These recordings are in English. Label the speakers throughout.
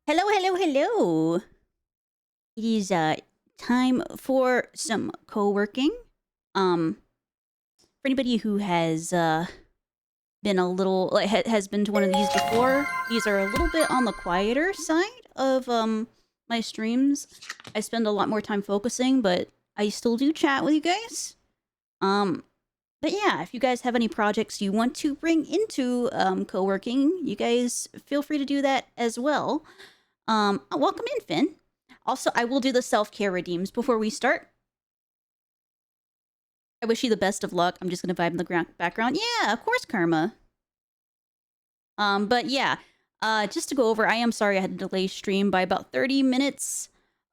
Speaker 1: Hello, hello, hello. It is time for some co-working. For anybody who has been a little has been to one of these before, these are a little bit on the quieter side of my streams. I spend a lot more time focusing, but I still do chat with you guys. Um but yeah, if you guys have any projects you want to bring into co-working, you guys feel free to do that as well. Welcome in, Finn. Also, I will do the self-care redeems before we start. I wish you the best of luck. I'm just gonna vibe in the background. Yeah, of course, Karma. But yeah, just to go over, I am sorry I had to delay stream by about 30 minutes.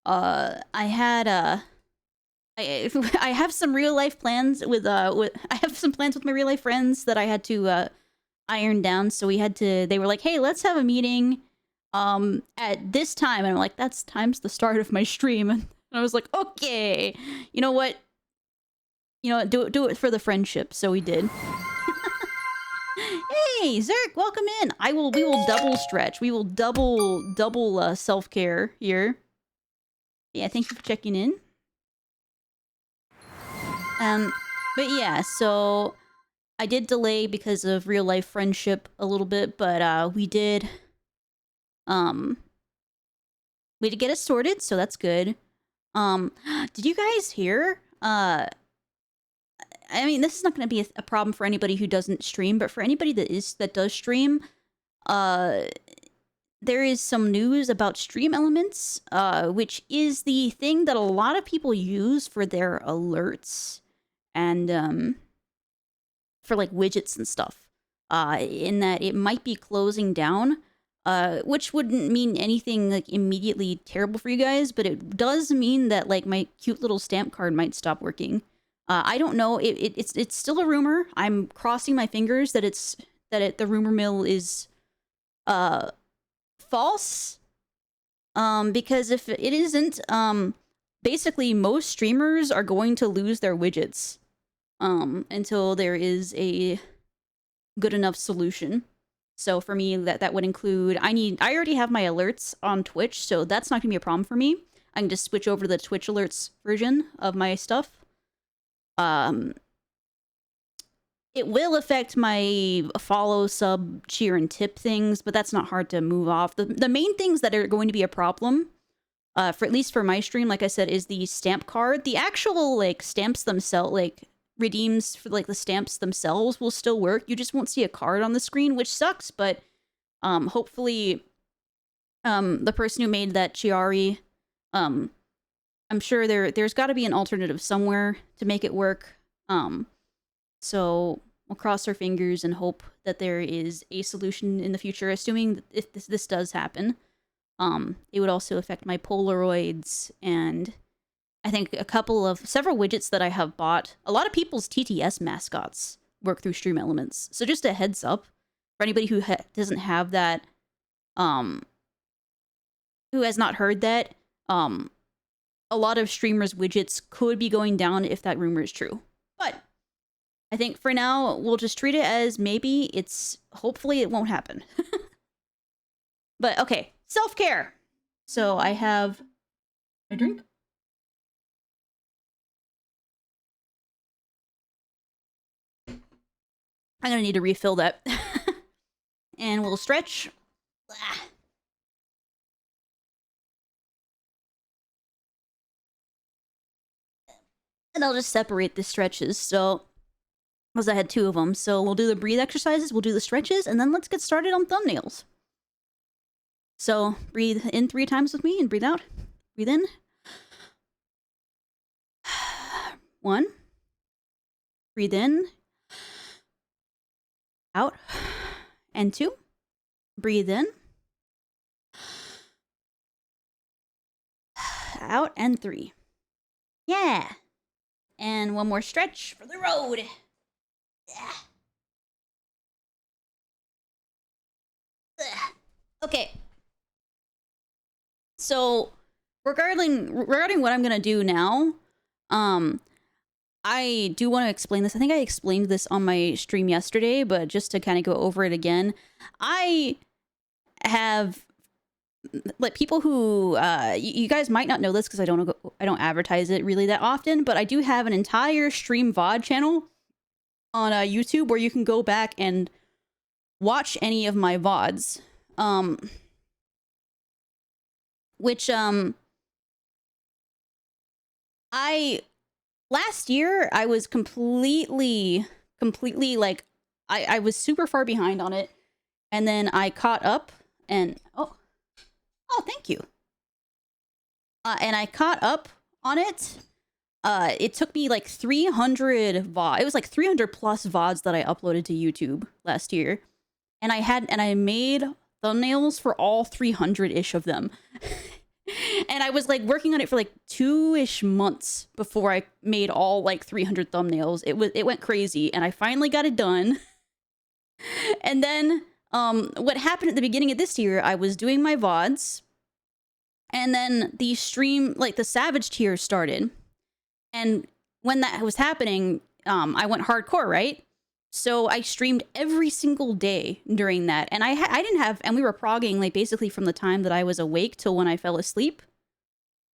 Speaker 1: I had I I have some real life plans with I have some plans with my real life friends that I had to iron down. So they were like, hey, let's have a meeting at this time, and I'm like, that's time's the start of my stream. And I was like, okay, you know what, do it for the friendship. So we did. Hey, Zerk, welcome in. We will double stretch. We will double self-care here. Yeah, thank you for checking in. But yeah, so I did delay because of real life friendship a little bit, but we did get it sorted, so that's good. Did you guys hear? I mean, this is not going to be a problem for anybody who doesn't stream, but for anybody that does stream, there is some news about Stream Elements, which is the thing that a lot of people use for their alerts and for like widgets and stuff. In that it might be closing down. Which wouldn't mean anything like immediately terrible for you guys, but it does mean that like my cute little stamp card might stop working. I don't know. It's still a rumor. I'm crossing my fingers that the rumor mill is false. Because if it isn't, basically most streamers are going to lose their widgets until there is a good enough solution. So for me, that would include I already have my alerts on Twitch, so that's not gonna be a problem for me. I can just switch over to the Twitch alerts version of my stuff. It will affect my follow, sub, cheer, and tip things, but that's not hard to move off. The main things that are going to be a problem, for at least for my stream, like I said, is the stamp card. The actual like stamps themselves, like redeems for like the stamps themselves, will still work. You just won't see a card on the screen, which sucks. But hopefully, the person who made that Chiari, I'm sure there's got to be an alternative somewhere to make it work. So we'll cross our fingers and hope that there is a solution in the future, assuming that if this does happen. It would also affect my Polaroids and I think several widgets that I have bought. A lot of people's TTS mascots work through Stream Elements. So just a heads up for anybody who doesn't have that, who has not heard that, a lot of streamers' widgets could be going down if that rumor is true. But I think for now, we'll just treat it as maybe hopefully it won't happen. But okay, self-care. So I have my drink. I'm gonna need to refill that. And we'll stretch. And I'll just separate the stretches. So, because I had two of them. So we'll do the breathe exercises, we'll do the stretches, and then let's get started on thumbnails. So breathe in 3 times with me and breathe out. Breathe in. 1. Breathe in. Out. And 2. Breathe in. Out. And 3. Yeah. And one more stretch for the road. Yeah. Okay. So regarding what I'm gonna do now, I do want to explain this. I think I explained this on my stream yesterday, but just to kind of go over it again, I have like people who you guys might not know this because I don't advertise it really that often, but I do have an entire stream VOD channel on YouTube where you can go back and watch any of my VODs. Which I last year I was completely like I was super far behind on it, and then I caught up and oh thank you. And I caught up on it. It took me like 300 VOD. It was like 300 plus VODs that I uploaded to YouTube last year, and I made thumbnails for all 300-ish of them. And I was like working on it for like 2-ish months before I made all like 300 thumbnails. It went crazy, and I finally got it done. And then what happened at the beginning of this year, I was doing my VODs, and then the stream, like the Savage tier started. And when that was happening, I went hardcore, right? So I streamed every single day during that, and I didn't have, and we were progging like basically from the time that I was awake till when I fell asleep,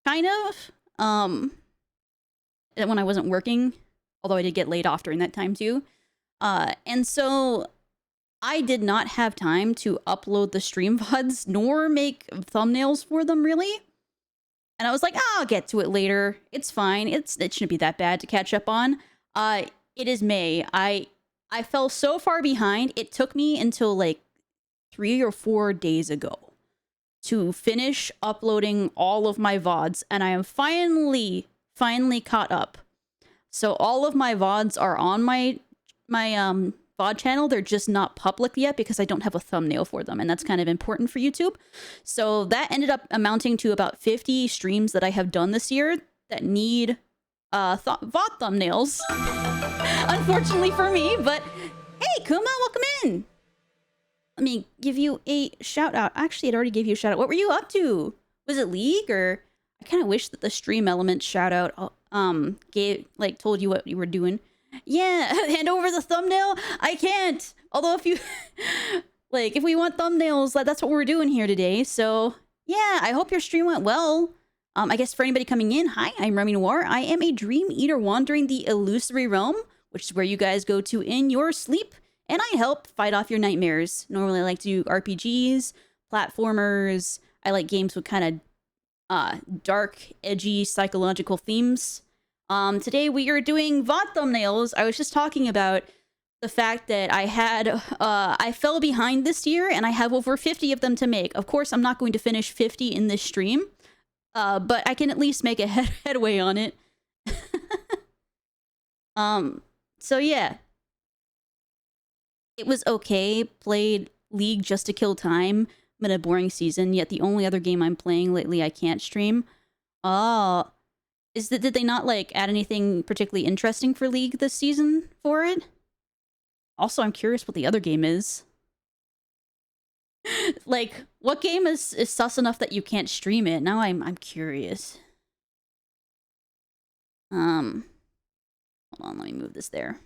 Speaker 1: kind of. When I wasn't working, although I did get laid off during that time too. And so I did not have time to upload the stream VODs nor make thumbnails for them really. And I was like, oh, I'll get to it later. It's fine. It shouldn't be that bad to catch up on. It is May. I fell so far behind, it took me until like 3 or 4 days ago to finish uploading all of my VODs, and I am finally caught up. So all of my VODs are on my VOD channel. They're just not public yet because I don't have a thumbnail for them, and that's kind of important for YouTube. So that ended up amounting to about 50 streams that I have done this year that need VOD thumbnails. Unfortunately for me, but hey, Kuma, welcome in. Let me give you a shout out. Actually, it already gave you a shout out. What were you up to? Was it League, or I kind of wish that the Stream Elements shout out told you what you were doing. Yeah, hand over the thumbnail. I can't. Although if you like, if we want thumbnails, that's what we're doing here today. So yeah, I hope your stream went well. I guess for anybody coming in, hi, I'm Remy Noir. I am a dream eater wandering the illusory realm, which is where you guys go to in your sleep, and I help fight off your nightmares. Normally I like to do RPGs, platformers. I like games with kind of dark, edgy, psychological themes. Today we are doing VOD thumbnails. I was just talking about the fact that I fell behind this year, and I have over 50 of them to make. Of course, I'm not going to finish 50 in this stream, but I can at least make a headway on it. So yeah. It was okay. Played League just to kill time. Been a boring season, yet the only other game I'm playing lately I can't stream. Oh. Did they not like add anything particularly interesting for League this season for it? Also, I'm curious what the other game is. Like, what game is sus enough that you can't stream it? Now I'm curious. Hold on, let me move this there.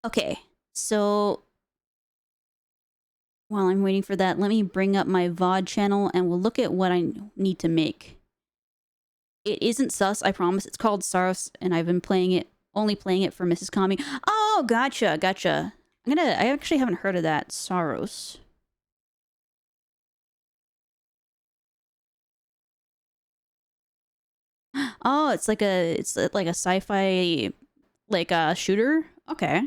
Speaker 1: Okay, so while I'm waiting for that, let me bring up my VOD channel and we'll look at what I need to make. It isn't sus, I promise. It's called Saros, and I've been only playing it for Mrs. Kami. Oh, gotcha. I actually haven't heard of that. Saros. Oh, it's like a sci-fi shooter. Okay.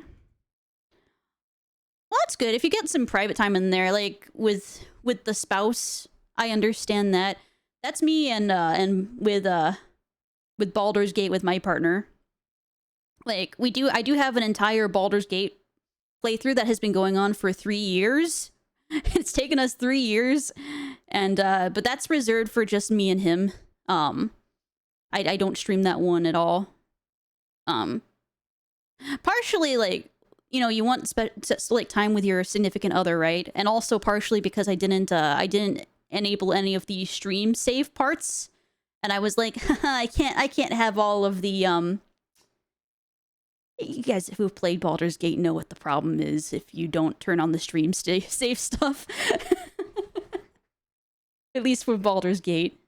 Speaker 1: Well, that's good. If you get some private time in there, like with the spouse, I understand that. That's me and with Baldur's Gate with my partner. Like I do have an entire Baldur's Gate playthrough that has been going on for 3 years. It's taken us 3 years, and but that's reserved for just me and him. I don't stream that one at all. Partially like, you know, you want like time with your significant other, right? And also partially because I didn't enable any of the stream save parts, and I was like, I can't have all of the You guys who've played Baldur's Gate know what the problem is if you don't turn on the stream safe stuff. At least for Baldur's Gate.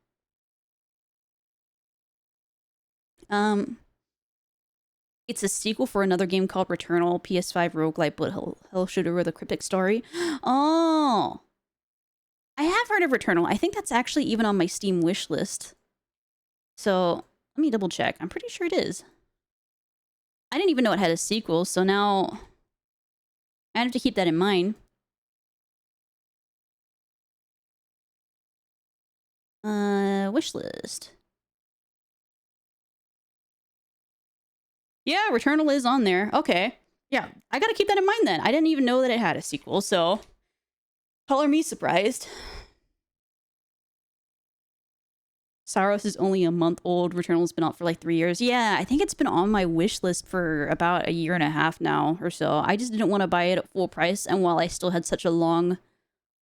Speaker 1: It's a sequel for another game called Returnal, PS5 roguelite, but hell shooter with a cryptic story. Oh! I have heard of Returnal. I think that's actually even on my Steam wish list. So, let me double check. I'm pretty sure it is. I didn't even know it had a sequel, so now I have to keep that in mind. Wish list. Yeah, Returnal is on there. Okay. Yeah, I gotta keep that in mind then. I didn't even know that it had a sequel, so color me surprised. Saros is only a month old. Returnal's been out for like 3 years. Yeah, I think it's been on my wish list for about a year and a half now or so. I just didn't want to buy it at full price, and while I still had such a long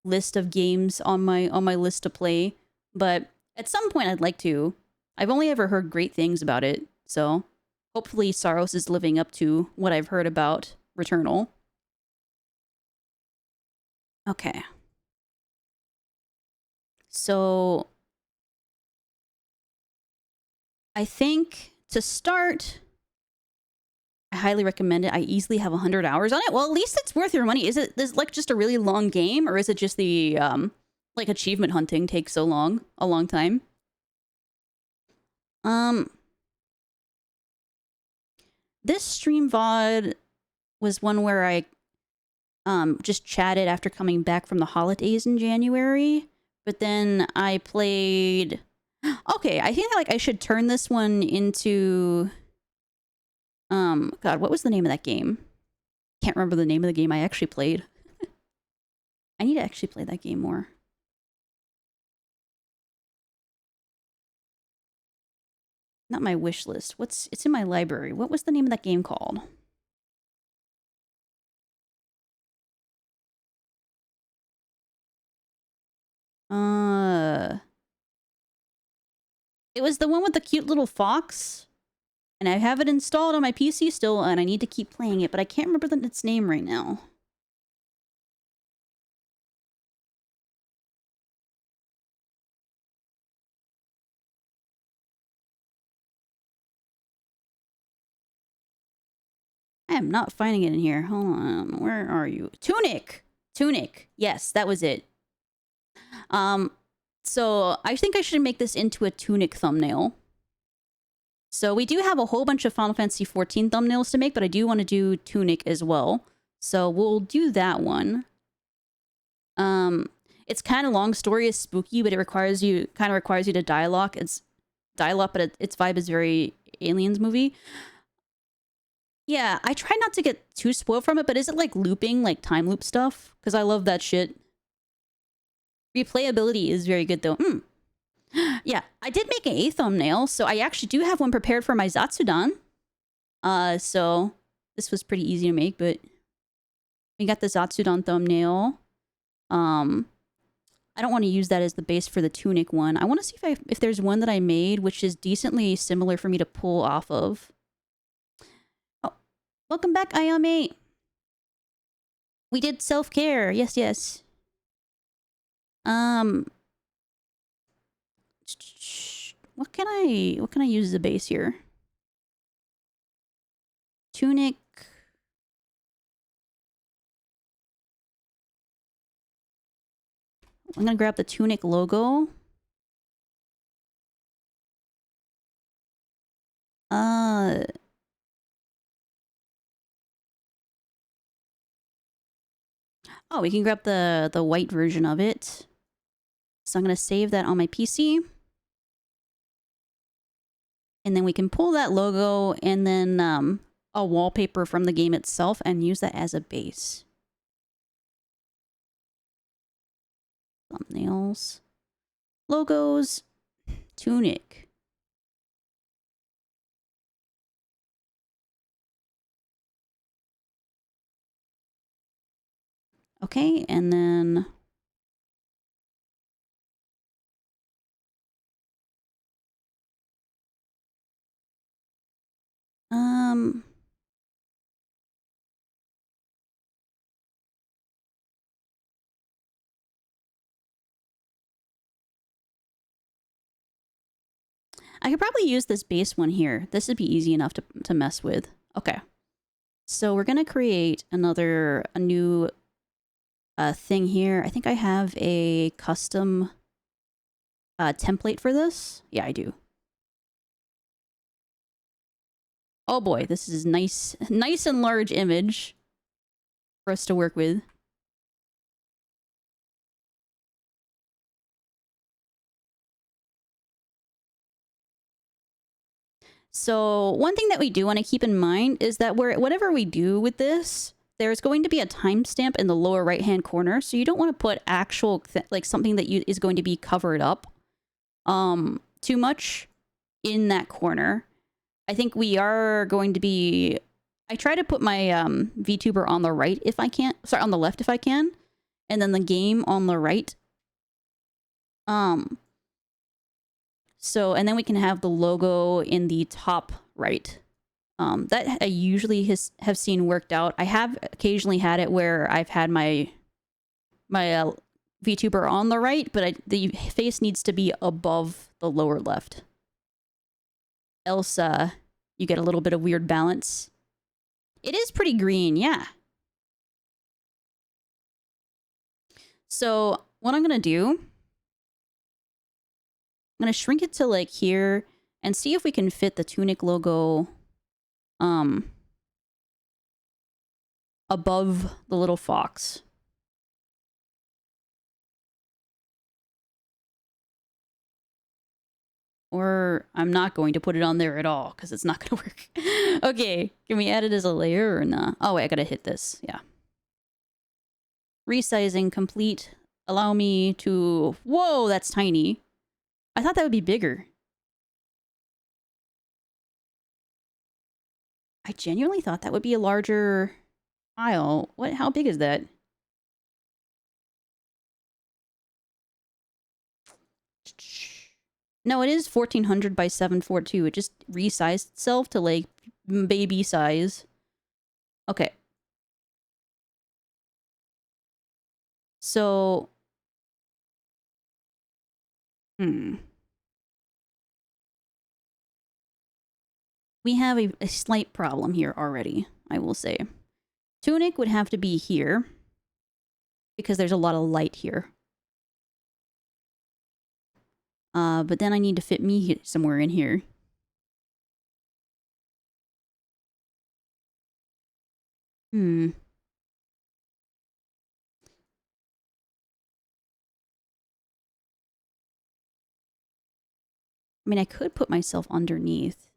Speaker 1: list of games on my list to play, but at some point I'd like to. I've only ever heard great things about it, so hopefully Saros is living up to what I've heard about Returnal. Okay. So I think to start, I highly recommend it. I easily have 100 hours on it. Well, at least it's worth your money. Is it like just a really long game, or is it just the like achievement hunting takes so long, a long time? This stream VOD was one where I just chatted after coming back from the holidays in January, but then I played. Okay, I think like I should turn this one into God, what was the name of that game? Can't remember the name of the game I actually played. I need to actually play that game more. Not my wish list. It's in my library. What was the name of that game called? It was the one with the cute little fox. And I have it installed on my PC still, and I need to keep playing it, but I can't remember its name right now. I am not finding it in here. Hold on. Where are you? Tunic! Tunic. Yes, that was it. So I think I should make this into a Tunic thumbnail. So we do have a whole bunch of Final Fantasy XIV thumbnails to make, but I do want to do Tunic as well. So we'll do that one. It's kind of long. Story is spooky, but it requires you to dialogue. It's dialogue, but its vibe is very Aliens movie. Yeah, I try not to get too spoiled from it, but is it like looping, like time loop stuff? Because I love that shit. Replayability is very good though. Yeah, I did make a thumbnail, so I actually do have one prepared for my Zatsudan. So this was pretty easy to make, but we got the Zatsudan thumbnail. I don't want to use that as the base for the Tunic one. I want to see if there's one that I made which is decently similar for me to pull off of. Oh, welcome back, Ayame. We did self-care. Yes, yes. What can I use as a base here? Tunic. I'm gonna grab the Tunic logo. Oh, we can grab the white version of it. So I'm gonna save that on my PC. And then we can pull that logo and then a wallpaper from the game itself and use that as a base. Thumbnails. Logos. Tunic. Okay, and then... I could probably use this base one here. This would be easy enough to mess with. Okay. So we're gonna create a new thing here. I think I have a custom template for this. Yeah, I do. Oh boy, this is nice and large image for us to work with. So one thing that we do want to keep in mind is that whatever we do with this, there's going to be a timestamp in the lower right hand corner. So you don't want to put actual like something that is going to be covered up too much in that corner. I think we are going to be... I try to put my VTuber on the right if I can. Sorry, on the left if I can. And then the game on the right. So, and then we can have the logo in the top right. That I usually have seen worked out. I have occasionally had it where I've had my VTuber on the right, but the face needs to be above the lower left. Else, you get a little bit of weird balance. It is pretty green, yeah. So what I'm gonna do, I'm gonna shrink it to like here and see if we can fit the Tunic logo above the little fox. Or I'm not going to put it on there at all because it's not going to work. Okay, can we add it as a layer or not? Oh wait, I gotta hit this, yeah. Resizing complete. Allow me to... Whoa, that's tiny. I thought that would be bigger. I genuinely thought that would be a larger tile. What? How big is that? No, it is 1400 by 742. It just resized itself to like baby size. Okay. So... We have a slight problem here already, I will say. Tunic would have to be here because there's a lot of light here. But then I need to fit me somewhere in here. I mean, I could put myself underneath.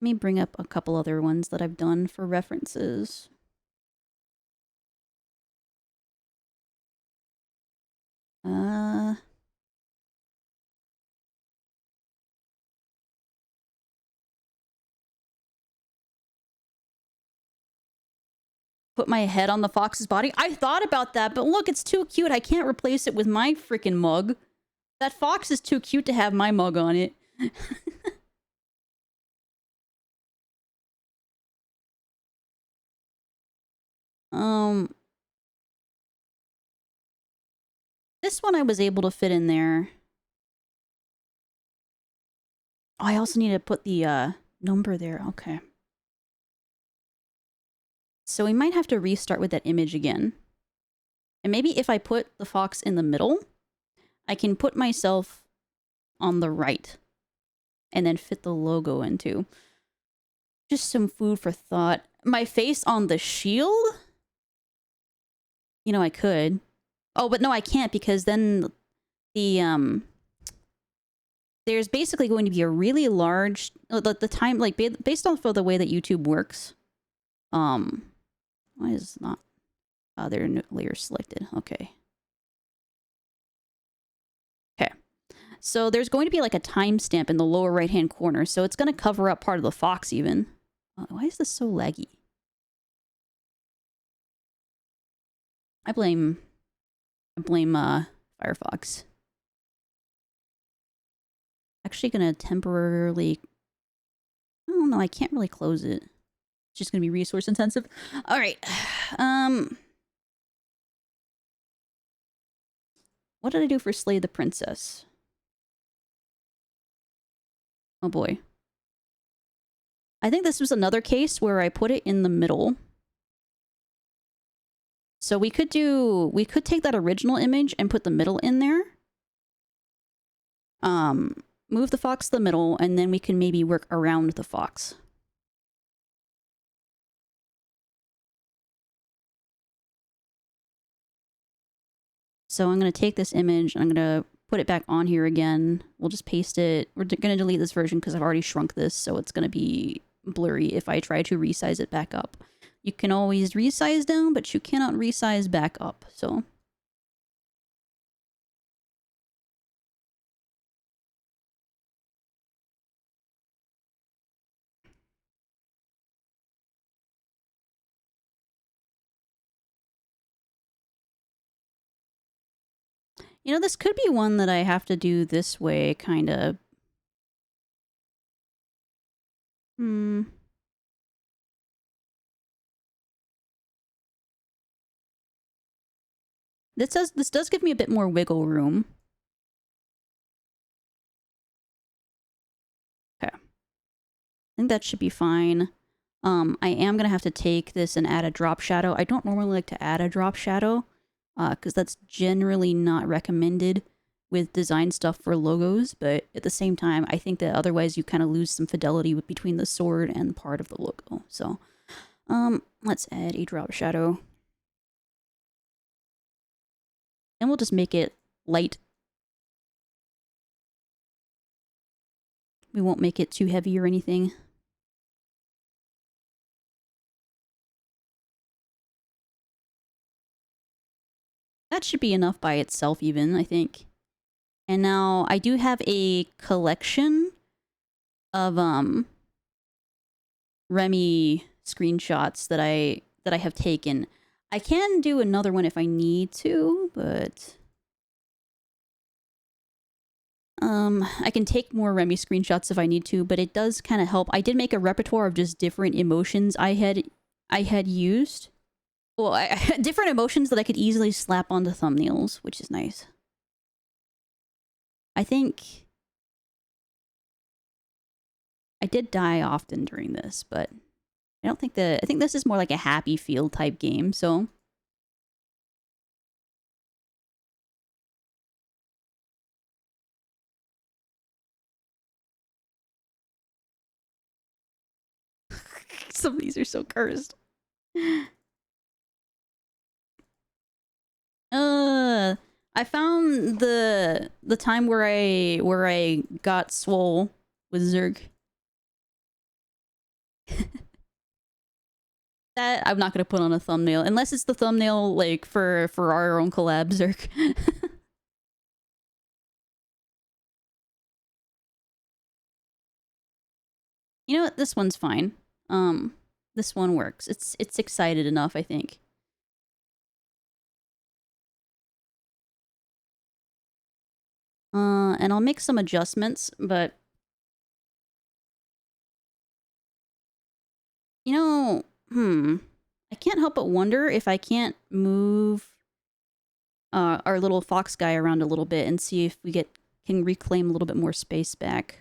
Speaker 1: Let me bring up a couple other ones that I've done for references. Put my head on the fox's body. I thought about that, but look, it's too cute. I can't replace it with my freaking mug. That fox is too cute to have my mug on it. This one I was able to fit in there. Oh, I also need to put the number there. Okay. So we might have to restart with that image again. And maybe if I put the fox in the middle, I can put myself on the right and then fit the logo into. Just some food for thought. My face on the shield? You know, I could. Oh, but no, I can't because then the, there's basically going to be a really large, the time, like, based off of the way that YouTube works. Why is it not? There are layers selected. Okay. Okay. So there's going to be like a timestamp in the lower right-hand corner, so it's going to cover up part of the fox even. Why is this so laggy? I blame Firefox. Actually gonna temporarily... I don't know, I can't really close it. It's just gonna be resource intensive. Alright. What did I do for Slay the Princess? Oh boy. I think this was another case where I put it in the middle. So we could take that original image and put the middle in there. Move the fox to the middle, and then we can maybe work around the fox. So I'm going to take this image, and I'm going to put it back on here again. We'll just paste it. We're going to delete this version because I've already shrunk this, so it's going to be blurry if I try to resize it back up. You can always resize down, but you cannot resize back up, so... You know, this could be one that I have to do this way, kind of. This does give me a bit more wiggle room. Okay. I think that should be fine. I am going to have to take this and add a drop shadow. I don't normally like to add a drop shadow, because that's generally not recommended with design stuff for logos, but at the same time, I think that otherwise you kind of lose some fidelity between the sword and part of the logo. So, let's add a drop shadow. And we'll just make it light. We won't make it too heavy or anything. That should be enough by itself even, I think. And now I do have a collection of Remy screenshots that I have taken. I can do another one if I need to, but I can take more Remy screenshots if I need to, but it does kind of help. I did make a repertoire of just different emotions I had used. Well, different emotions that I could easily slap onto thumbnails, which is nice. I think I did die often during this, but I don't think I think this is more like a happy feel type game, so. Some of these are so cursed. I found the time where I got swole with Zerg. That I'm not gonna put on a thumbnail unless it's the thumbnail like for our own collab, Zerg. You know what? This one's fine. This one works. It's excited enough, I think. And I'll make some adjustments, but you know, I can't help but wonder if I can't move our little fox guy around a little bit and see if we can reclaim a little bit more space back.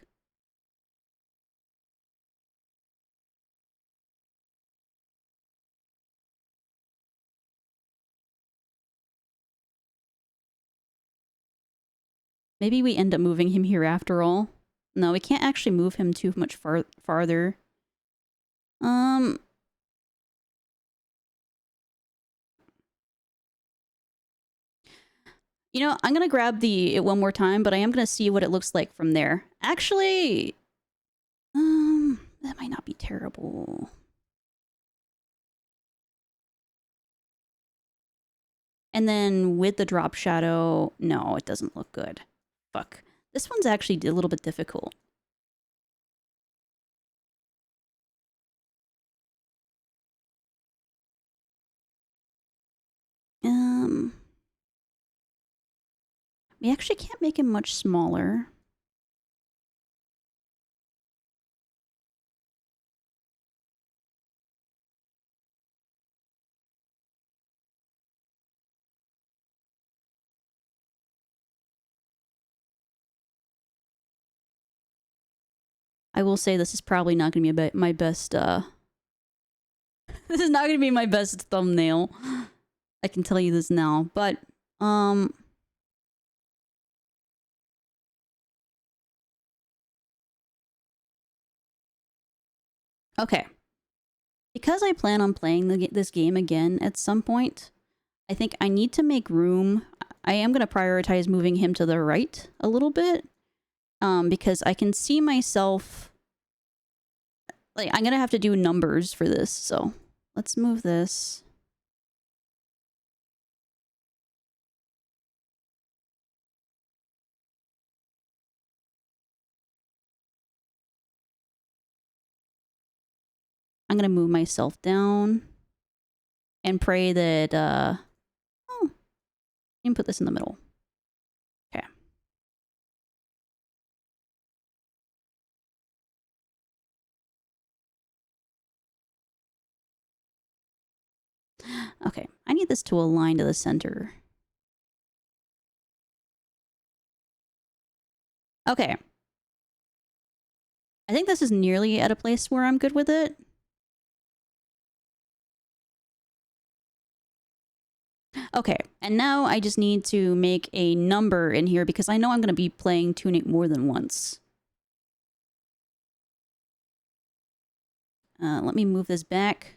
Speaker 1: Maybe we end up moving him here after all. No, we can't actually move him too much farther. You know, I'm gonna grab it one more time, but I am gonna see what it looks like from there. Actually, that might not be terrible. And then with the drop shadow, no, it doesn't look good. Fuck. This one's actually a little bit difficult. We actually can't make him much smaller. I will say this is probably not going to be my best, this is not going to be my best thumbnail. I can tell you this now, but, okay. Because I plan on playing this game again at some point, I think I need to make room. I am going to prioritize moving him to the right a little bit, because I can see myself... Like, I'm going to have to do numbers for this, so let's move this. I'm going to move myself down and pray that, oh, you can put this in the middle. Okay. Okay, I need this to align to the center. Okay. I think this is nearly at a place where I'm good with it. Okay, and now I just need to make a number in here because I know I'm going to be playing Tunic more than once. Let me move this back.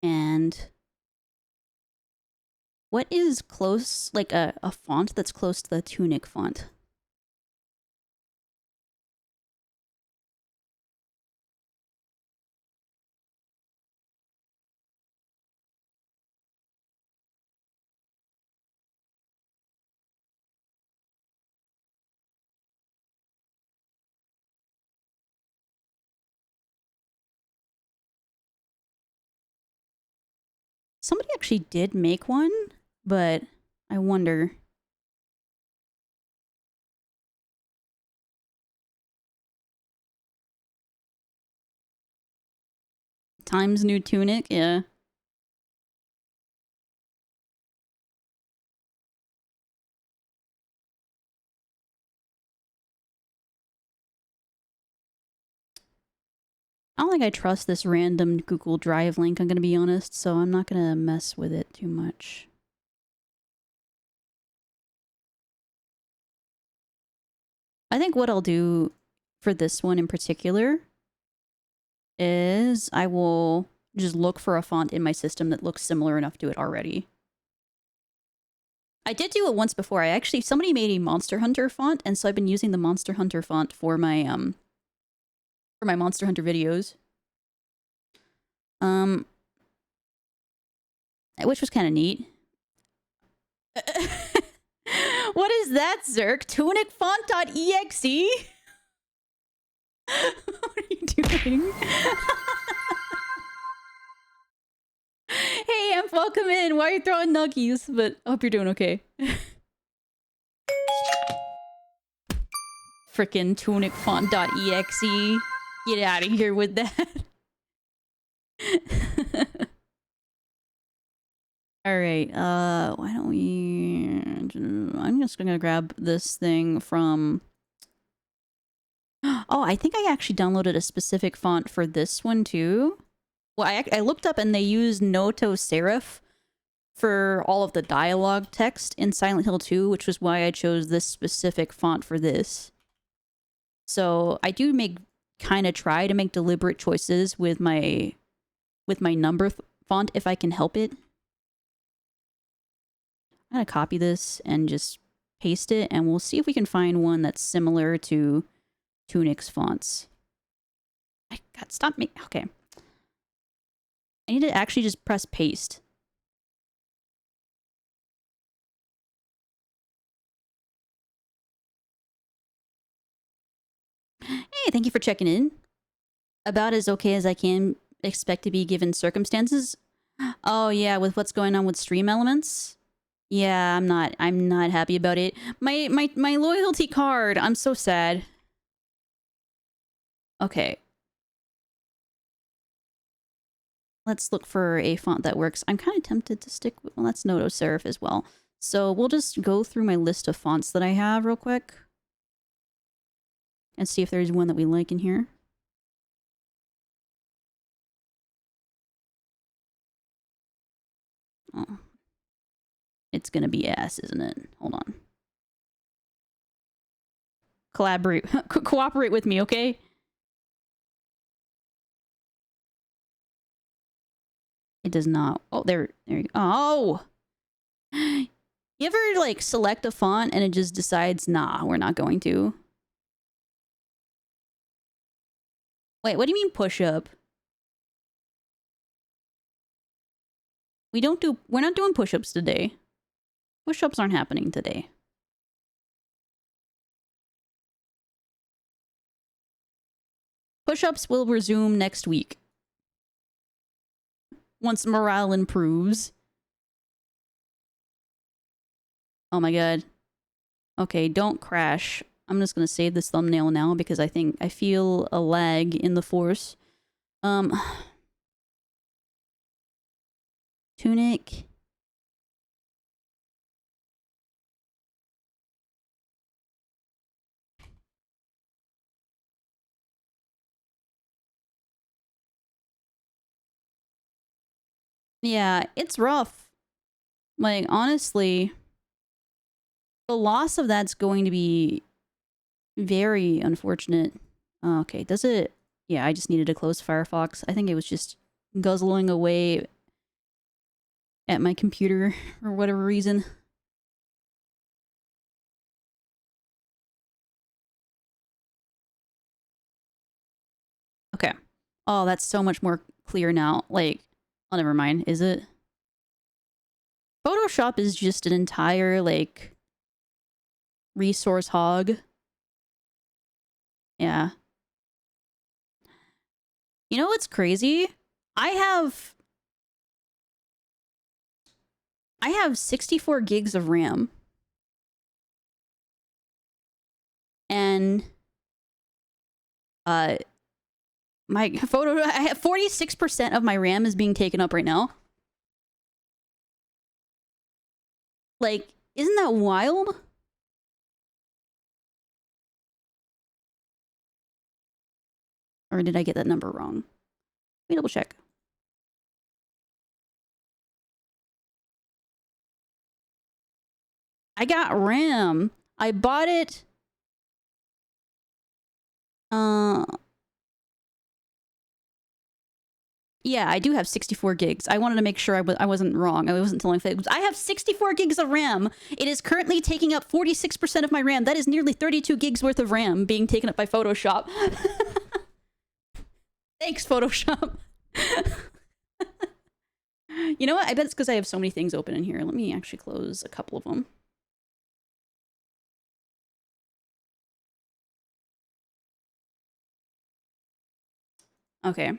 Speaker 1: And what is close, like a font that's close to the Tunic font? Somebody actually did make one, but I wonder. Times New Tunic, yeah. I don't think I trust this random Google Drive link, I'm going to be honest, so I'm not going to mess with it too much. I think what I'll do for this one in particular is I will just look for a font in my system that looks similar enough to it already. I did do it once before. Somebody made a Monster Hunter font, and so I've been using the Monster Hunter font for my Monster Hunter videos. Which was kind of neat. What is that, Zerk? Tunicfont.exe? What are you doing? Hey, Amp, welcome in. Why are you throwing nuggies? But I hope you're doing okay. Frickin' tunicfont.exe. Get out of here with that. Alright, why don't we... I'm just gonna grab this thing from... Oh, I think I actually downloaded a specific font for this one too. Well, I looked up and they use Noto Serif for all of the dialogue text in Silent Hill 2, which was why I chose this specific font for this. So I do kind of try to make deliberate choices with my number font if I can help it. I'm gonna copy this and just paste it, and we'll see if we can find one that's similar to Tunic's fonts. God, stop me. Okay. I need to actually just press paste. Hey, thank you for checking in. About as okay as I can expect to be given circumstances. Oh yeah, with what's going on with Stream Elements. Yeah, I'm not happy about it. My loyalty card. I'm so sad. Okay. Let's look for a font that works. I'm kind of tempted to stick with, well, that's Noto Serif as well. So we'll just go through my list of fonts that I have real quick. and see if there's one that we like in here. Oh. It's gonna be ass, isn't it? Hold on. Collaborate. Cooperate with me, okay? It does not. Oh, there you go. Oh! You ever, like, select a font and it just decides, nah, we're not going to? Wait, what do you mean push up? We're not doing push-ups today. Push-ups aren't happening today. Push-ups will resume next week. Once morale improves. Oh my god. Okay, don't crash. I'm just gonna save this thumbnail now because I feel a lag in the force. Tunic. Yeah, it's rough. Like, honestly, the loss of that's going to be very unfortunate. Okay, does it... Yeah, I just needed to close Firefox. I think it was just guzzling away at my computer for whatever reason. Okay. Oh, that's so much more clear now. Like, oh, never mind. Is it? Photoshop is just an entire, like, resource hog. Yeah. You know what's crazy? I have 64 gigs of RAM. And my photo, I have 46% of my RAM is being taken up right now. Like, isn't that wild? Or did I get that number wrong? Let me double check. I got RAM. I bought it. Yeah, I do have 64 gigs. I wanted to make sure I wasn't wrong. I wasn't telling fakes. I have 64 gigs of RAM. It is currently taking up 46% of my RAM. That is nearly 32 gigs worth of RAM being taken up by Photoshop. Thanks, Photoshop. You know what? I bet it's because I have so many things open in here. Let me actually close a couple of them. Okay.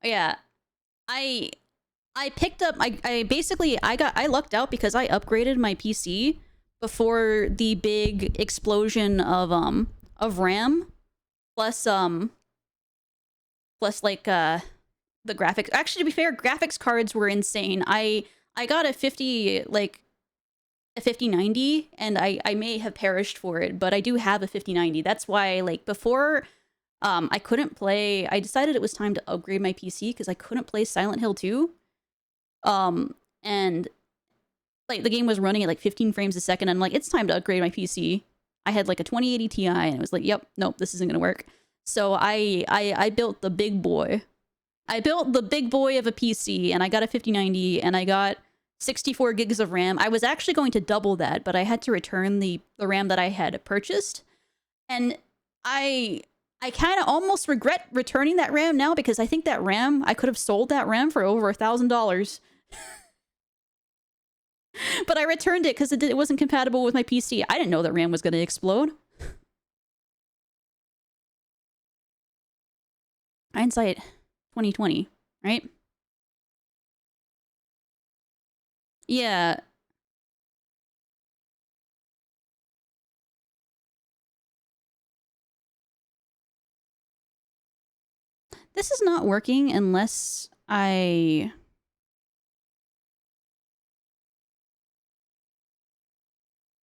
Speaker 1: Yeah. I picked up I lucked out because I upgraded my PC before the big explosion of RAM plus like the graphics. Actually, to be fair, graphics cards were insane. I got a 5090 and I may have perished for it, but I do have a 5090. That's why, like, before I couldn't play. I decided it was time to upgrade my PC because I couldn't play Silent Hill 2. And like the game was running at like 15 frames a second. And I'm like, it's time to upgrade my PC. I had like a 2080 Ti and it was like, yep, nope, this isn't gonna work. So I built the big boy. I built the big boy of a PC and I got a 5090 and I got 64 gigs of RAM. I was actually going to double that, but I had to return the RAM that I had purchased. And I kind of almost regret returning that RAM now because I think that RAM, I could have sold that RAM for over $1,000. But I returned it because it wasn't compatible with my PC. I didn't know that RAM was going to explode. Hindsight 2020, right? Yeah. This is not working unless I...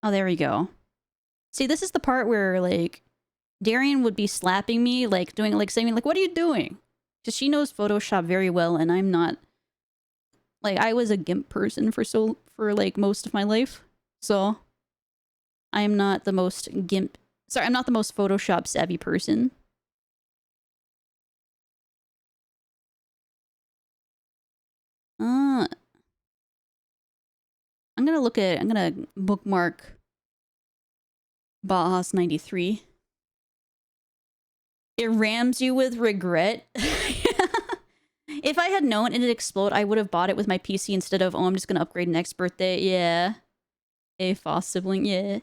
Speaker 1: Oh, there we go. See, this is the part where, like, Darian would be slapping me, like, doing, like, saying, like, what are you doing? Because she knows Photoshop very well, and I'm not. Like, I was a GIMP person for, like, most of my life. So, I'm not the most GIMP. Sorry, I'm not the most Photoshop savvy person. I'm gonna bookmark Bajas 93. It rams you with regret. If I had known it'd explode, I would have bought it with my PC instead of, oh, I'm just gonna upgrade next birthday. Yeah. A Foss sibling, yeah.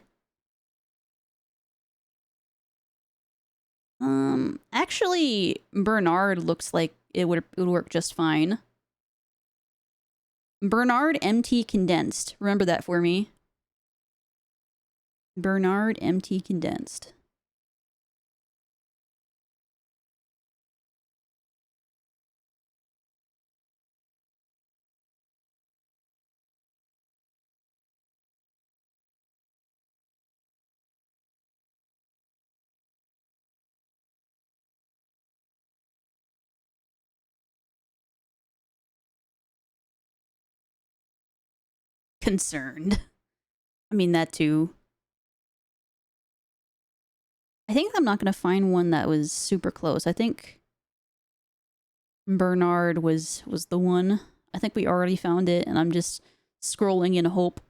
Speaker 1: Actually, Bernard looks like it would work just fine. Bernard MT condensed. Remember that for me. Bernard MT condensed. Concerned. I mean, that too. I think I'm not going to find one that was super close. I think Bernard was the one. I think we already found it, and I'm just scrolling in hope.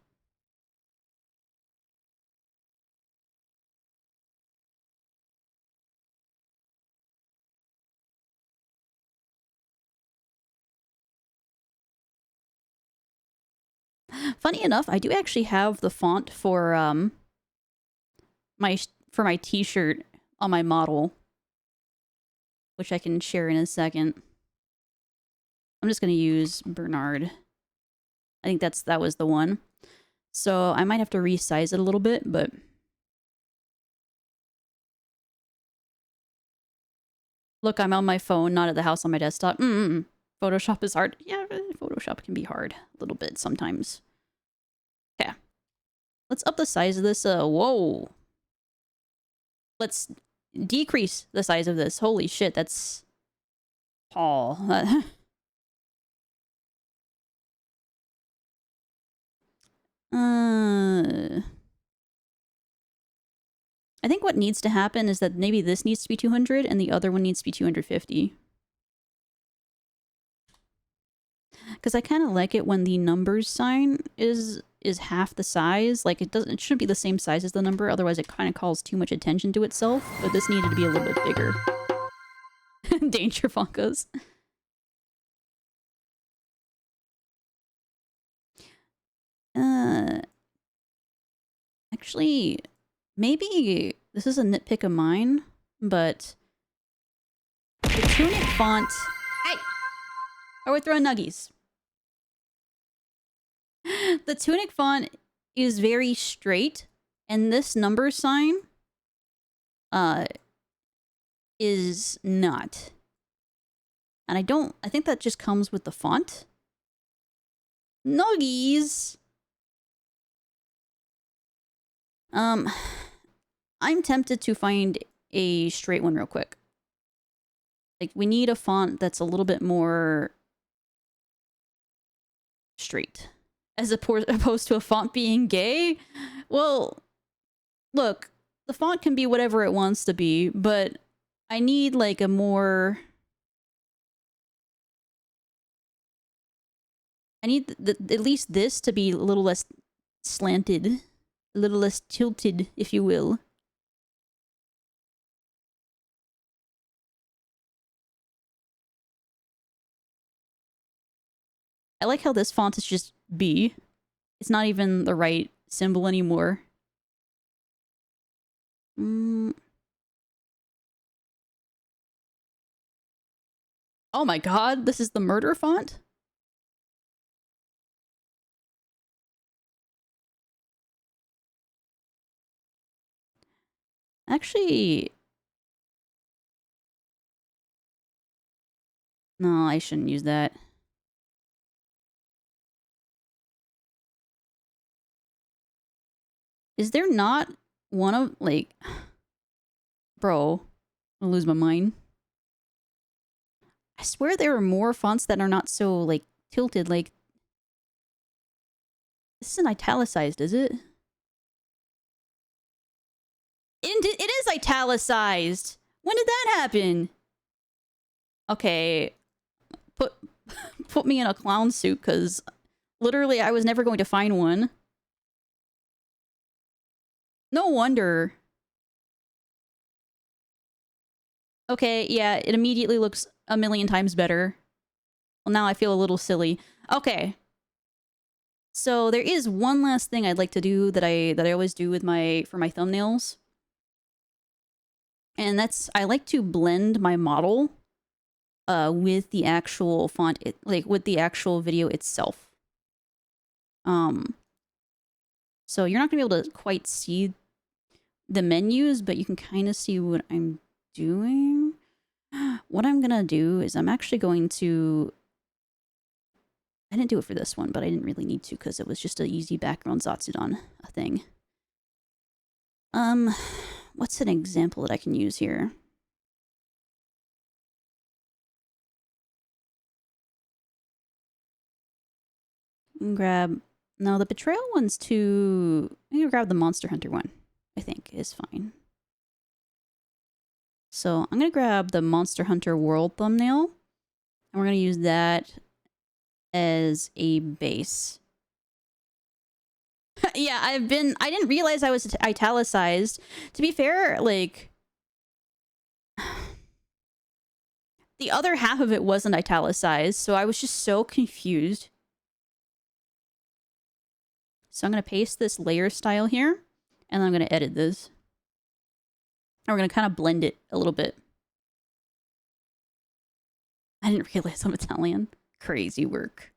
Speaker 1: Funny enough, I do actually have the font for my t-shirt on my model, which I can share in a second. I'm just going to use Bernard. I think that was the one. So I might have to resize it a little bit, but look, I'm on my phone, not at the house on my desktop. Photoshop is hard. Yeah, Photoshop can be hard a little bit sometimes. Okay. Let's up the size of this. Whoa. Let's decrease the size of this. Holy shit, that's tall. I think what needs to happen is that maybe this needs to be 200 and the other one needs to be 250. Because I kind of like it when the numbers sign is half the size. Like, it shouldn't be the same size as the number, otherwise it kind of calls too much attention to itself. But this needed to be a little bit bigger. Danger Funkos. Actually, maybe this is a nitpick of mine, but the Tunic font... Hey! Oh, we're throwing nuggies. The Tunic font is very straight, and this number sign is not. And I think that just comes with the font. Nuggies! I'm tempted to find a straight one real quick. Like, we need a font that's a little bit more straight. As opposed to a font being gay? Well, look, the font can be whatever it wants to be, but I need, like, a more... I need at least this to be a little less slanted. A little less tilted, if you will. I like how this font is just B. It's not even the right symbol anymore. Oh my god, this is the murder font? Actually... No, I shouldn't use that. Is there not one of, like, bro, I'll lose my mind. I swear there are more fonts that are not so, like, tilted, like... This isn't italicized, is it? It is italicized! When did that happen? Okay, put me in a clown suit, because literally I was never going to find one. No wonder. Okay, yeah, it immediately looks a million times better. Well, now I feel a little silly. Okay. So there is one last thing I'd like to do that I always do with for my thumbnails. And that's, I like to blend my model with the actual font, like with the actual video itself. So you're not gonna be able to quite see the menus, but you can kind of see what I'm doing. What I'm gonna do is I'm actually going to... I didn't do it for this one, but I didn't really need to because it was just an easy background Zatsudon thing. What's an example that I can use here? Grab... No, the Betrayal one's too... I'm gonna grab the Monster Hunter one, I think, is fine. So I'm gonna grab the Monster Hunter World thumbnail, and we're gonna use that as a base. Yeah, I didn't realize I was italicized. To be fair, like... The other half of it wasn't italicized, so I was just so confused. So I'm going to paste this layer style here, and I'm going to edit this. And we're going to kind of blend it a little bit. I didn't realize I'm Italian. Crazy work.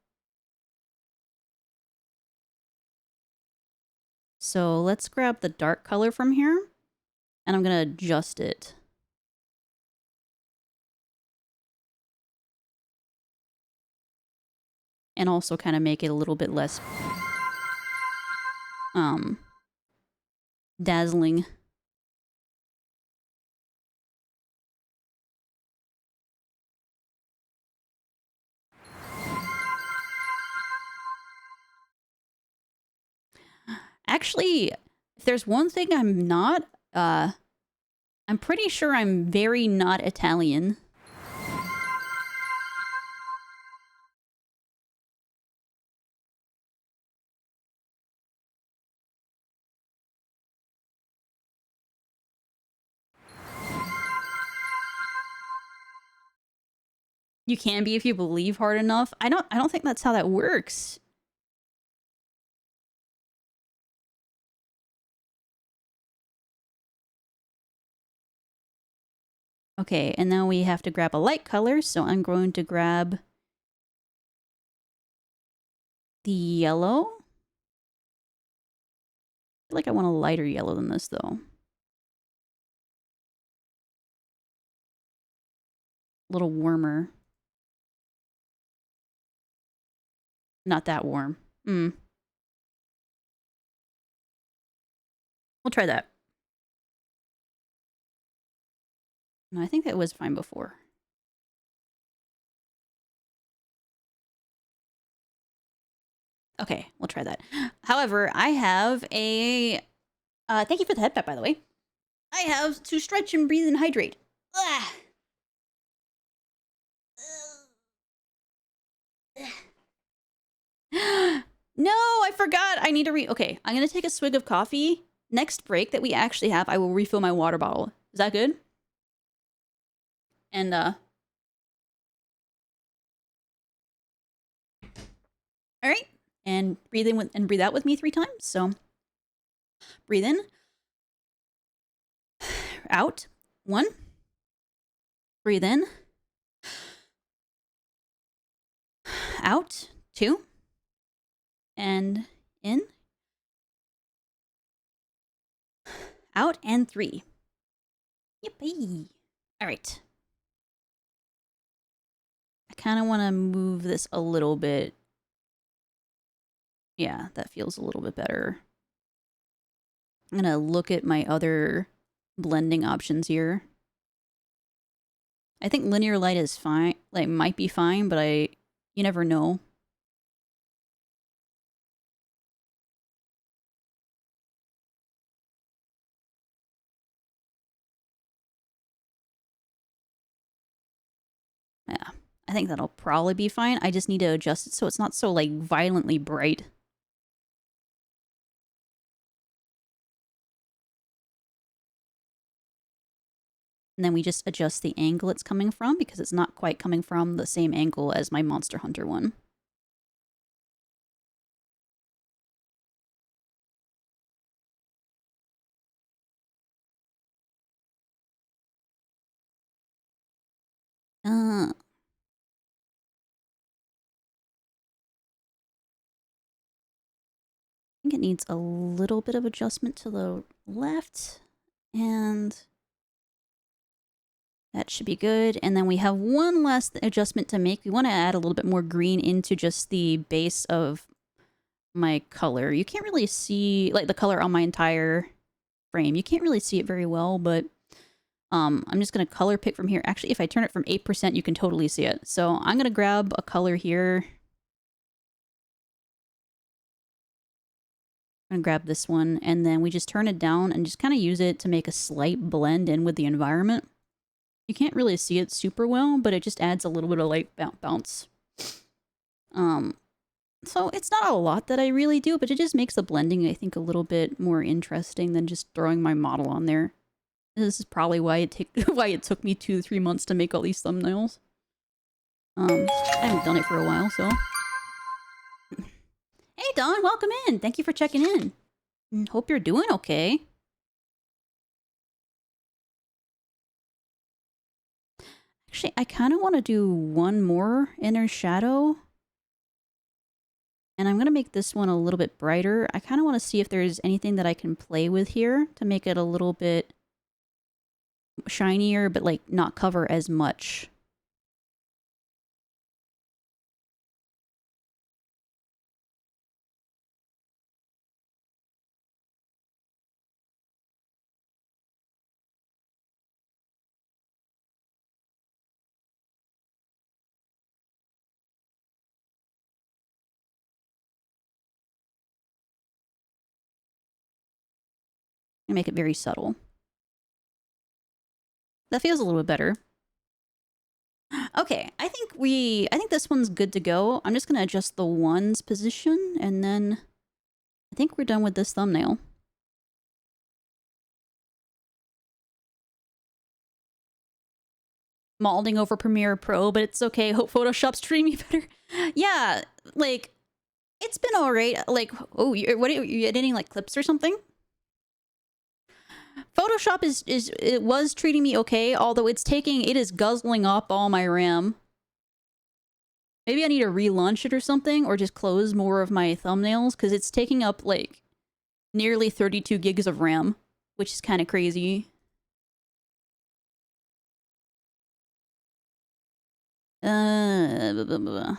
Speaker 1: So let's grab the dark color from here, and I'm going to adjust it. And also kind of make it a little bit less dazzling. Actually, if there's one thing I'm not, I'm pretty sure I'm very not Italian. You can be if you believe hard enough. I don't think that's how that works. Okay, and now we have to grab a light color, so I'm going to grab the yellow. I feel like I want a lighter yellow than this, though. A little warmer. Not that warm. We'll try that. No, I think that was fine before. Okay, we'll try that. However, I have a... thank you for the headband, by the way. I have to stretch and breathe and hydrate. Ah. No, I forgot. I need to okay, I'm gonna take a swig of coffee. Next break that we actually have, I will refill my water bottle. Is that good? And, all right. And breathe in and breathe out with me 3 times. So, breathe in. Out. 1. Breathe in. Out. 2. And in. Out. And 3. Yippee. All right. I kind of want to move this a little bit. Yeah, that feels a little bit better. I'm gonna look at my other blending options here. I think linear light is fine, like might be fine, but you never know. Yeah, I think that'll probably be fine. I just need to adjust it so it's not so like violently bright. And then we just adjust the angle it's coming from because it's not quite coming from the same angle as my Monster Hunter one. I think it needs a little bit of adjustment to the left, and that should be good. And then we have one last adjustment to make. We want to add a little bit more green into just the base of my color. You can't really see, like, the color on my entire frame. You can't really see it very well, but I'm just going to color pick from here. Actually, if I turn it from 8%, you can totally see it. So I'm going to grab a color here. I'm going to grab this one, and then we just turn it down and just kind of use it to make a slight blend in with the environment. You can't really see it super well, but it just adds a little bit of light bounce. So it's not a lot that I really do, but it just makes the blending, I think, a little bit more interesting than just throwing my model on there. This is probably why it took me 2 to 3 months to make all these thumbnails. I haven't done it for a while, so. Hey Don, welcome in. Thank you for checking in. Hope you're doing okay. Actually, I kind of want to do one more inner shadow. And I'm going to make this one a little bit brighter. I kind of want to see if there's anything that I can play with here to make it a little bit shinier, but like not cover as much. And make it very subtle. That feels a little bit better. Okay, I think this one's good to go. I'm just gonna adjust the one's position, and then I think we're done with this thumbnail. Malding over Premiere Pro, but it's okay. Hope Photoshop's treating me better. Yeah, like, it's been alright. Like, oh, what are you editing, like, clips or something? Photoshop it was treating me okay, although it is guzzling up all my RAM. Maybe I need to relaunch it or something, or just close more of my thumbnails, because it's taking up, like, nearly 32 gigs of RAM, which is kind of crazy. Blah, blah, blah.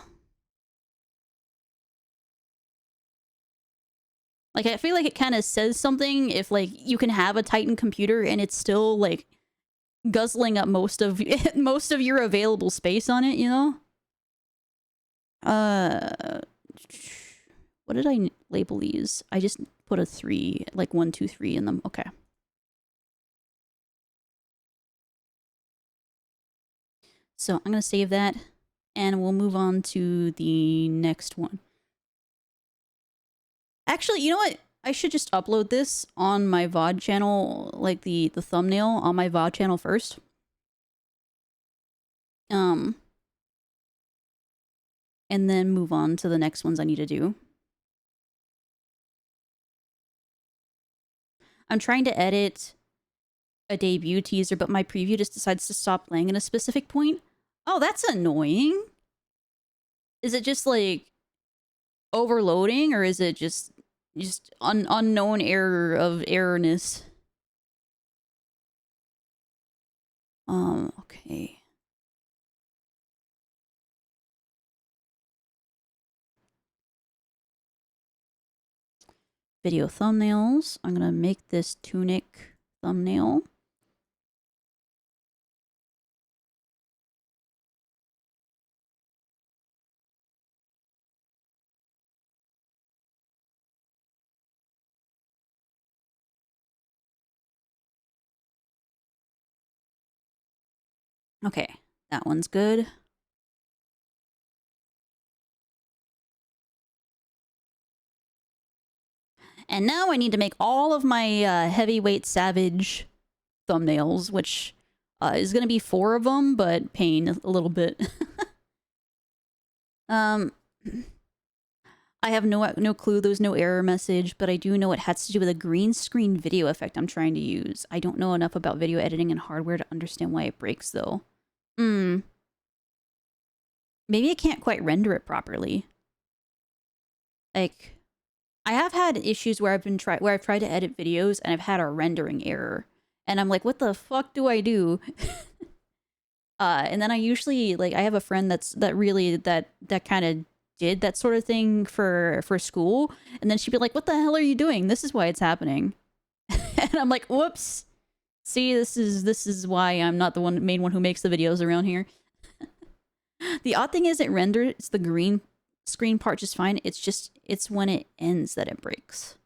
Speaker 1: Like, I feel like it kind of says something if, like, you can have a Titan computer and it's still, like, guzzling up most of your available space on it, you know? What did I label these? I just put a 3, like 1, 2, 3 in them. Okay. So I'm gonna save that, and we'll move on to the next one. Actually, you know what? I should just upload this on my VOD channel, like the thumbnail on my VOD channel first. And then move on to the next ones I need to do. I'm trying to edit a debut teaser, but my preview just decides to stop playing at a specific point. Oh, that's annoying. Is it just like overloading, or is it just unknown error of errorness? Okay. video thumbnails. I'm gonna make this tunic thumbnail. Okay, that one's good. And now I need to make all of my heavyweight savage thumbnails, which is going to be 4 of them, but pain a little bit. I have no clue. There's no error message, but I do know it has to do with a green screen video effect I'm trying to use. I don't know enough about video editing and hardware to understand why it breaks, though. Maybe I can't quite render it properly. Like, I have had issues where I've tried to edit videos and I've had a rendering error, and I'm like, what the fuck do I do? And then I usually, like, I have a friend that kind of did that sort of thing for school, and then she'd be like, what the hell are you doing? This is why it's happening. And I'm like, whoops. See, this is why I'm not the main one who makes the videos around here. The odd thing is it renders the green screen part just fine. It's when it ends that it breaks.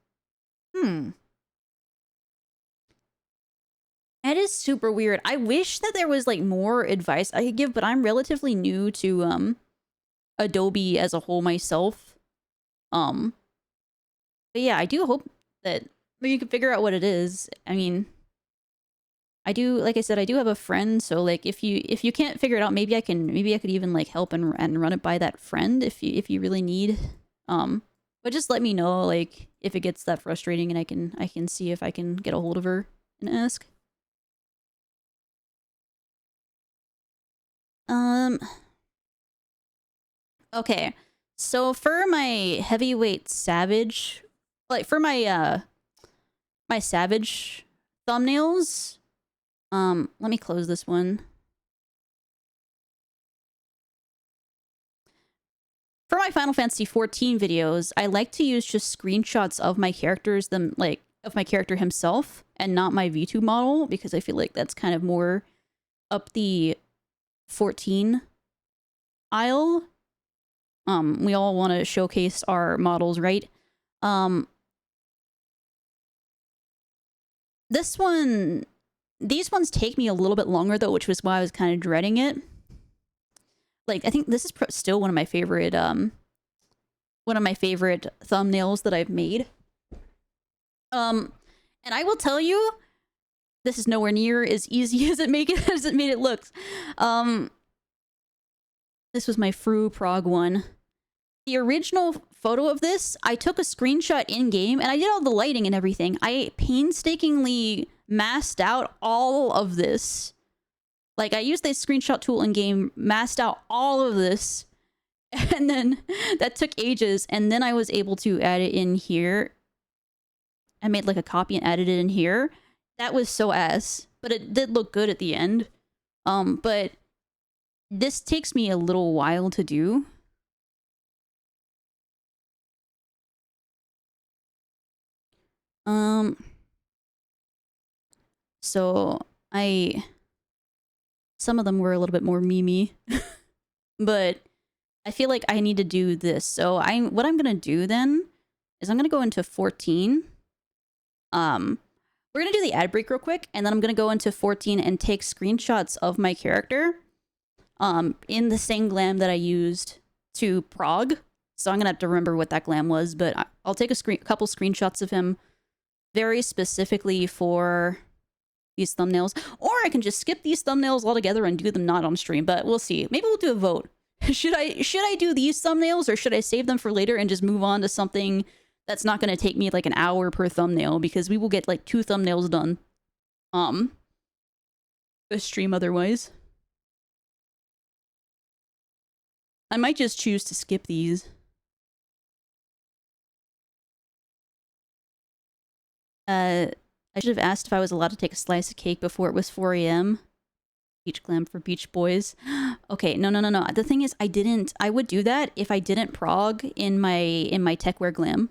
Speaker 1: That is super weird. I wish that there was like more advice I could give, but I'm relatively new to Adobe as a whole myself. But yeah, I do hope that you can figure out what it is. I mean, I do, like I said, I do have a friend, so like if you can't figure it out, maybe I could even like help and run it by that friend if you really need. But just let me know like if it gets that frustrating, and I can see if I can get a hold of her and ask. Okay. So for my heavyweight savage, like for my my savage thumbnails, let me close this one. For my Final Fantasy 14 videos, I like to use just screenshots of my characters, of my character himself, and not my VTube model, because I feel like that's kind of more up the 14 aisle. We all want to showcase our models, right? These ones take me a little bit longer though, which was why I was kind of dreading it. Like, I think this is still one of my favorite thumbnails that I've made. And I will tell you, this is nowhere near as easy as it made it look. This was my Fru Prog one. The original photo of this, I took a screenshot in-game, and I did all the lighting and everything. I painstakingly masked out all of this. Like, I used the screenshot tool in-game, masked out all of this, and then that took ages, and then I was able to add it in here. I made, like, a copy and added it in here. That was so ass, but it did look good at the end. But this takes me a little while to do. So some of them were a little bit more memey, but I feel like I need to do this. So what I'm gonna do then is I'm gonna go into 14. We're gonna do the ad break real quick, and then I'm gonna go into 14 and take screenshots of my character, in the same glam that I used to Prog. So I'm gonna have to remember what that glam was, but I'll take a couple screenshots of him very specifically for these thumbnails, or I can just skip these thumbnails altogether and do them not on stream, but we'll see. Maybe we'll do a vote. Should I do these thumbnails, or should I save them for later and just move on to something that's not going to take me like an hour per thumbnail, because we will get like 2 thumbnails done a stream otherwise. I might just choose to skip these. I should have asked if I was allowed to take a slice of cake before it was 4 a.m. Beach glam for beach boys. Okay, no. The thing is, I would do that if I didn't prog in my techwear glam.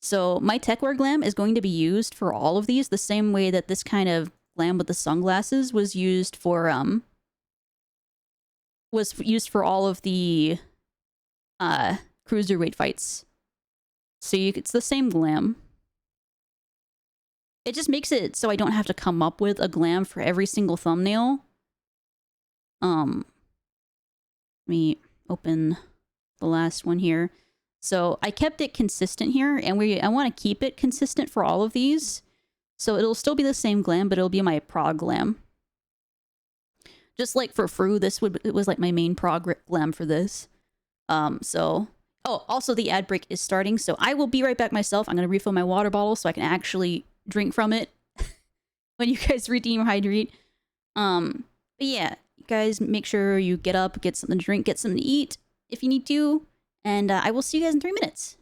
Speaker 1: So my techwear glam is going to be used for all of these the same way that this kind of glam with the sunglasses was used for all of the cruiserweight fights. So it's the same glam. It just makes it so I don't have to come up with a glam for every single thumbnail. Let me open the last one here. So I kept it consistent here, and I want to keep it consistent for all of these. So it'll still be the same glam, but it'll be my prog glam. Just like for Fru, it was like my main prog glam for this. Oh, also the ad break is starting, so I will be right back myself. I'm gonna refill my water bottle so I can actually drink from it when you guys redeem or hydrate. But yeah, you guys make sure you get up, get something to drink, get something to eat if you need to, and I will see you guys in 3 minutes.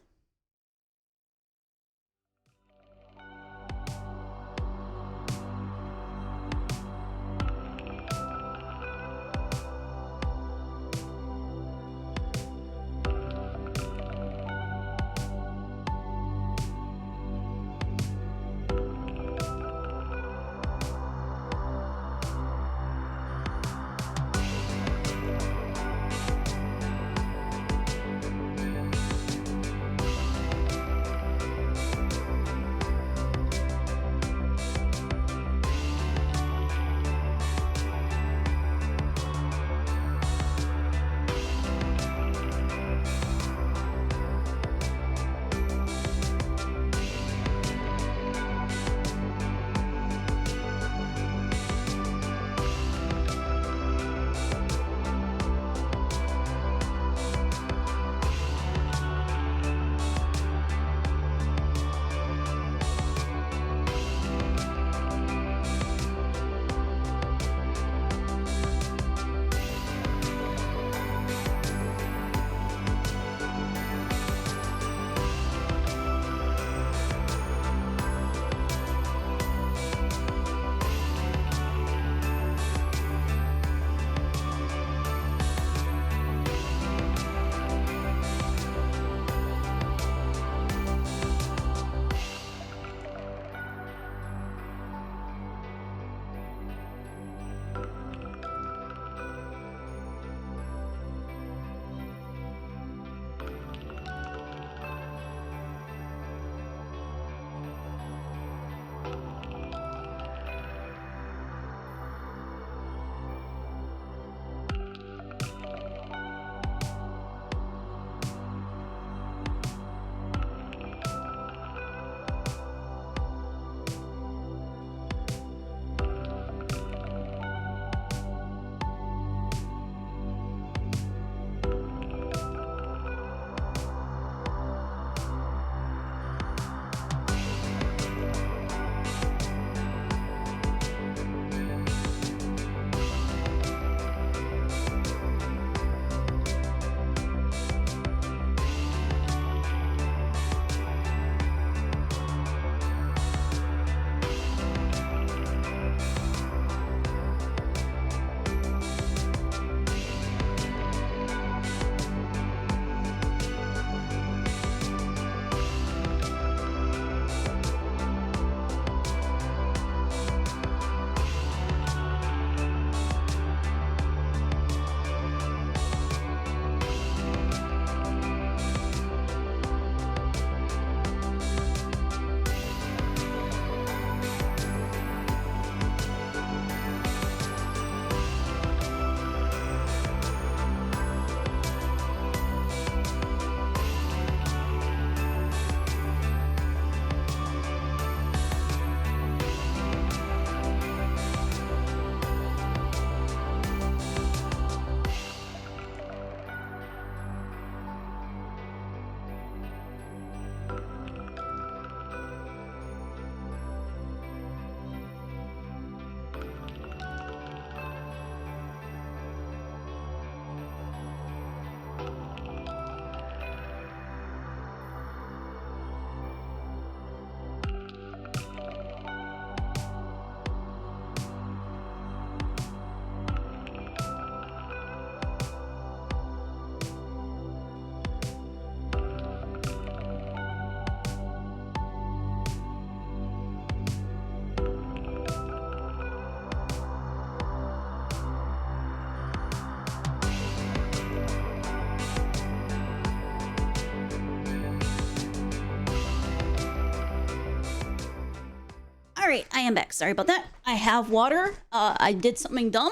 Speaker 1: Alright, I am back. Sorry about that. I have water. I did something dumb.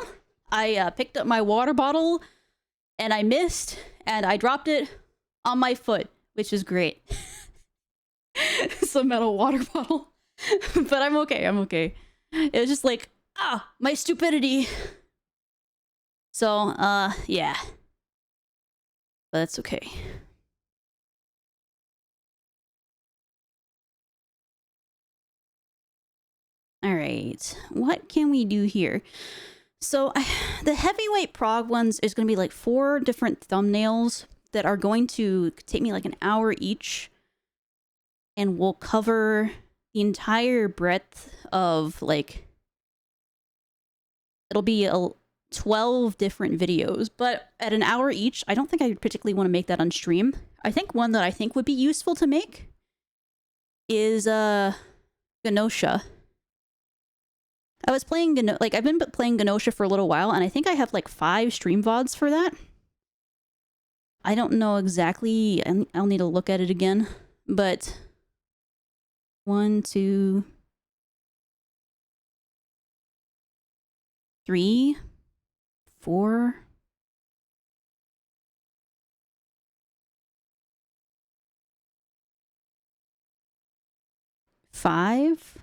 Speaker 1: I picked up my water bottle and I missed and I dropped it on my foot, which is great. It's a metal water bottle. But I'm okay, I'm okay. It was just like, my stupidity. So, yeah. But that's okay. Alright, what can we do here? So, the heavyweight prog ones is going to be like 4 different thumbnails that are going to take me like an hour each. And will cover the entire breadth of like... It'll be 12 different videos, but at an hour each, I don't think I particularly want to make that on stream. I think one that I think would be useful to make is, Genosha. I was playing I've been playing Genosha for a little while, and I think I have like 5 stream VODs for that. I don't know exactly. I'll need to look at it again, but 1, 2, 3, 4. 5,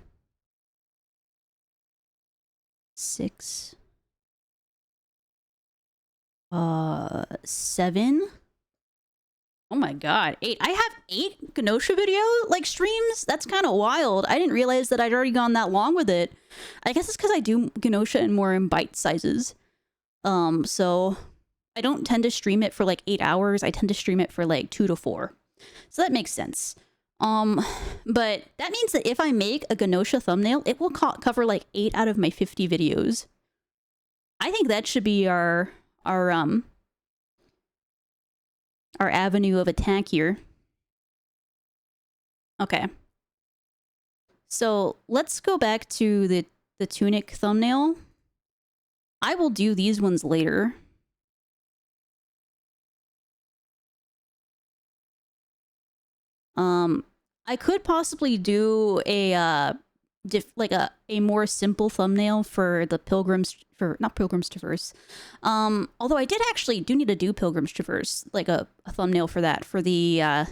Speaker 1: 6, 7. Oh my god, 8. I have 8 Genosha video like streams? That's kind of wild. I didn't realize that I'd already gone that long with it. I guess it's because I do Genosha in bite sizes. So I don't tend to stream it for like 8 hours. I tend to stream it for like 2 to 4. So that makes sense. But that means that if I make a Genosha thumbnail, it will cover like 8 out of my 50 videos. I think that should be our avenue of attack here. Okay. So let's go back to the tunic thumbnail. I will do these ones later. I could possibly do a more simple thumbnail for the not Pilgrim's Traverse. Although I do need to do Pilgrim's Traverse, like a thumbnail for that, for the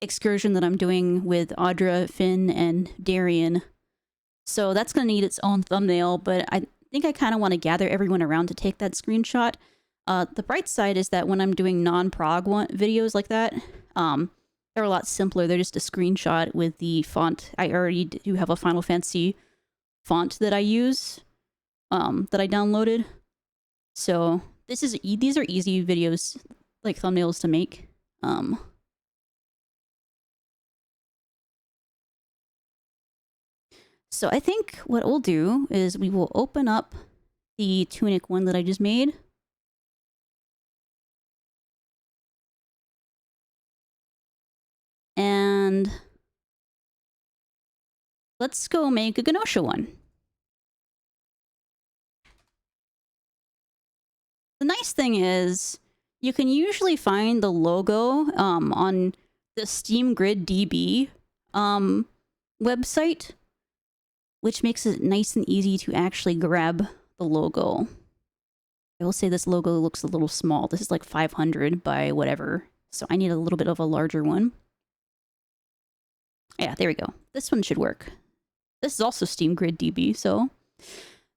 Speaker 1: excursion that I'm doing with Audra, Finn, and Darian. So that's gonna need its own thumbnail, but I think I kind of want to gather everyone around to take that screenshot. The bright side is that when I'm doing non-prog videos like that, they're a lot simpler. They're just a screenshot with the font. I already do have a Final Fantasy font that I use, that I downloaded. So these are easy videos, like thumbnails to make. So I think what we'll do is we will open up the tunic one that I just made. And let's go make a Genosha one. The nice thing is you can usually find the logo on the Steam Grid DB website, which makes it nice and easy to actually grab the logo. I will say this logo looks a little small. This is like 500 by whatever, so I need a little bit of a larger one. Yeah, there we go. This one should work. This is also Steam Grid DB, so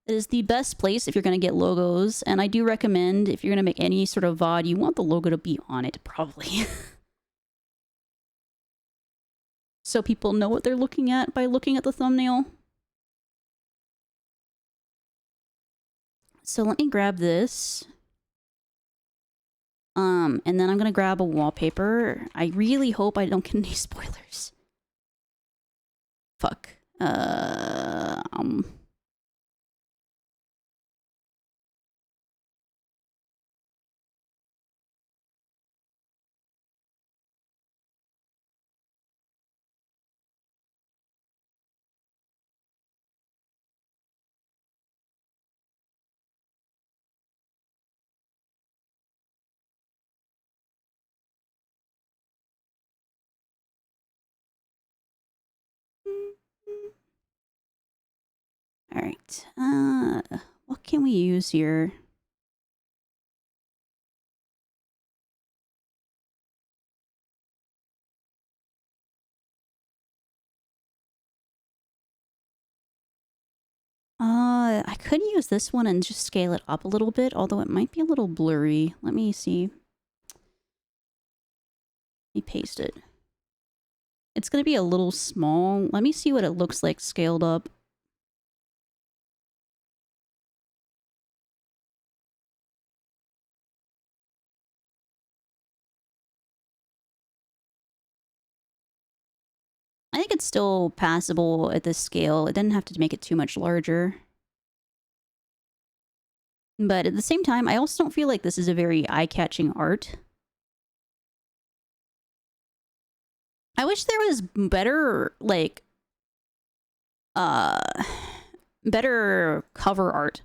Speaker 1: it is the best place if you're going to get logos. And I do recommend, if you're going to make any sort of VOD, you want the logo to be on it, probably. So people know what they're looking at by looking at the thumbnail. So let me grab this. And then I'm going to grab a wallpaper. I really hope I don't get any spoilers. Fuck. All right. What can we use here? I could use this one and just scale it up a little bit, although it might be a little blurry. Let me see. Let me paste it. It's going to be a little small. Let me see what it looks like scaled up. I think it's still passable at this scale. It didn't have to make it too much larger. But at the same time, I also don't feel like this is a very eye-catching art. I wish there was better, like, better cover art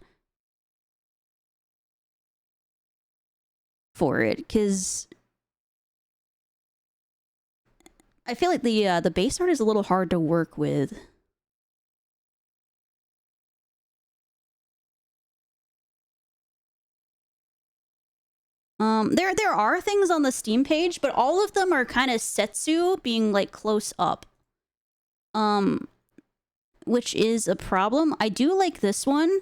Speaker 1: for it, because I feel like the base art is a little hard to work with. There are things on the Steam page, but all of them are kind of Setsu being like close up. Which is a problem. I do like this one,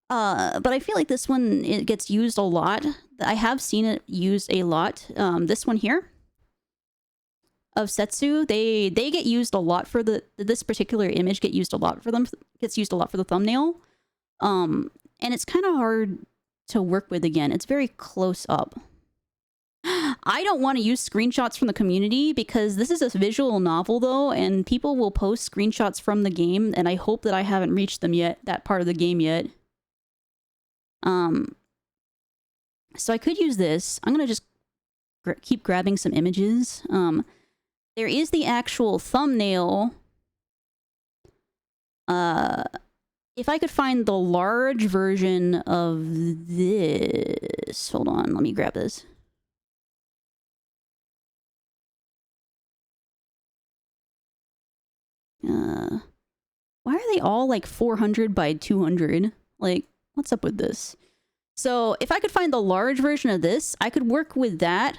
Speaker 1: but I feel like this one, it gets used a lot. I have seen it used a lot. This one here of Setsu, they get used a lot for this particular image gets used a lot for the thumbnail. And it's kind of hard to work with again. It's very close up. I don't want to use screenshots from the community because this is a visual novel though, and people will post screenshots from the game, and I hope that I haven't reached them yet, that part of the game yet. So I could use this. I'm gonna just keep grabbing some images. There is the actual thumbnail. If I could find the large version of this... Hold on, let me grab this. Why are they all like 400 by 200? Like, what's up with this? So if I could find the large version of this, I could work with that.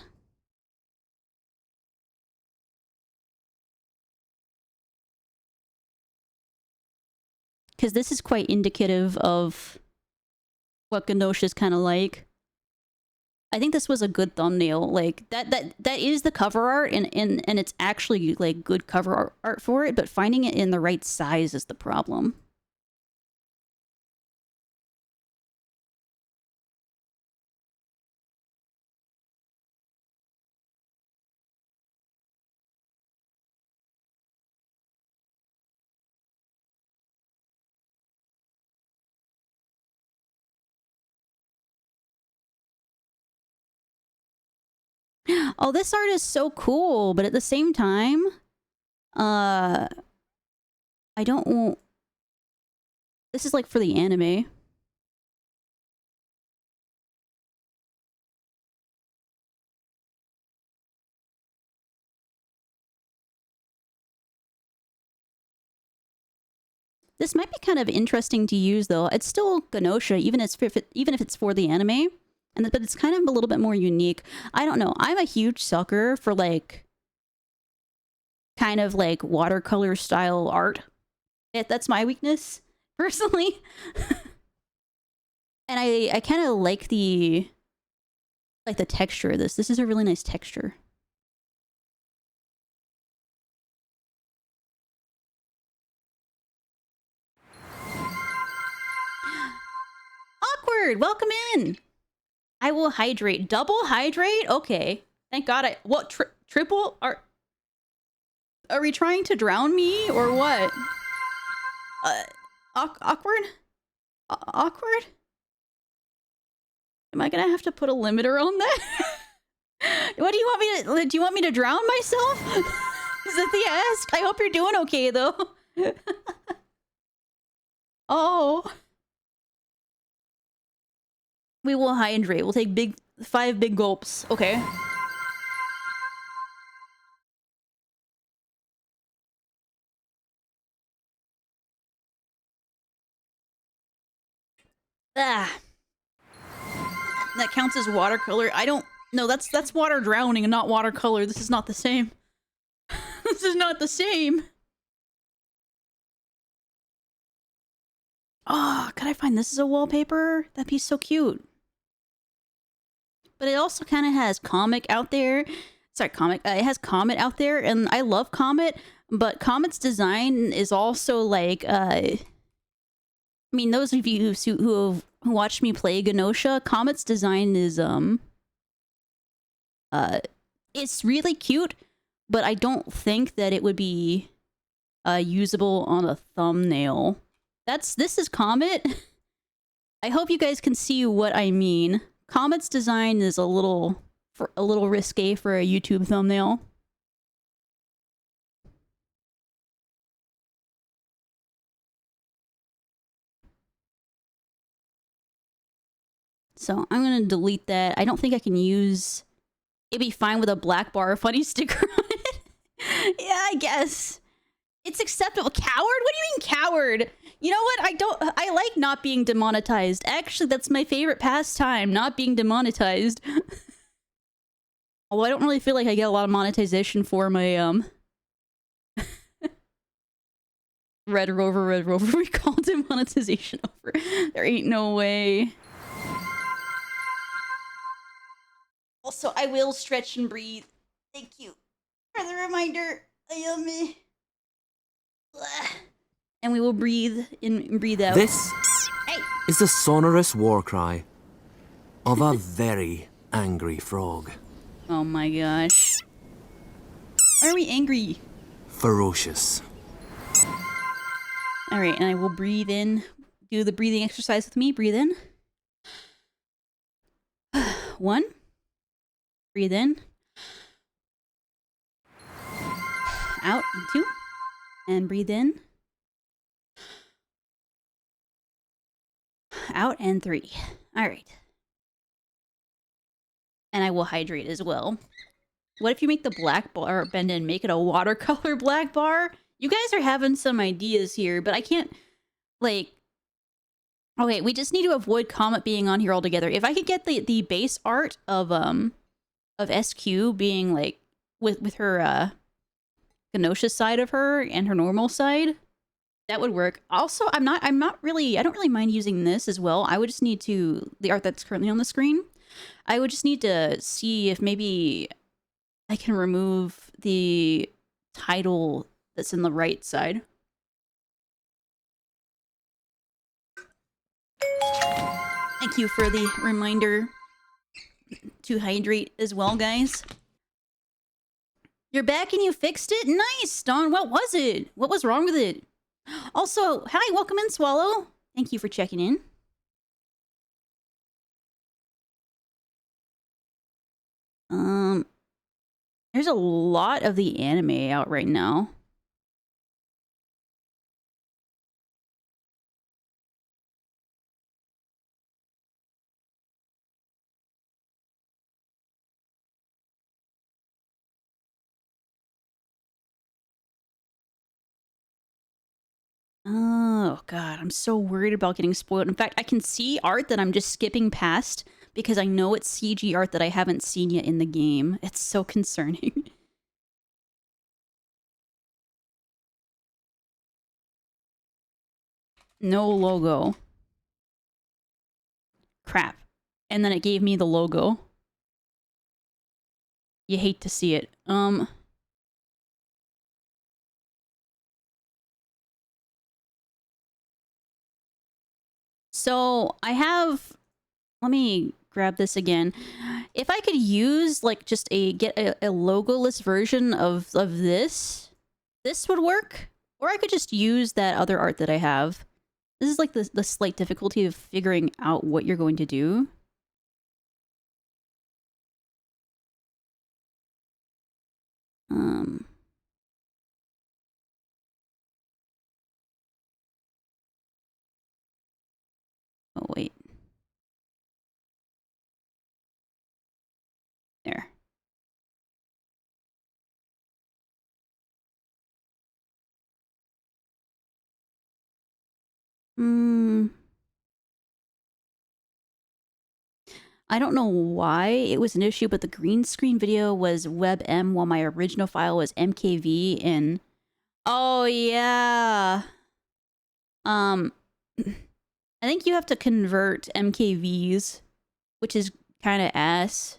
Speaker 1: Because this is quite indicative of what Genosha's kind of like. I think this was a good thumbnail. Like, that is the cover art, and it's actually, like, good cover art for it, but finding it in the right size is the problem. Oh, this art is so cool, but at the same time, I don't want... This is like for the anime. This might be kind of interesting to use, though. It's still Genosha, even if it's for the anime, but it's kind of a little bit more unique. I don't know. I'm a huge sucker for, like, kind of like watercolor style art. That's my weakness, personally. And I kind of like the texture of this. This is a really nice texture. Awkward! Welcome in! I will hydrate. Double hydrate? Okay. Thank God I... What? Triple? Are we trying to drown me? Or what? Awkward? Awkward? Am I gonna have to put a limiter on that? What do you want me to... Do you want me to drown myself? Is that the ask? I hope you're doing okay, though. Oh... We will hydrate. We'll take 5 big gulps. Okay. Ah, that counts as watercolor. I don't. No, that's water drowning and not watercolor. This is not the same. This is not the same. Oh, could I find this as a wallpaper? That'd be so cute. But it also kind of has Comet out there. Sorry, Comet. It has Comet out there, and I love Comet. But Comet's design is also like, I mean, those of you who watched me play Genosha, Comet's design is it's really cute, but I don't think that it would be usable on a thumbnail. This is Comet. I hope you guys can see what I mean. Comet's design is a little risque for a YouTube thumbnail. So I'm gonna delete that. I don't think I can use. It'd be fine with a black bar funny sticker on it. Yeah, I guess it's acceptable. Coward? What do you mean coward? You know what? I like not being demonetized. Actually, that's my favorite pastime, not being demonetized. Although I don't really feel like I get a lot of monetization for my Red Rover recall demonetization over. There ain't no way. Also, I will stretch and breathe. Thank you for the reminder. And we will breathe in and breathe out.
Speaker 2: This is the sonorous war cry of a very angry frog.
Speaker 1: Oh my gosh. Why are we angry?
Speaker 2: Ferocious.
Speaker 1: Alright, and I will breathe in. Do the breathing exercise with me. Breathe in. 1. Breathe in. Out. 2. And breathe in. Out. And 3. Alright. And I will hydrate as well. What if you make the black bar bend and make it a watercolor black bar? You guys are having some ideas here, but I can't, like... Okay, we just need to avoid Comet being on here altogether. If I could get the base art of SQ being, like, with her, Genosha side of her and her normal side, that would work. Also, I don't really mind using this as well. I would just need to... The art that's currently on the screen. I would just need to see if maybe I can remove the title that's in the right side. Thank you for the reminder to hydrate as well, guys. You're back and you fixed it? Nice, Dawn. What was it? What was wrong with it? Also, hi, welcome in, Swallow. Thank you for checking in. There's a lot of the anime out right now. Oh, God, I'm so worried about getting spoiled. In fact, I can see art that I'm just skipping past because I know it's CG art that I haven't seen yet in the game. It's so concerning. No logo. Crap. And then it gave me the logo. You hate to see it. So I have... Let me grab this again. If I could use, like, just get a logoless version of this would work. Or I could just use that other art that I have. This is like the slight difficulty of figuring out what you're going to do. Oh, wait. There. I don't know why it was an issue, but the green screen video was WebM while my original file was MKV in... Oh, yeah. I think you have to convert MKVs, which is kind of ass.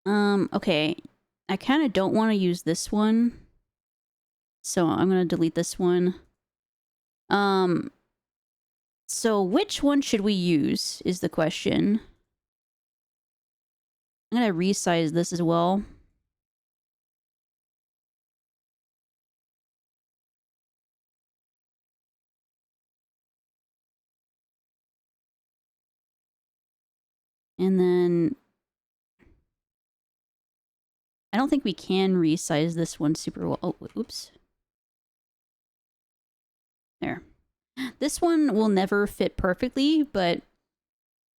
Speaker 1: Okay. I kind of don't want to use this one. So I'm going to delete this one. So which one should we use is the question. I'm going to resize this as well. And then I don't think we can resize this one super well. Oh, oops. There. This one will never fit perfectly, but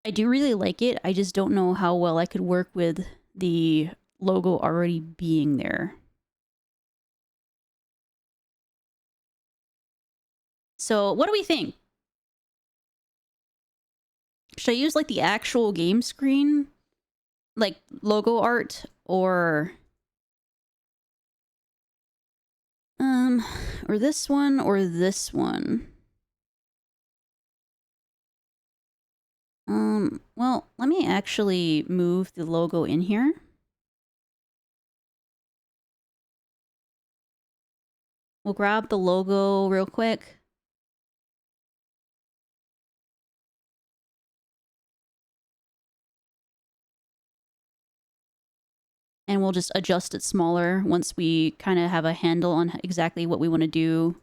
Speaker 1: I do really like it. I just don't know how well I could work with the logo already being there. So what do we think? Should I use like the actual game screen? Like logo art or this one or this one? Well, let me actually move the logo in here. We'll grab the logo real quick. And we'll just adjust it smaller once we kind of have a handle on exactly what we want to do.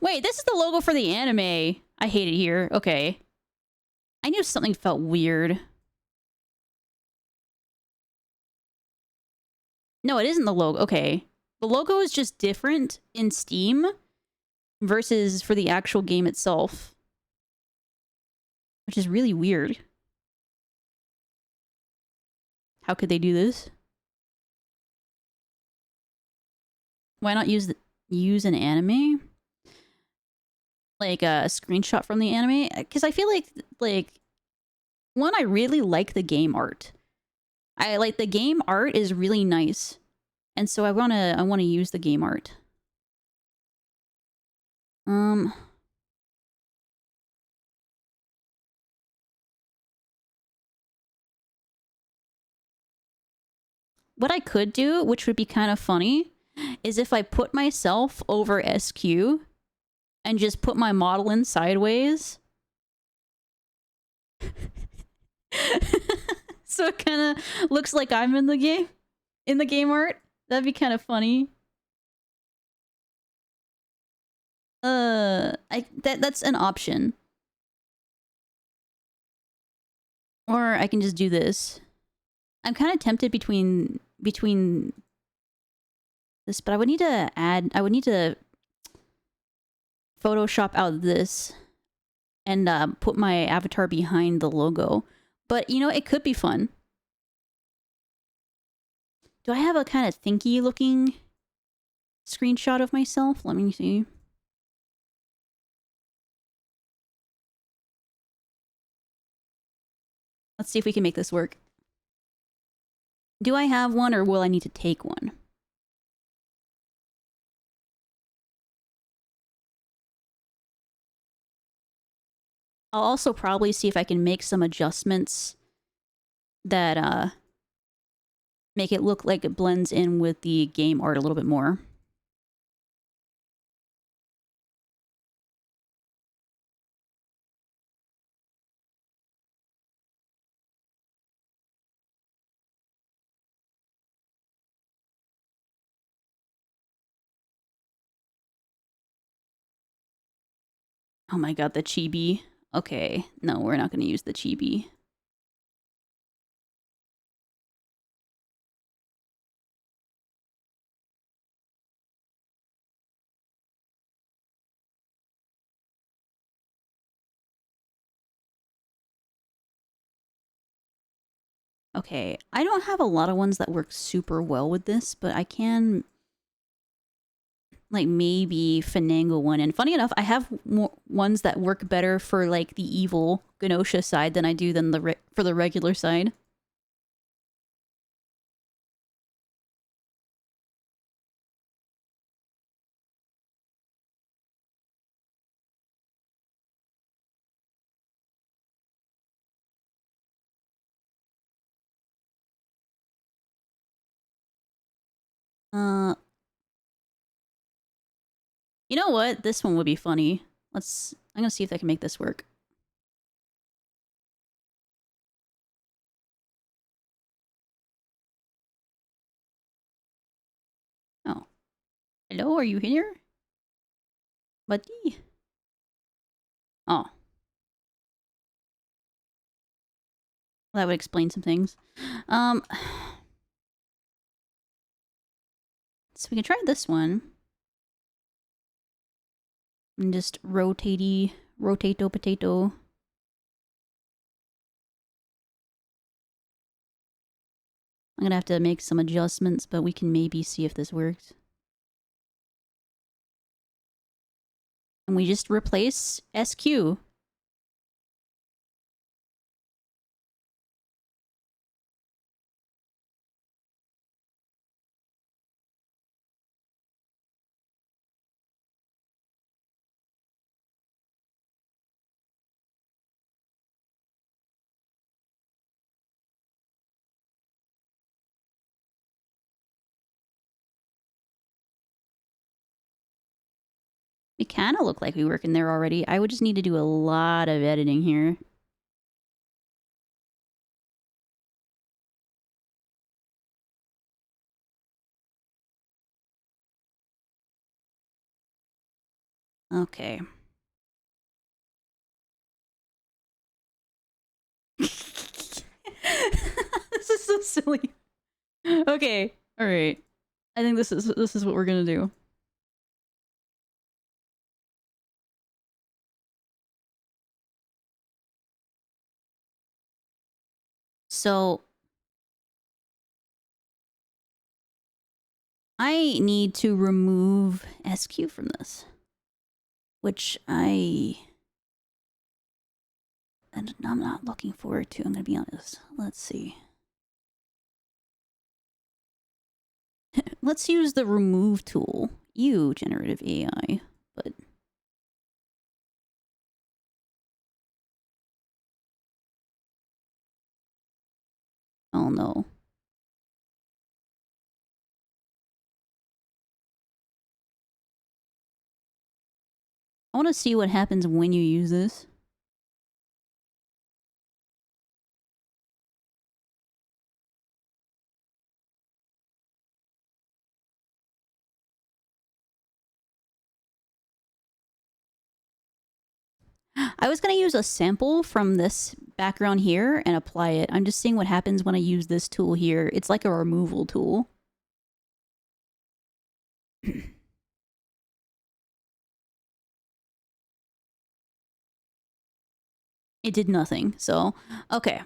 Speaker 1: Wait, this is the logo for the anime. I hate it here. Okay. I knew something felt weird. No, it isn't the logo. Okay. The logo is just different in Steam versus for the actual game itself. Which is really weird. How could they do this? Why not use an anime? Like a screenshot from the anime? Because I feel like one, I really like the game art. I like the game art is really nice. And so I wanna use the game art. What I could do, which would be kind of funny, is if I put myself over SQ and just put my model in sideways. So it kind of looks like I'm in the game art. That'd be kind of funny. That's an option. Or I can just do this. I'm kind of tempted between this, but I would need to Photoshop out this and put my avatar behind the logo. But, you know, it could be fun. Do I have a kind of thinky looking screenshot of myself? Let me see. Let's see if we can make this work. Do I have one or will I need to take one? I'll also probably see if I can make some adjustments that make it look like it blends in with the game art a little bit more. Oh my god, the chibi. Okay, no, we're not going to use the chibi. Okay, I don't have a lot of ones that work super well with this, but I can... like maybe finagle one. And funny enough, I have more ones that work better for like the evil Genosha side than I do than for the regular side. You know what? This one would be funny. I'm gonna see if I can make this work. Oh. Hello, are you here? Buddy? Oh. Well, that would explain some things. So we can try this one. And just rotato potato. I'm gonna have to make some adjustments, but we can maybe see if this works. And we just replace SQ. We kind of look like we work in there already. I would just need to do a lot of editing here. Okay. This is so silly. Okay. All right. I think this is what we're gonna do. So I need to remove SQ from this, which I'm not looking forward to. I'm gonna be honest. Let's see. Let's use the remove tool. You generative AI, but oh no. I want to see what happens when you use this. I was going to use a sample from this background here and apply it. I'm just seeing what happens when I use this tool here. It's like a removal tool. It did nothing, so okay.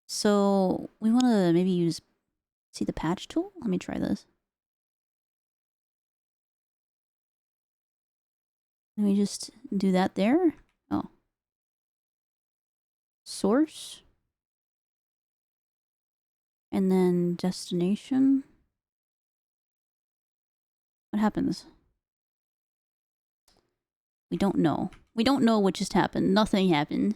Speaker 1: So we want to maybe use, see the patch tool? Let me try this. Let me just do that there. Oh. Source. And then destination. What happens? We don't know. We don't know what just happened. Nothing happened.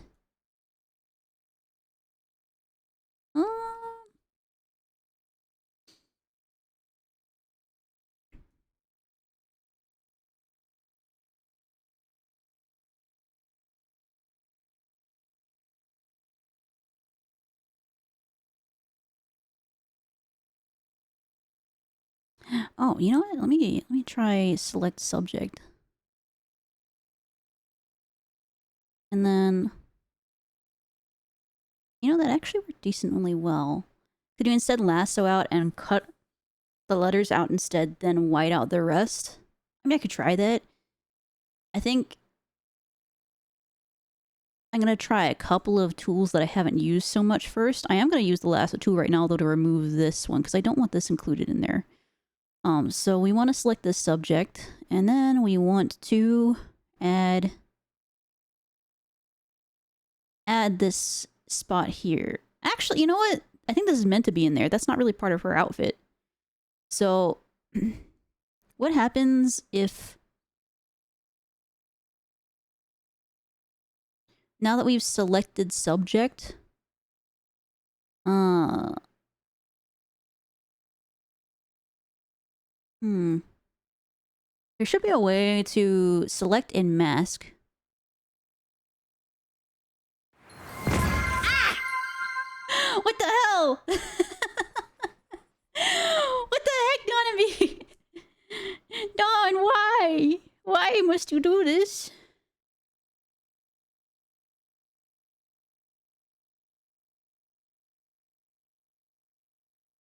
Speaker 1: Oh, you know what? Let me try select subject. And then, you know, that actually worked decently well. Could you instead lasso out and cut the letters out instead, then white out the rest? I mean, I could try that. I think I'm going to try a couple of tools that I haven't used so much first. I am going to use the lasso tool right now, though, to remove this one, because I don't want this included in there. So we want to select this subject, and then we want to add this spot here. Actually, you know what? I think this is meant to be in there. That's not really part of her outfit. So what happens if now that we've selected subject, there should be a way to select and mask. Ah! What the hell? What the heck, Donovan? Don, why? Why must you do this?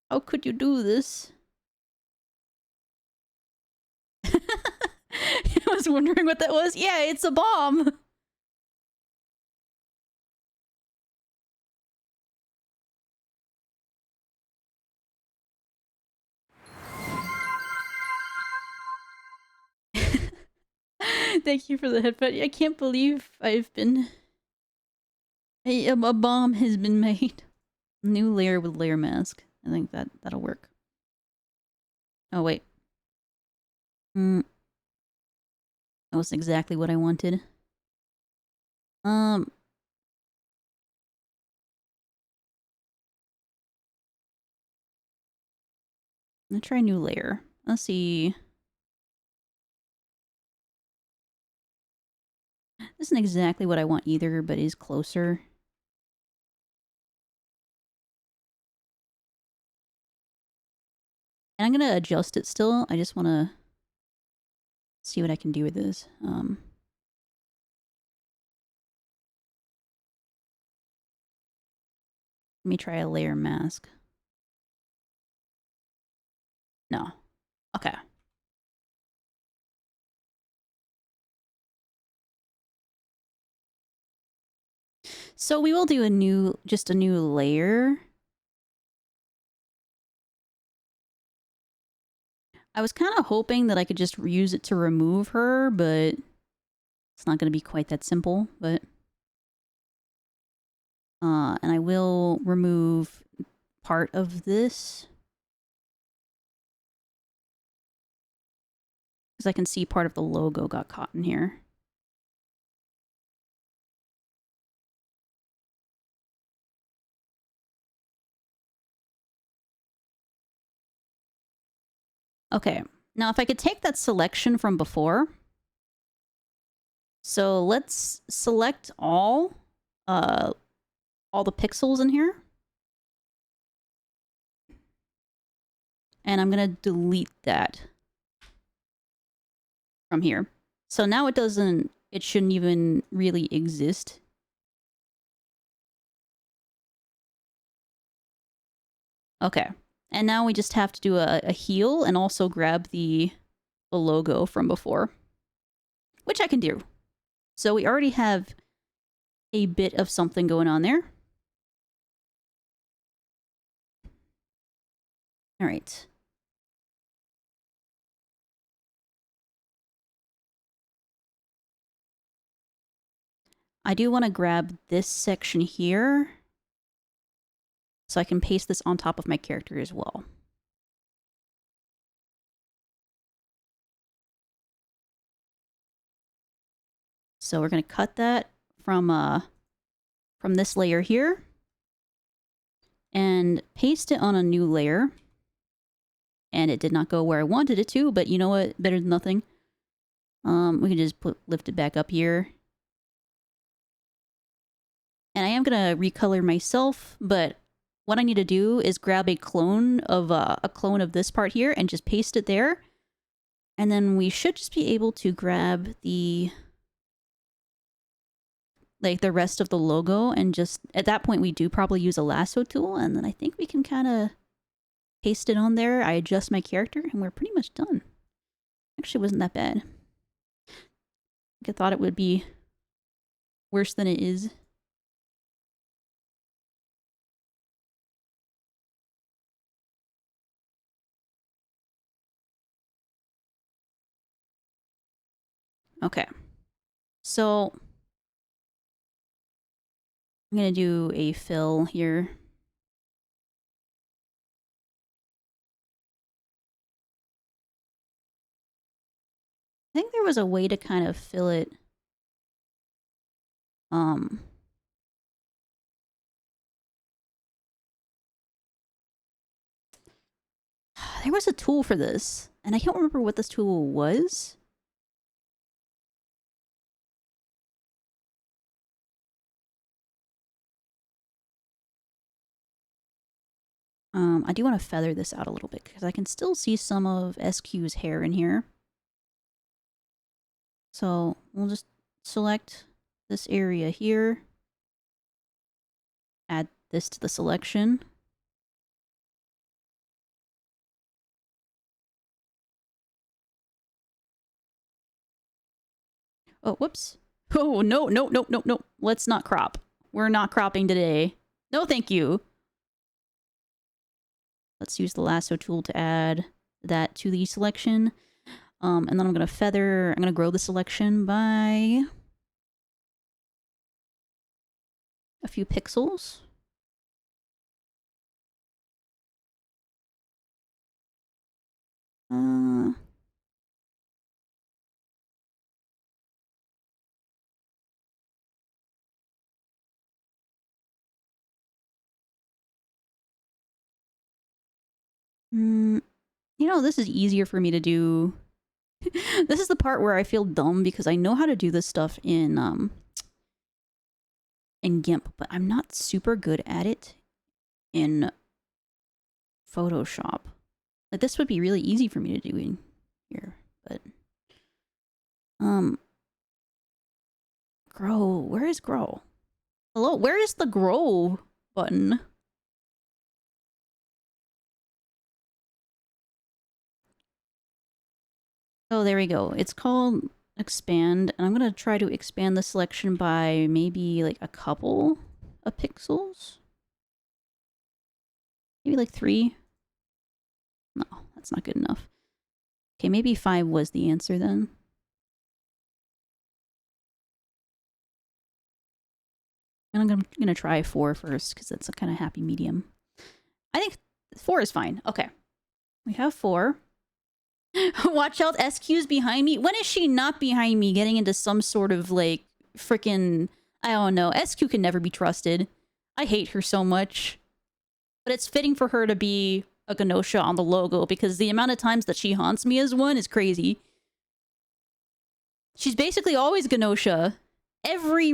Speaker 1: How could you do this? I was wondering what that was. Yeah, it's a bomb. Thank you for the headbutt. I can't believe I've been... a bomb has been made. New layer with layer mask. I think that'll work. Oh, wait. That was exactly what I wanted. I'm gonna try a new layer. Let's see. This isn't exactly what I want either, but is closer. And I'm gonna adjust it still. I just wanna see what I can do with this. Let me try a layer mask. No. Okay. So we will do just a new layer. I was kind of hoping that I could just use it to remove her, but it's not going to be quite that simple, but... and I will remove part of this. Because I can see part of the logo got caught in here. Okay, now if I could take that selection from before. So let's select all the pixels in here. And I'm gonna delete that from here. So now it shouldn't even really exist. Okay, and now we just have to do a heal and also grab the logo from before, which I can do. So we already have a bit of something going on there. All right. I do want to grab this section here so I can paste this on top of my character as well. So we're going to cut that from this layer here and paste it on a new layer. And it did not go where I wanted it to, but you know what? Better than nothing. We can just lift it back up here. And I am going to recolor myself, but what I need to do is grab a clone of this part here and just paste it there. And then we should just be able to grab the rest of the logo, and just at that point we do probably use a lasso tool, and then I think we can kind of paste it on there. I adjust my character and we're pretty much done. Actually, wasn't that bad. I thought it would be worse than it is. Okay. So I'm gonna do a fill here. I think there was a way to kind of fill it. There was a tool for this, and I can't remember what this tool was. I do want to feather this out a little bit because I can still see some of SQ's hair in here. So we'll just select this area here. Add this to the selection. Oh, whoops. Oh, no, no, no, no, no. Let's not crop. We're not cropping today. No, thank you. Let's use the lasso tool to add that to the selection. And then I'm going to feather, I'm going to grow the selection by a few pixels. You know, this is easier for me to do. This is the part where I feel dumb because I know how to do this stuff in GIMP, but I'm not super good at it in Photoshop. Like, this would be really easy for me to do in here, but grow. Where is grow? Hello, where is the grow button? Oh, there we go. It's called expand, and I'm gonna try to expand the selection by maybe like a couple of pixels. Maybe like 3. No, that's not good enough. Okay, maybe 5 was the answer then. And I'm gonna try 4 first, because that's a kind of happy medium. I think 4 is fine. Okay. We have 4. Watch out, SQ's behind me. When is she not behind me getting into some sort of, like, freaking... I don't know. SQ can never be trusted. I hate her so much. But it's fitting for her to be a Genosha on the logo, because the amount of times that she haunts me as one is crazy. She's basically always Genosha. Every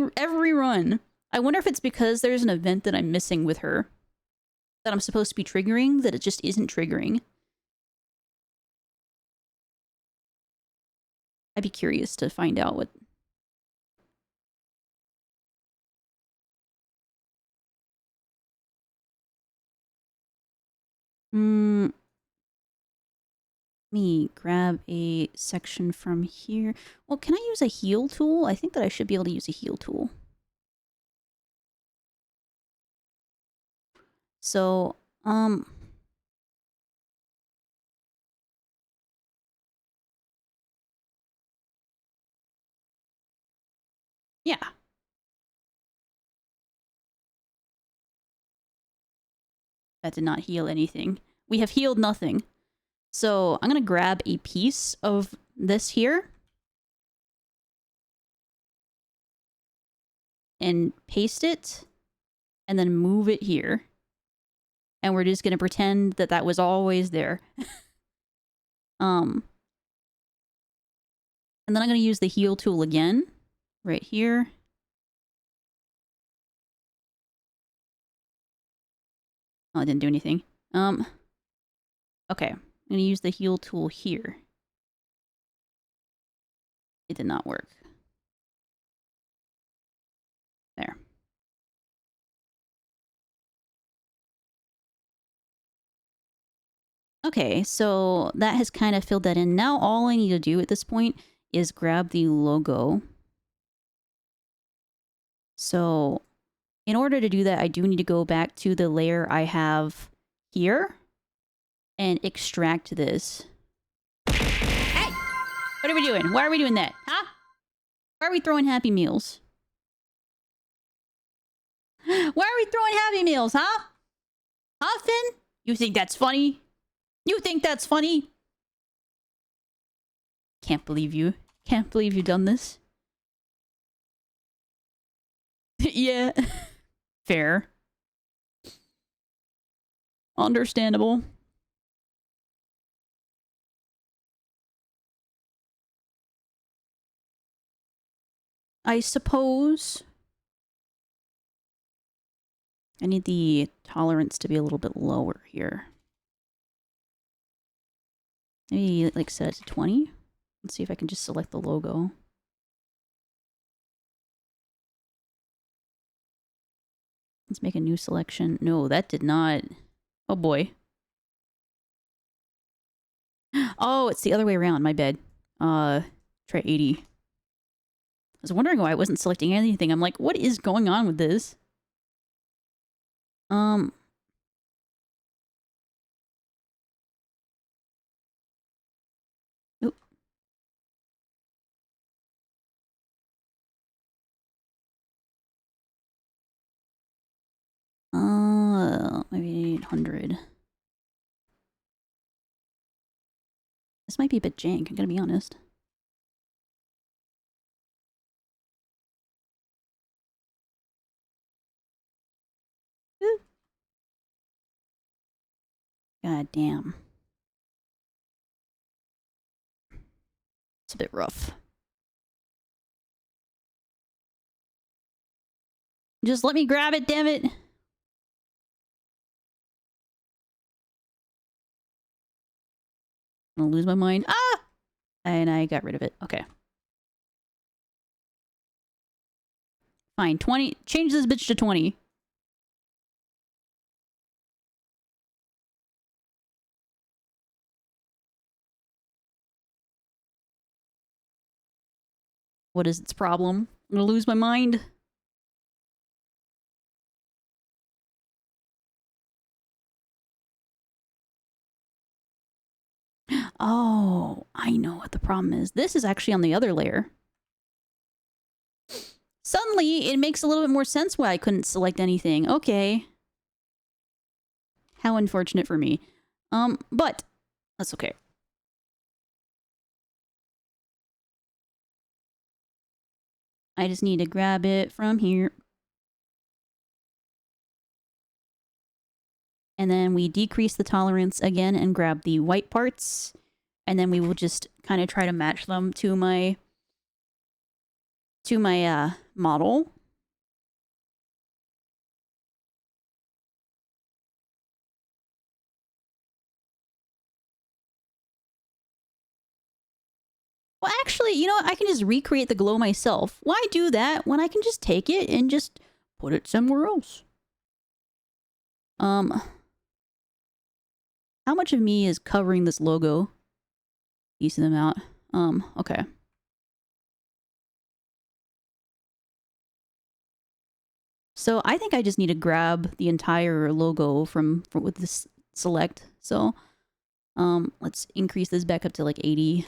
Speaker 1: run. I wonder if it's because there's an event that I'm missing with her. That I'm supposed to be triggering, that it just isn't triggering. I'd be curious to find out what... Let me grab a section from here. Well, can I use a heal tool? I think that I should be able to use a heal tool. So, yeah. That did not heal anything. We have healed nothing. So I'm going to grab a piece of this here. And paste it. And then move it here. And we're just going to pretend that that was always there. And then I'm going to use the heal tool again. Right here. Oh, it didn't do anything. Okay. I'm going to use the heal tool here. It did not work. There. Okay, so that has kind of filled that in. Now all I need to do at this point is grab the logo. So in order to do that, I do need to go back to the layer I have here and extract this. Hey! What are we doing? Why are we doing that? Huh? Why are we throwing Happy Meals? Why are we throwing Happy Meals, huh? Huh, Finn? You think that's funny? You think that's funny? Can't believe you. Can't believe you've done this. Yeah. Fair. Understandable. I suppose. I need the tolerance to be a little bit lower here. Maybe like set it to 20. Let's see if I can just select the logo. Let's make a new selection. No, that did not. Oh boy. Oh, it's the other way around. My bad. Try 80. I was wondering why I wasn't selecting anything. I'm like, what is going on with this? Oop. Maybe 800. This might be a bit jank, I'm gonna be honest. Ooh. God damn. It's a bit rough. Just let me grab it, damn it. I'm gonna lose my mind. Ah! And I got rid of it. Okay. Fine. 20. Change this bitch to 20. What is its problem? I'm gonna lose my mind. Oh, I know what the problem is. This is actually on the other layer. Suddenly, it makes a little bit more sense why I couldn't select anything. Okay. How unfortunate for me. But that's okay. I just need to grab it from here. And then we decrease the tolerance again and grab the white parts. And then we will just kind of try to match them to my model. Well, actually, you know what? I can just recreate the glow myself. Why do that when I can just take it and just put it somewhere else? How much of me is covering this logo? Decent amount. Okay. So I think I just need to grab the entire logo from with this select. So, let's increase this back up to like 80.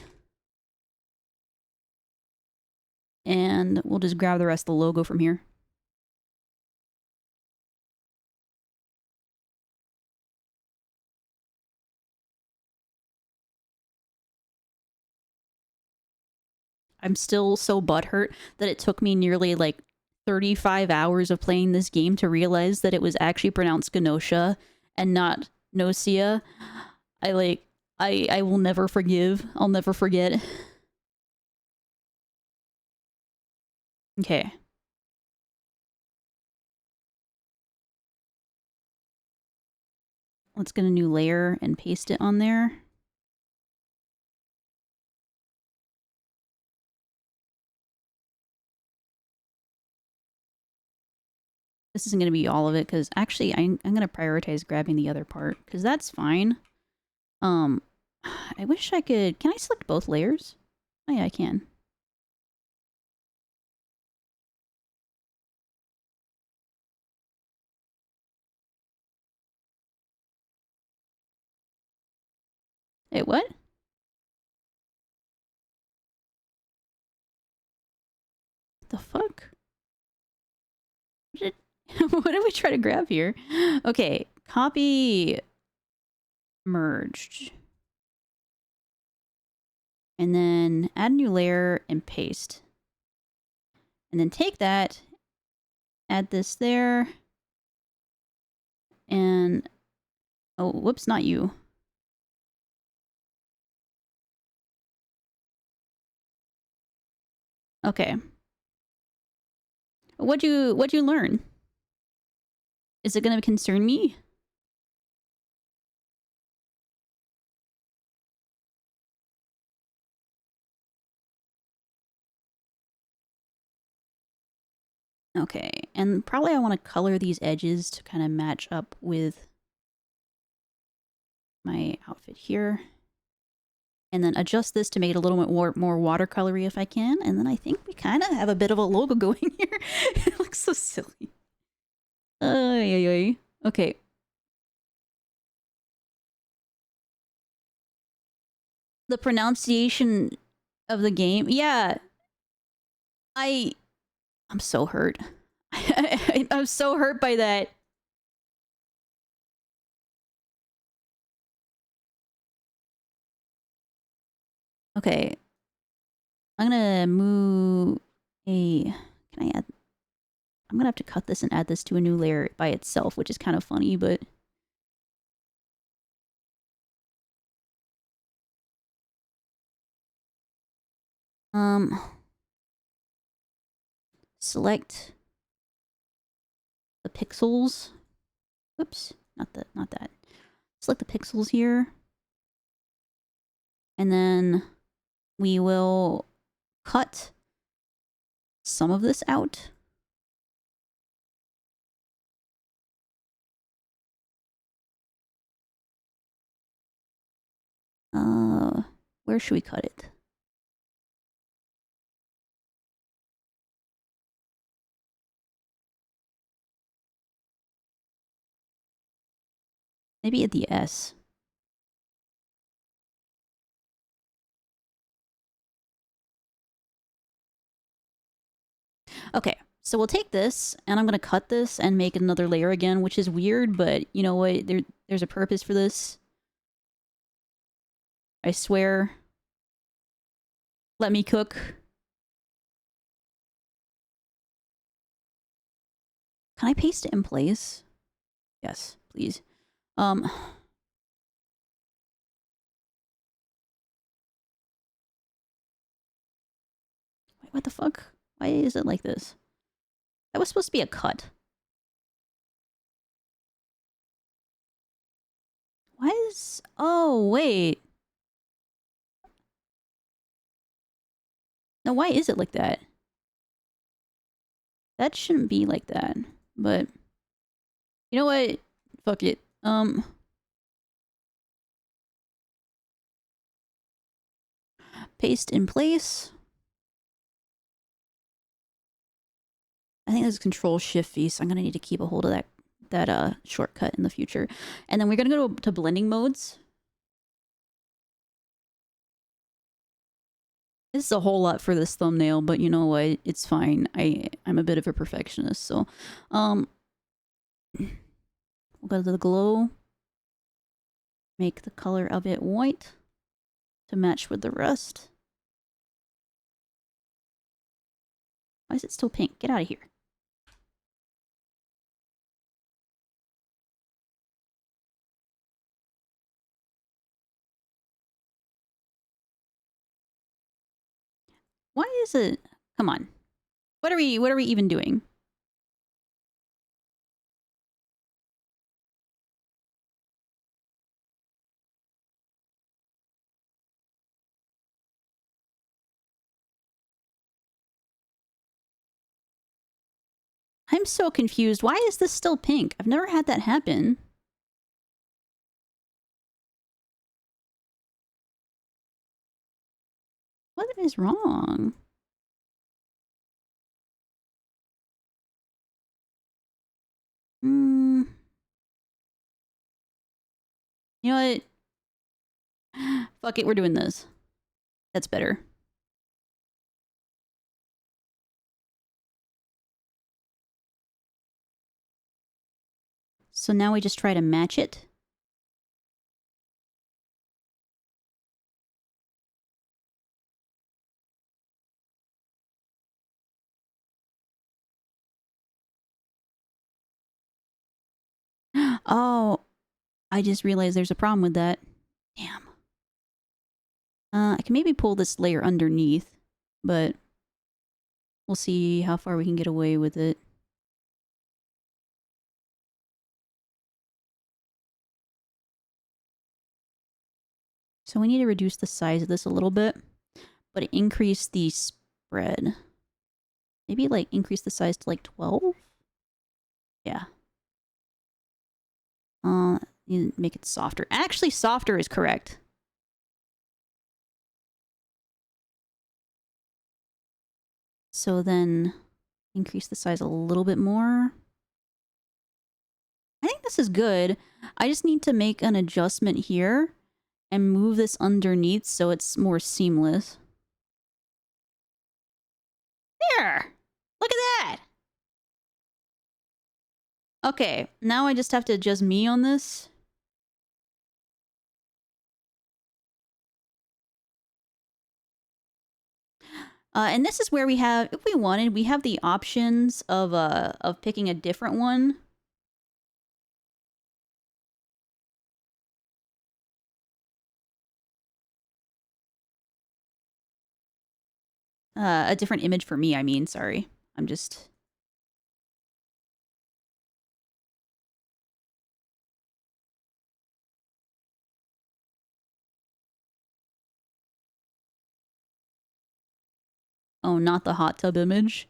Speaker 1: And we'll just grab the rest of the logo from here. I'm still so butthurt that it took me nearly like 35 hours of playing this game to realize that it was actually pronounced Genosha and not Nocia. I will never forgive. I'll never forget. Okay. Let's get a new layer and paste it on there. This isn't going to be all of it because actually I'm going to prioritize grabbing the other part because that's fine. I wish I could... Can I select both layers? Oh yeah, I can. Wait, what? the fuck? What did we try to grab here? Okay, copy merged. And then add a new layer and paste. And then take that, add this there. And, oh, whoops, not you. Okay. What'd you learn? Is it gonna concern me? Okay, and probably I want to color these edges to kind of match up with my outfit here. And then adjust this to make it a little bit more watercolory if I can. And then I think we kind of have a bit of a logo going here. It looks so silly. Okay. The pronunciation of the game. Yeah. I'm so hurt. I'm so hurt by that. Okay. I'm gonna move a... Can I add... I'm gonna have to cut this and add this to a new layer by itself, which is kind of funny, but... Select the pixels. Whoops, not that. Select the pixels here. And then we will cut some of this out. Where should we cut it? Maybe at the S. Okay, so we'll take this, and I'm gonna cut this and make another layer again, which is weird, but you know what? There's a purpose for this. I swear. Let me cook. Can I paste it in place? Yes, please. Wait, what the fuck? Why is it like this? That was supposed to be a cut. Why is... Oh, wait. No, why is it like that? That shouldn't be like that, but... You know what? Fuck it. Paste in place. I think this is Control-Shift-V, so I'm gonna need to keep a hold of that shortcut in the future. And then we're gonna go to blending modes. This is a whole lot for this thumbnail, but you know what? It's fine. I'm a bit of a perfectionist, so we'll go to the glow. Make the color of it white to match with the rest. Why is it still pink? Get out of here. Why is it? Come on. What are we even doing? I'm so confused. Why is this still pink? I've never had that happen. What is wrong? You know what? Fuck it, we're doing this. That's better. So now we just try to match it. Oh, I just realized there's a problem with that. Damn. I can maybe pull this layer underneath, but we'll see how far we can get away with it. So we need to reduce the size of this a little bit, but increase the spread. Maybe like increase the size to like 12? Yeah. You make it softer. Actually, softer is correct. So then increase the size a little bit more. I think this is good. I just need to make an adjustment here and move this underneath so it's more seamless. There! Look at that! Okay, now I just have to adjust me on this. And this is where we have, if we wanted, we have the options of picking a different one. A different image for me, I mean, sorry. I'm just... Oh, not the hot tub image.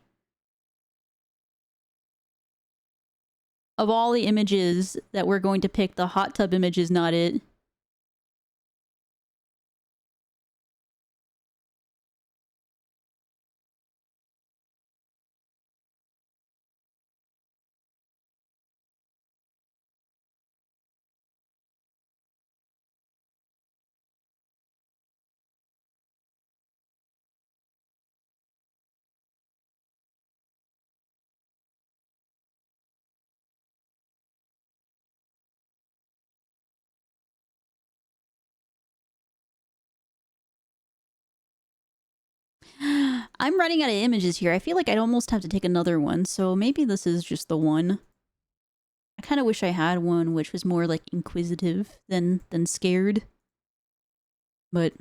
Speaker 1: Of all the images that we're going to pick, the hot tub image is not it. I'm running out of images here. I feel like I'd almost have to take another one, so maybe this is just the one. I kind of wish I had one which was more like inquisitive than scared. But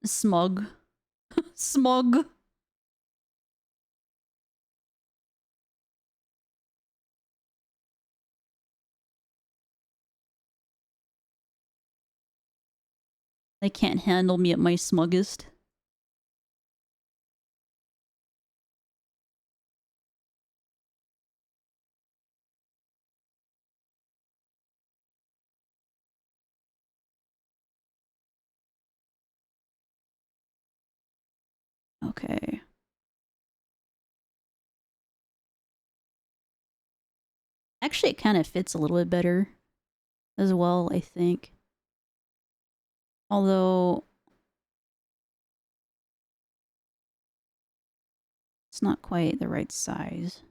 Speaker 1: smug. Smug. They can't handle me at my smuggest. Okay. Actually, it kind of fits a little bit better as well, I think. Although it's not quite the right size.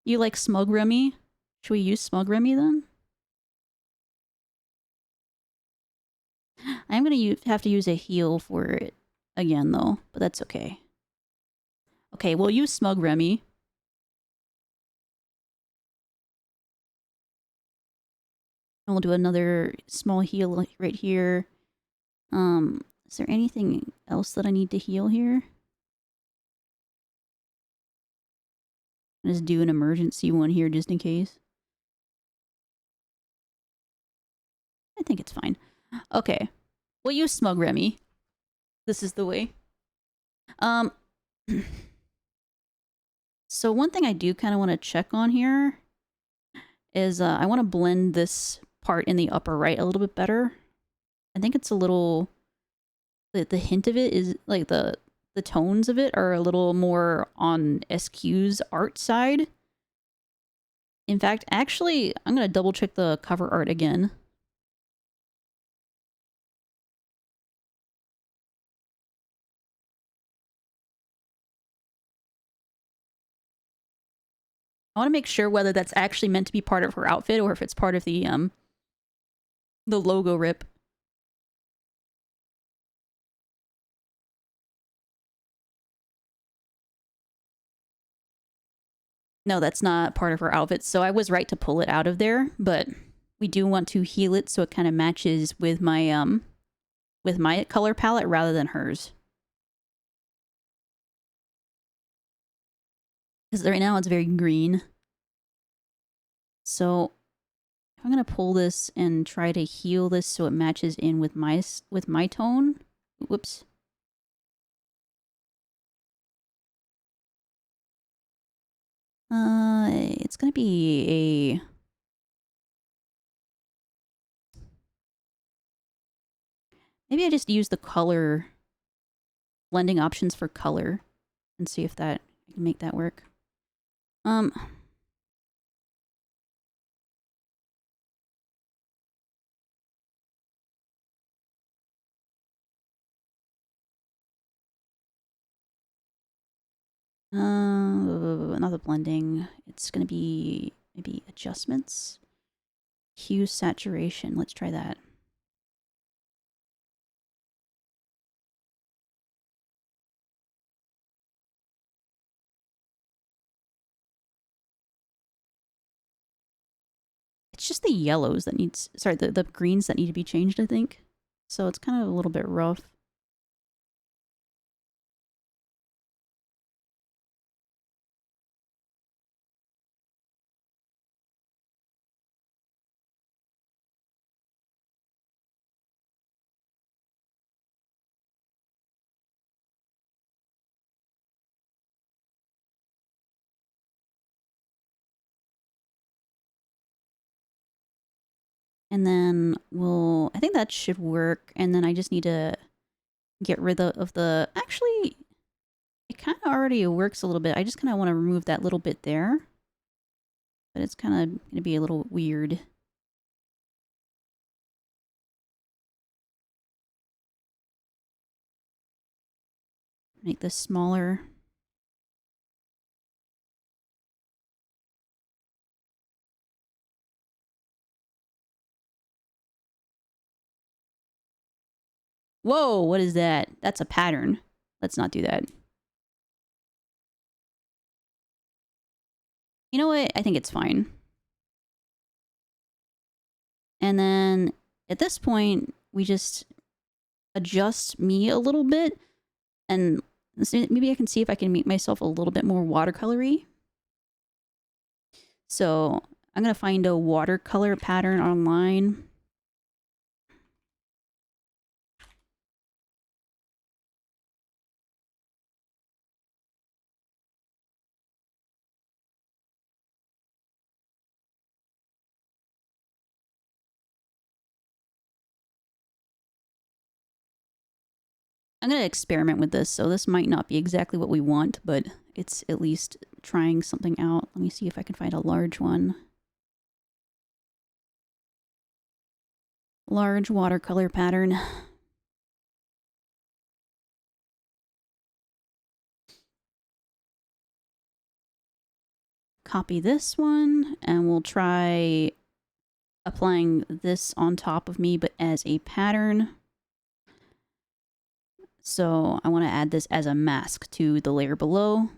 Speaker 1: You like Smug Remy? Should we use Smug Remy then? I'm gonna have to use a heal for it again though, but that's okay. Okay, we'll use Smug Remy. And we'll do another small heal right here. Is there anything else that I need to heal here? Just do an emergency one here just in case. I think it's fine. Okay. We'll use Smug Remy. This is the way. So one thing I do kind of want to check on here is I want to blend this part in the upper right a little bit better. I think it's a little... The hint of it is, like, the tones of it are a little more on SQ's art side. In fact, actually, I'm going to double check the cover art again. I want to make sure whether that's actually meant to be part of her outfit or if it's part of the logo rip. No, that's not part of her outfit, so I was right to pull it out of there, but we do want to heal it so it kind of matches with my color palette rather than hers. Because right now it's very green. So I'm gonna pull this and try to heal this so it matches in with my tone. Whoops. It's gonna be a... Maybe I just use the color blending options for color and see if I can make that work. Not the blending. It's gonna be maybe adjustments. Hue saturation. Let's try that. It's just the yellows that needs... Sorry, the greens that need to be changed, I think. So it's kind of a little bit rough. And then I think that should work. And then I just need to get rid of the... Actually, it kind of already works a little bit. I just kind of want to remove that little bit there. But it's kind of going to be a little weird. Make this smaller. Whoa, what is that? That's a pattern. Let's not do that. You know what? I think it's fine. And then at this point, we just adjust me a little bit. And maybe I can see if I can make myself a little bit more watercolory. So I'm going to find a watercolor pattern online. I'm going to experiment with this, so this might not be exactly what we want, but it's at least trying something out. Let me see if I can find a large one. Large watercolor pattern. Copy this one, and we'll try applying this on top of me, but as a pattern. So I want to add this as a mask to the layer below.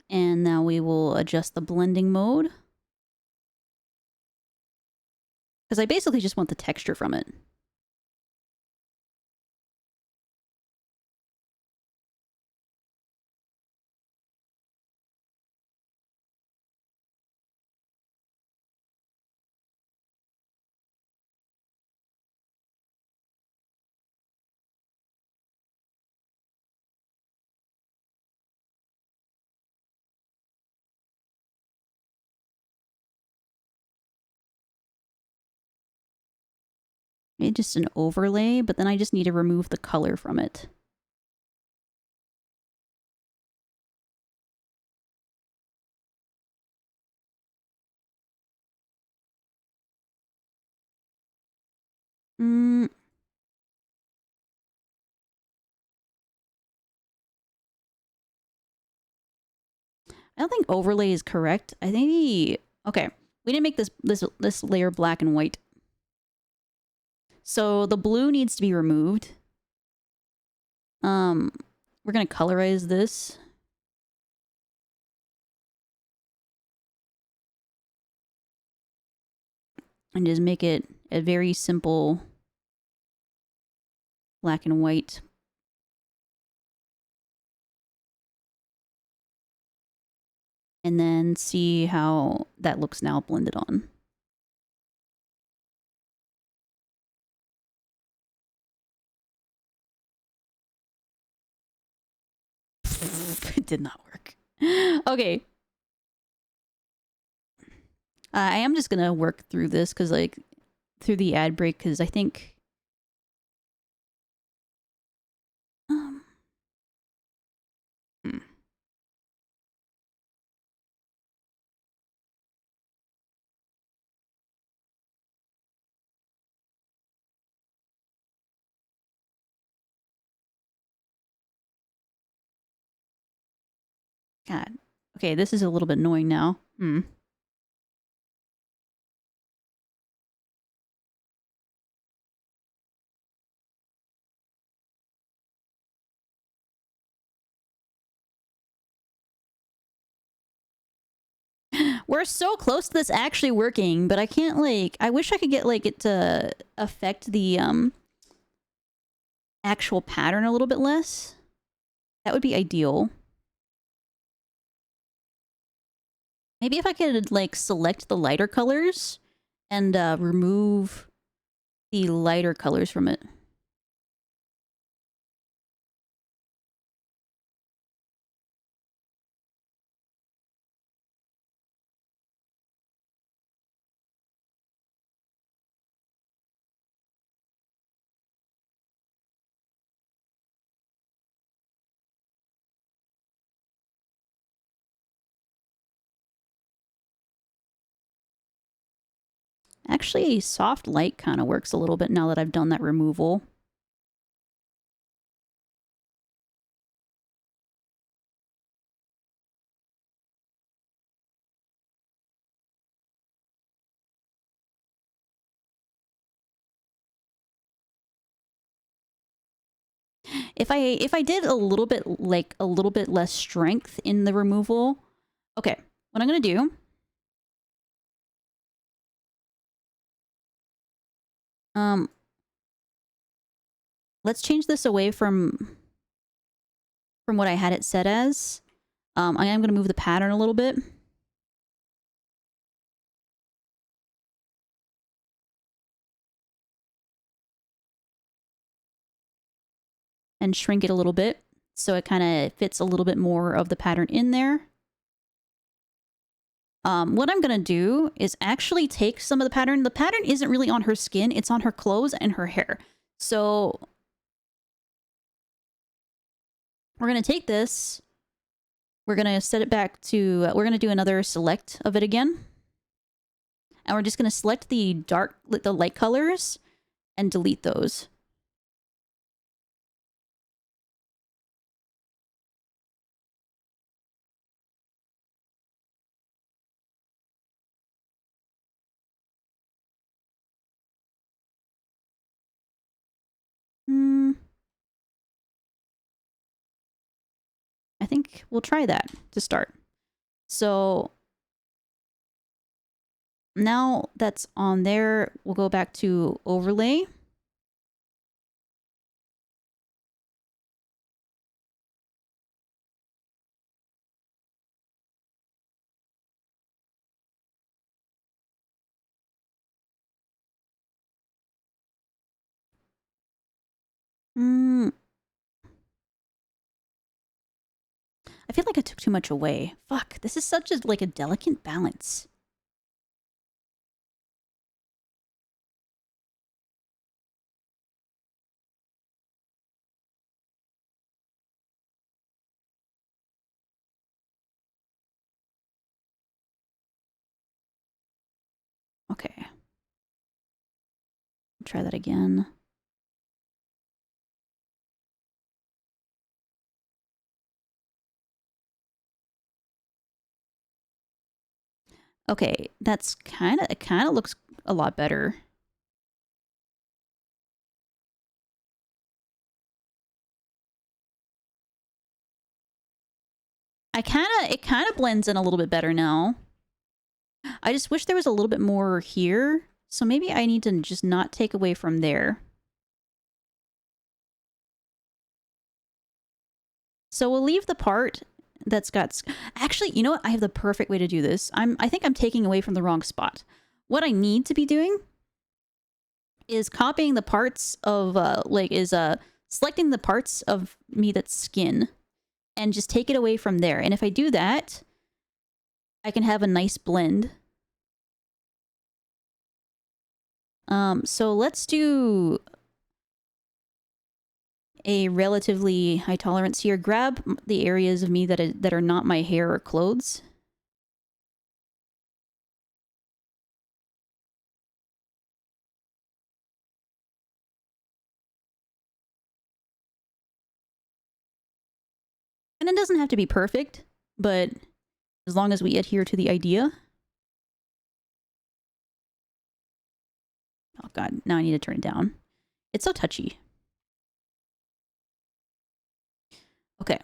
Speaker 1: And now we will adjust the blending mode. Because I basically just want the texture from it. Maybe just an overlay, but then I just need to remove the color from it. Mm. I don't think overlay is correct. I think okay. We didn't make this layer black and white. So the blue needs to be removed. We're gonna colorize this. And just make it a very simple black and white. And then see how that looks now blended on. It did not work. Okay. I am just gonna work through this because, like, through the ad break, because I think. Hmm. God. Okay, this is a little bit annoying now. We're so close to this actually working, but I can't, like, I wish I could get, like, it to affect the actual pattern a little bit less. That would be ideal. Maybe if I could, like, select the lighter colors and remove the lighter colors from it. Actually, soft light kind of works a little bit now that I've done that removal. If I did a little bit, like, a little bit less strength in the removal. Okay, what I'm gonna do. Let's change this away from what I had it set as. I am gonna move the pattern a little bit. And shrink it a little bit so it kind of fits a little bit more of the pattern in there. What I'm gonna do is actually take some of the pattern. The pattern isn't really on her skin, it's on her clothes and her hair. So we're gonna take this, we're gonna set it back to, we're gonna do another select of it again. And we're just gonna select the light colors and delete those. I think we'll try that to start. So now that's on there, we'll go back to overlay. I feel like I took too much away. Fuck, this is such a, like, a delicate balance. Try that again. Okay, that's it kind of looks a lot better. It kind of blends in a little bit better now. I just wish there was a little bit more here. So maybe I need to just not take away from there. So we'll leave the part that's got... Actually, you know what? I have the perfect way to do this. I think I'm taking away from the wrong spot. What I need to be doing is copying the parts of, selecting the parts of me that's skin and just take it away from there. And if I do that, I can have a nice blend. So let's do a relatively high tolerance here. Grab the areas of me that are not my hair or clothes. And it doesn't have to be perfect, but as long as we adhere to the idea. Oh god, now I need to turn it down. It's so touchy. Okay.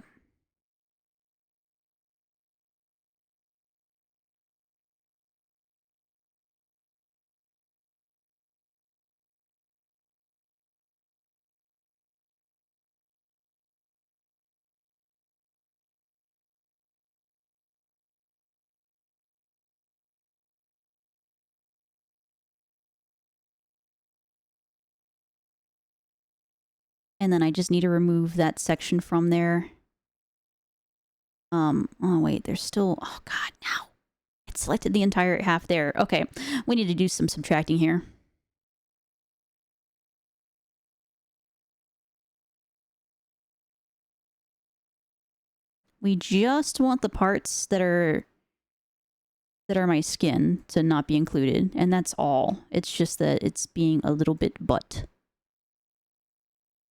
Speaker 1: And then I just need to remove that section from there. Oh wait, there's still... Oh god, now. It selected the entire half there. Okay, we need to do some subtracting here. We just want the parts that are my skin to not be included, and that's all. It's just that it's being a little bit butt.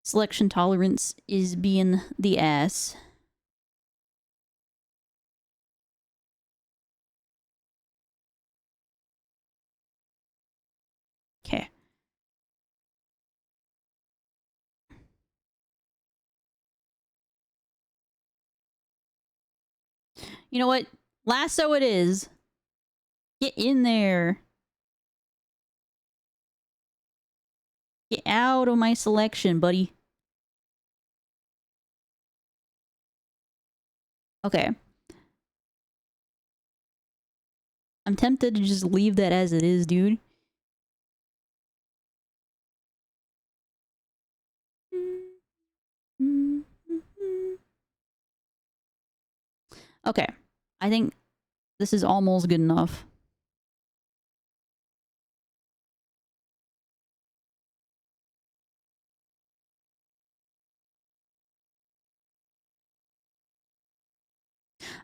Speaker 1: Selection tolerance is being the ass. Okay. You know what? Lasso it is. Get in there. Get out of my selection, buddy. Okay. I'm tempted to just leave that as it is, dude. Okay. I think this is almost good enough.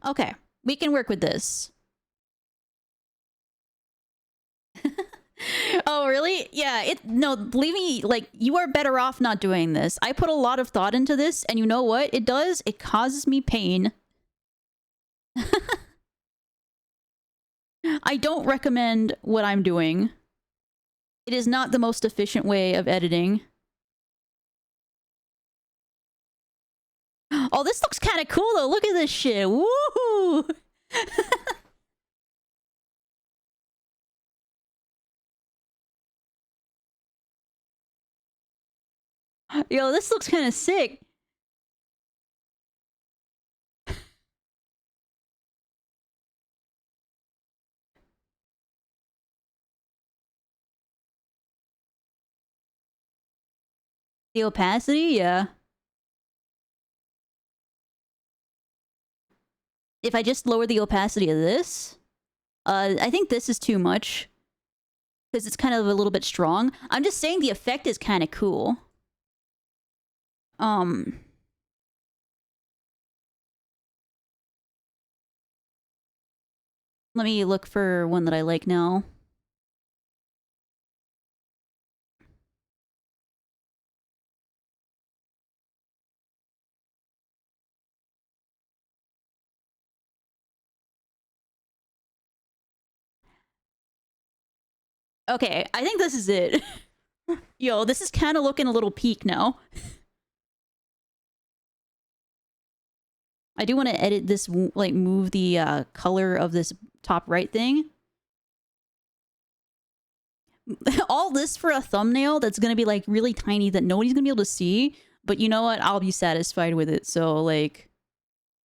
Speaker 1: Okay. We can work with this. Oh, really? Yeah, no, believe me, like, you are better off not doing this. I put a lot of thought into this, and you know what it does? It causes me pain. I don't recommend what I'm doing. It is not the most efficient way of editing. Oh, this looks kind of cool, though. Look at this shit. Woohoo! Yo, this looks kind of sick. The opacity, yeah. If I just lower the opacity of this, I think this is too much. Because it's kind of a little bit strong. I'm just saying the effect is kind of cool. Let me look for one that I like now. Okay, I think this is it. Yo, this is kind of looking a little peak now. I do want to edit this, like move the color of this top right thing. All this for a thumbnail that's going to be like really tiny that nobody's going to be able to see. But you know what? I'll be satisfied with it. So like,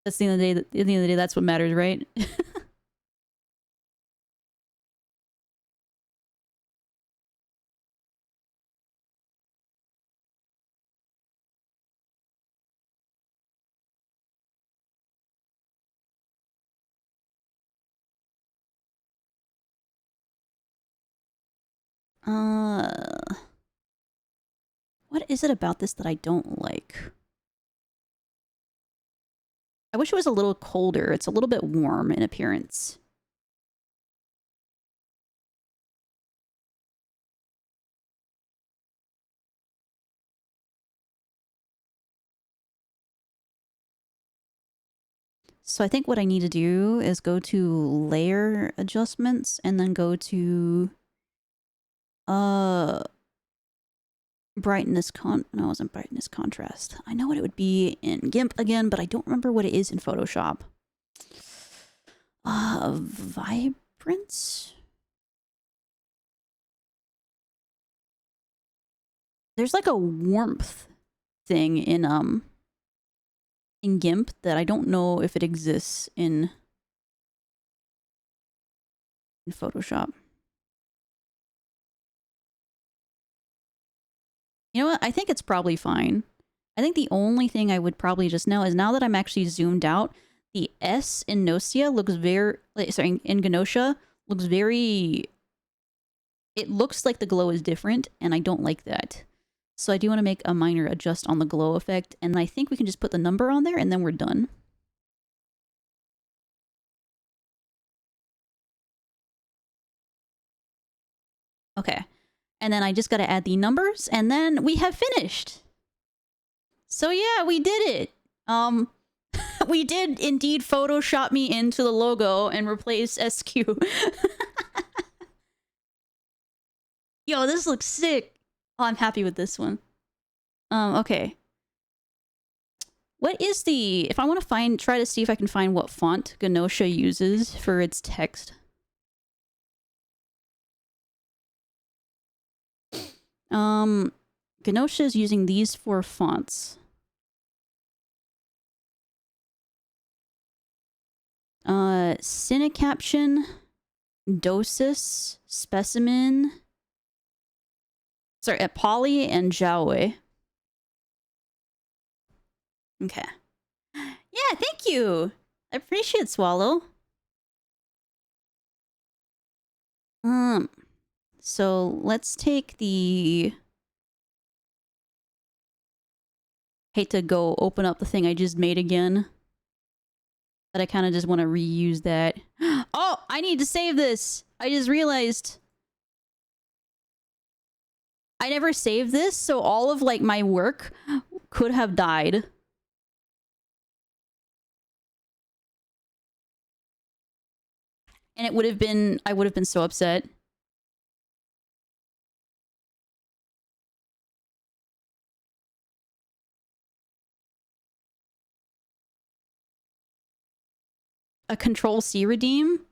Speaker 1: that's the end of the day. At the end of the day, that's what matters, right? What is it about this that I don't like? I wish it was a little colder. It's a little bit warm in appearance. So I think what I need to do is go to layer adjustments and then go to brightness no, it wasn't brightness contrast. I know what it would be in GIMP again, but I don't remember what it is in Photoshop. Vibrance? There's like a warmth thing in GIMP that I don't know if it exists in Photoshop. You know what? I think it's probably fine. I think the only thing I would probably just know is now that I'm actually zoomed out, the S in Gnosia looks very, sorry, in Gnosia looks very, it looks like the glow is different, and I don't like that. So I do want to make a minor adjust on the glow effect, and I think we can just put the number on there, and then we're done. Okay. And then I just got to add the numbers, and then we have finished. So yeah, we did it. We did indeed Photoshop me into the logo and replace SQ. Yo, this looks sick. Oh, I'm happy with this one. Okay. What is the... If I want to try to see if I can find what font Gnosia uses for its text. Gnosia is using these 4 fonts. Cinecaption, Dosis, Specimen, sorry, Poly, and Jiaowei. Okay. Yeah, thank you. I appreciate Swallow. So let's take the... Hate to go open up the thing I just made again. But I kind of just want to reuse that. Oh, I need to save this. I just realized. I never saved this, so all of like my work could have died. And it would have been, I would have been so upset. A Control-C redeem?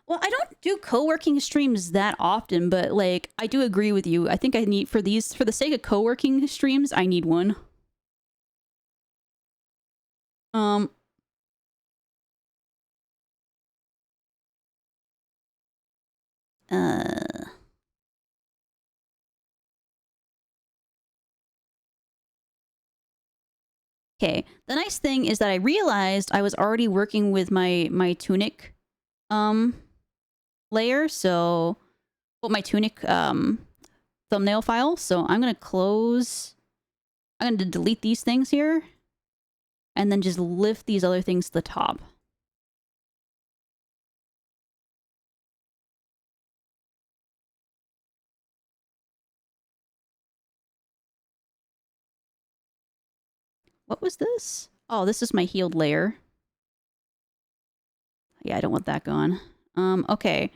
Speaker 1: Well, I don't do co-working streams that often, but like, I do agree with you. I think I need, for the sake of co-working streams, I need one. Okay, the nice thing is that I realized I was already working with my tunic layer, so my tunic thumbnail file. So I'm gonna delete these things here and then just lift these other things to the top. What was this? Oh, this is my healed layer. Yeah, I don't want that gone. Okay.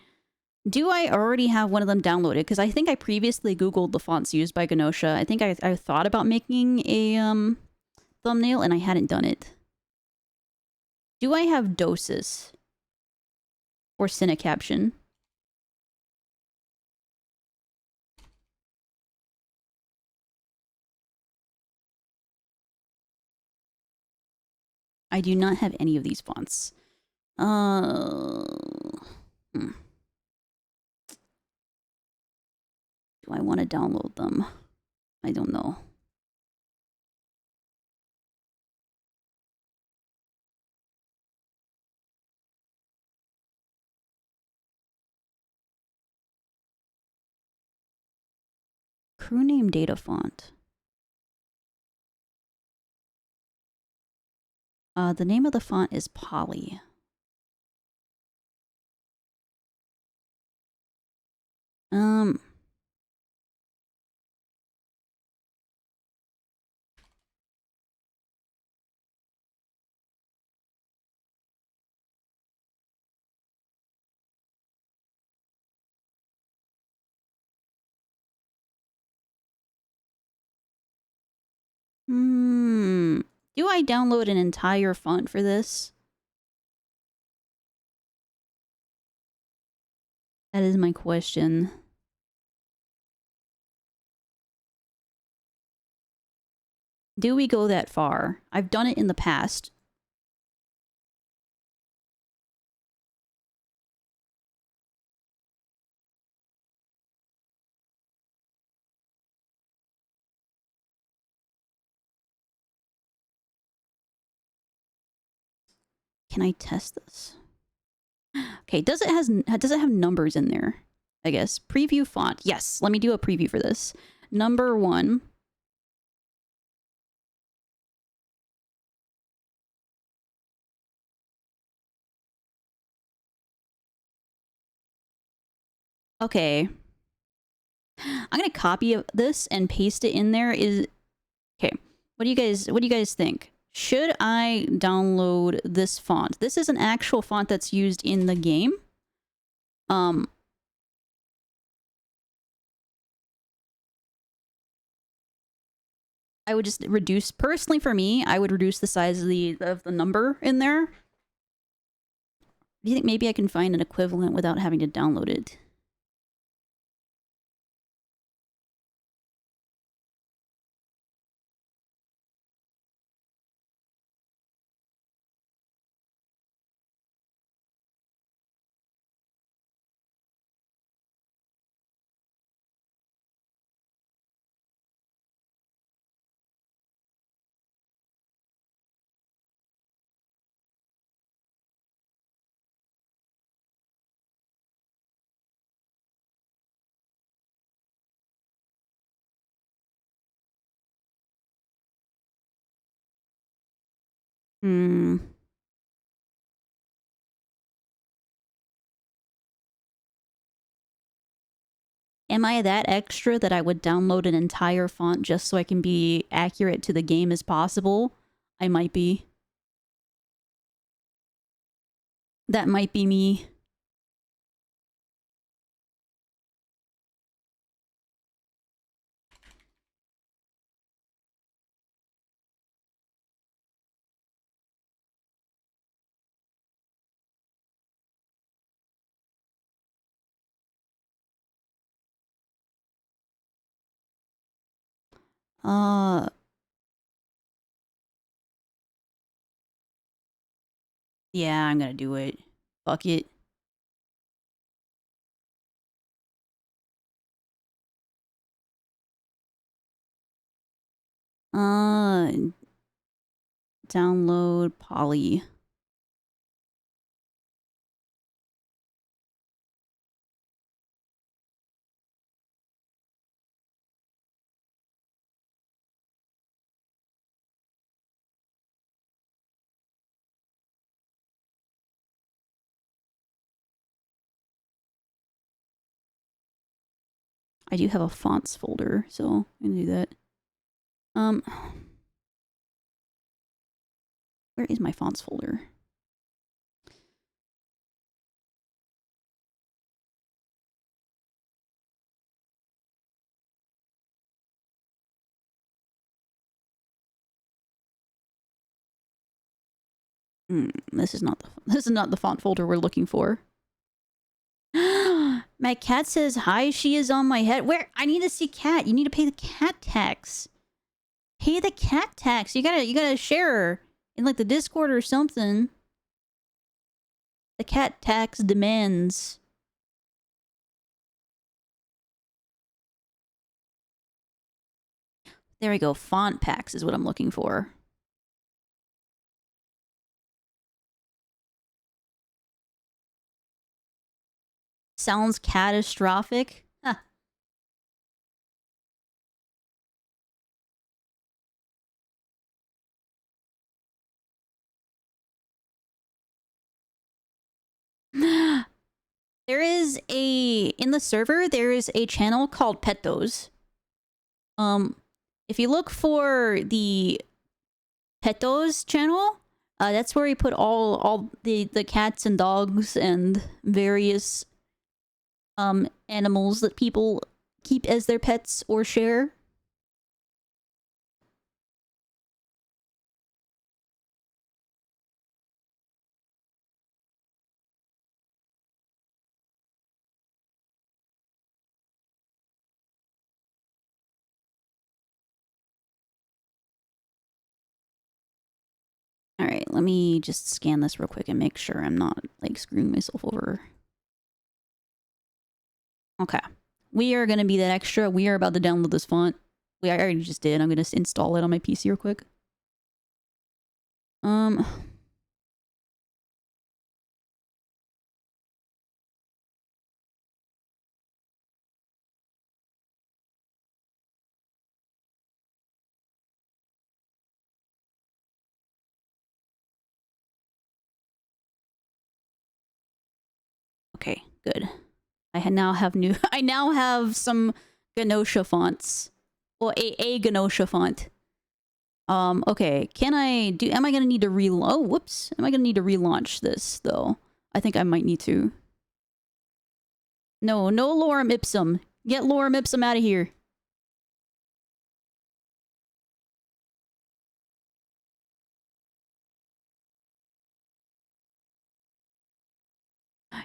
Speaker 1: Do I already have one of them downloaded? Because I think I previously Googled the fonts used by Ganosha. I think I thought about making a thumbnail and I hadn't done it. Do I have Doses? Or Cinecaption? I do not have any of these fonts. Do I want to download them? I don't know. Crew name data font. The name of the font is Poly. Do I download an entire font for this? That is my question. Do we go that far? I've done it in the past. Can I test this? Okay, does it have numbers in there? I guess. Preview font. Yes, let me do a preview for this. Number 1. Okay. I'm gonna copy this and paste it in there. Okay. What do you guys think? Should I download this font? This is an actual font that's used in the game. I would just reduce, personally for me, I would reduce the size of the number in there. Do you think maybe I can find an equivalent without having to download it? Am I that extra that I would download an entire font just so I can be accurate to the game as possible? I might be. That might be me. Yeah, I'm gonna do it. Fuck it. Download Poly. I do have a fonts folder, so I'm gonna do that. Where is my fonts folder? This is not the font folder we're looking for. My cat says hi. She is on my head. Where? I need to see cat. You need to pay the cat tax. Pay the cat tax. You gotta share in like the Discord or something. The cat tax demands. There we go. Font packs is what I'm looking for. Sounds catastrophic. Huh. There is in the server, there is a channel called Petos. If you look for the Petos channel, that's where we put all the cats and dogs and various animals that people keep as their pets or share. All right, let me just scan this real quick and make sure I'm not like screwing myself over. Okay. We are going to be that extra. We are about to download this font. I already just did. I'm going to install it on my PC real quick. Okay, good. I now have some Ganosha fonts. Well, a Ganosha font. Okay, am I gonna need to whoops. Am I gonna need to relaunch this, though? I think I might need to. No lorem ipsum. Get lorem ipsum out of here.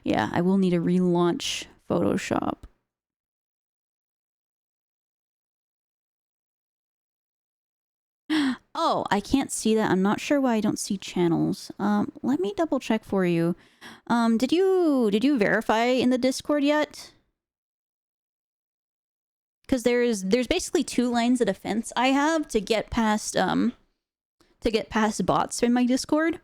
Speaker 1: Yeah, I will need to relaunch Photoshop. Oh, I can't see that. I'm not sure why I don't see channels. Let me double check for you. Did you verify in the Discord yet? Because there's basically 2 lines of defense I have to get past bots in my Discord.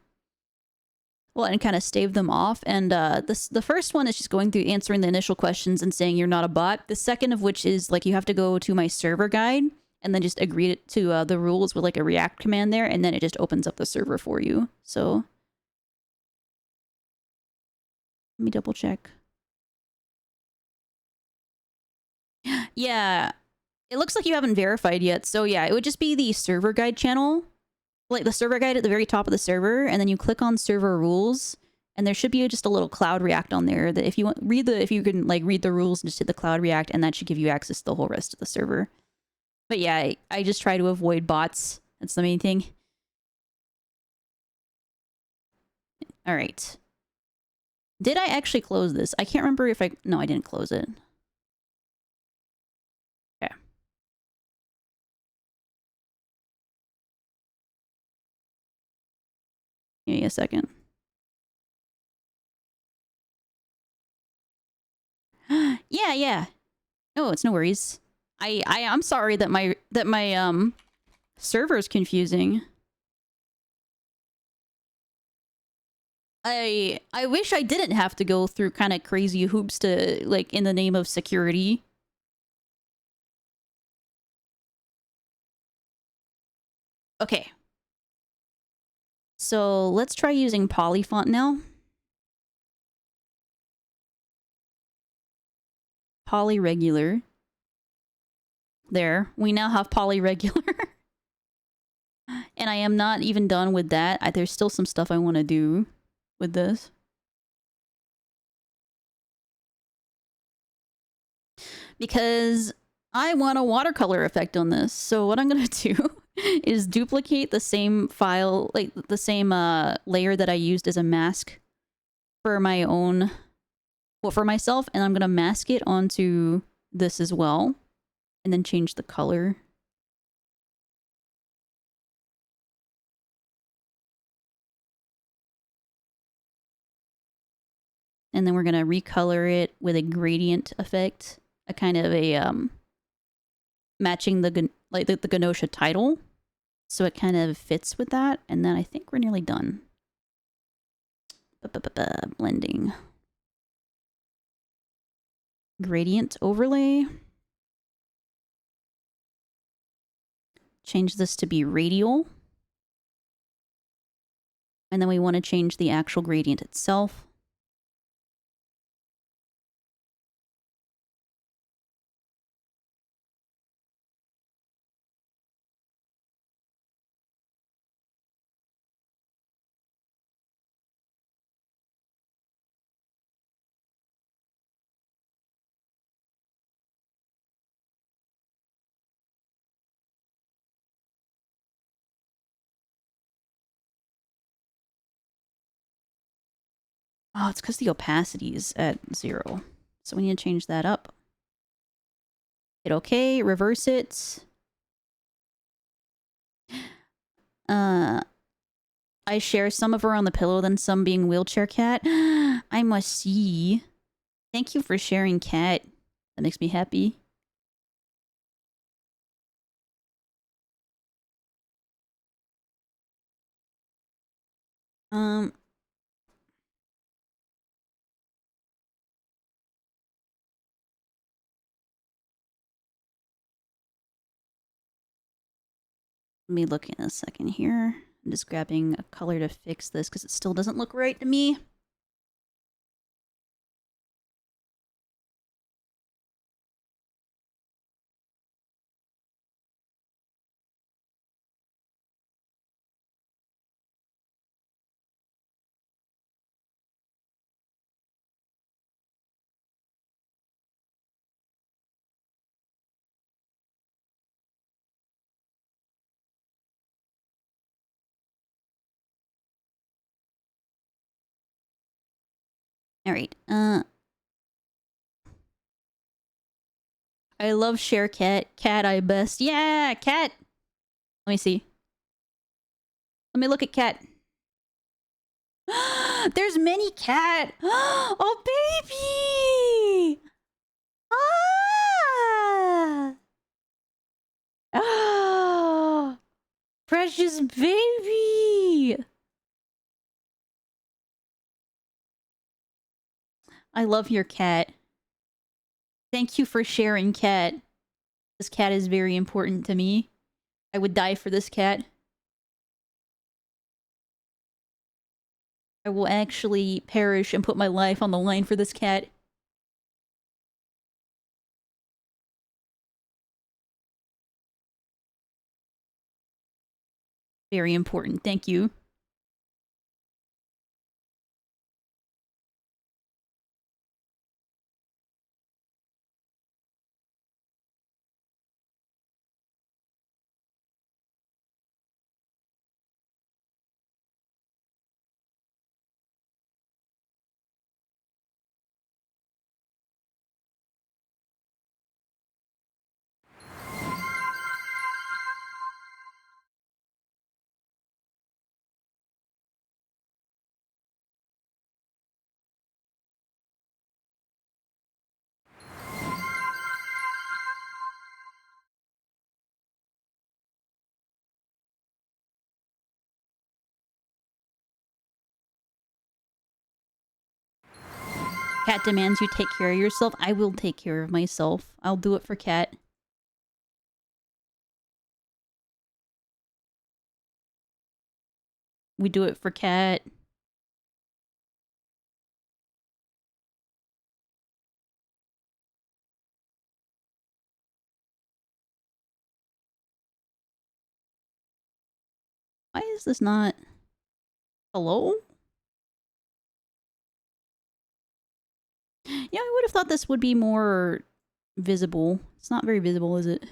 Speaker 1: Well, and kind of stave them off. And the first one is just going through answering the initial questions and saying you're not a bot. The second of which is like you have to go to my server guide and then just agree to the rules with like a React command there, and then it just opens up the server for you. So let me double check. Yeah, it looks like you haven't verified yet. So yeah, it would just be the server guide channel, like the server guide at the very top of the server, and then you click on server rules, and there should be just a little Cloud React on there that if you can like read the rules and just hit the Cloud React, and that should give you access to the whole rest of the server. But yeah, I just try to avoid bots. That's the main thing. All right. Did I actually close this? I can't remember if no, I didn't close it. Okay. Give me a second. Yeah. No, it's no worries. I'm sorry that my server is confusing. I wish I didn't have to go through kind of crazy hoops to like in the name of security. Okay. So let's try using Polyfont now. Polyregular. There, we now have Polyregular. And I am not even done with that. There's still some stuff I want to do with this. Because I want a watercolor effect on this. So what I'm going to do is duplicate the same file, like the same layer that I used as a mask for my own, well, for myself, and I'm gonna mask it onto this as well, and then change the color. And then we're gonna recolor it with a gradient effect, a kind of a matching the the Genosha title, so it kind of fits with that. And then I think we're nearly done. Blending, gradient overlay. Change this to be radial, and then we want to change the actual gradient itself. Oh, it's because the opacity is at 0. So we need to change that up. Hit OK, reverse it. I share some of her on the pillow, then some being wheelchair cat. I must see. Thank you for sharing, cat. That makes me happy. Let me look in a second here. I'm just grabbing a color to fix this because it still doesn't look right to me. All right. I love share cat. Cat I best. Yeah, cat. Let me see. Let me look at cat. There's many cat. Oh, baby. Ah. Oh, precious baby. I love your cat. Thank you for sharing, cat. This cat is very important to me. I would die for this cat. I will actually perish and put my life on the line for this cat. Very important. Thank you. Cat demands you take care of yourself. I will take care of myself. I'll do it for cat. We do it for cat. Why is this not... Hello? Yeah, I would have thought this would be more visible. It's not very visible, is it?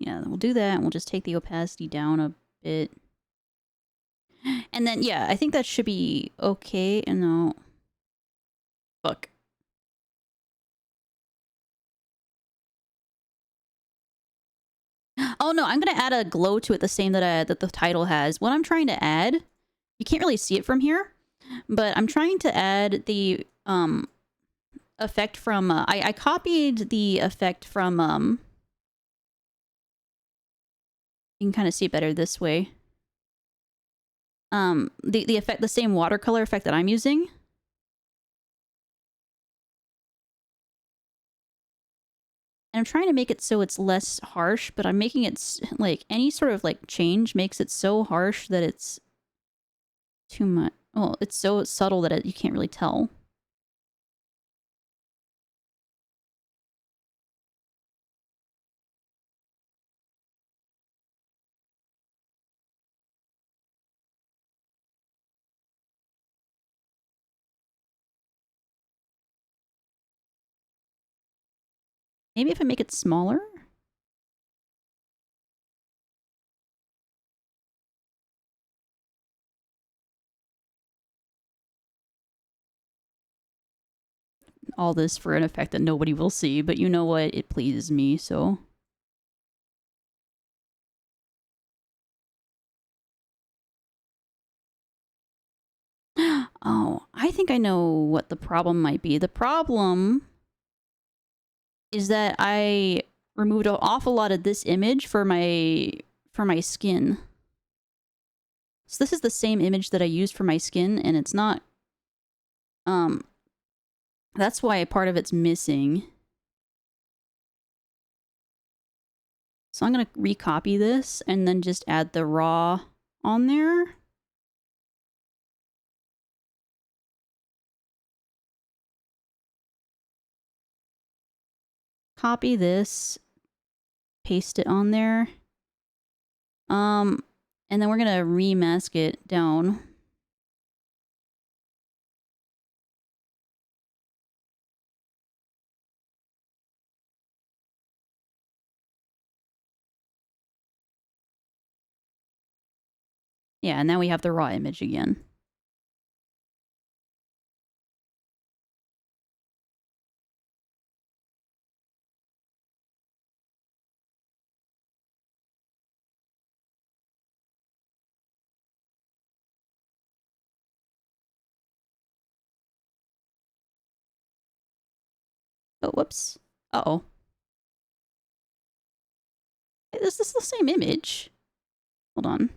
Speaker 1: Yeah, we'll do that, and we'll just take the opacity down a bit. And then, yeah, I think that should be okay. And no... Fuck. Oh no, I'm gonna add a glow to it the same that that the title has. What I'm trying to add, you can't really see it from here, but I'm trying to add the effect from I copied the effect from you can kind of see it better this way. The effect, the same watercolor effect that I'm using. And I'm trying to make it so it's less harsh, but I'm making it like any sort of like change makes it so harsh that it's too much. Well, it's so subtle that you can't really tell. Maybe if I make it smaller? All this for an effect that nobody will see, but you know what? It pleases me, so... Oh, I think I know what the problem might be. The problem is that I removed an awful lot of this image for my skin. So this is the same image that I used for my skin, and it's not... That's why part of it's missing. So I'm gonna recopy this, and then just add the raw on there. Copy this, paste it on there. And then we're gonna remask it down. Yeah, and now we have the raw image again. Oh, whoops. Uh-oh. Is this the same image? Hold on.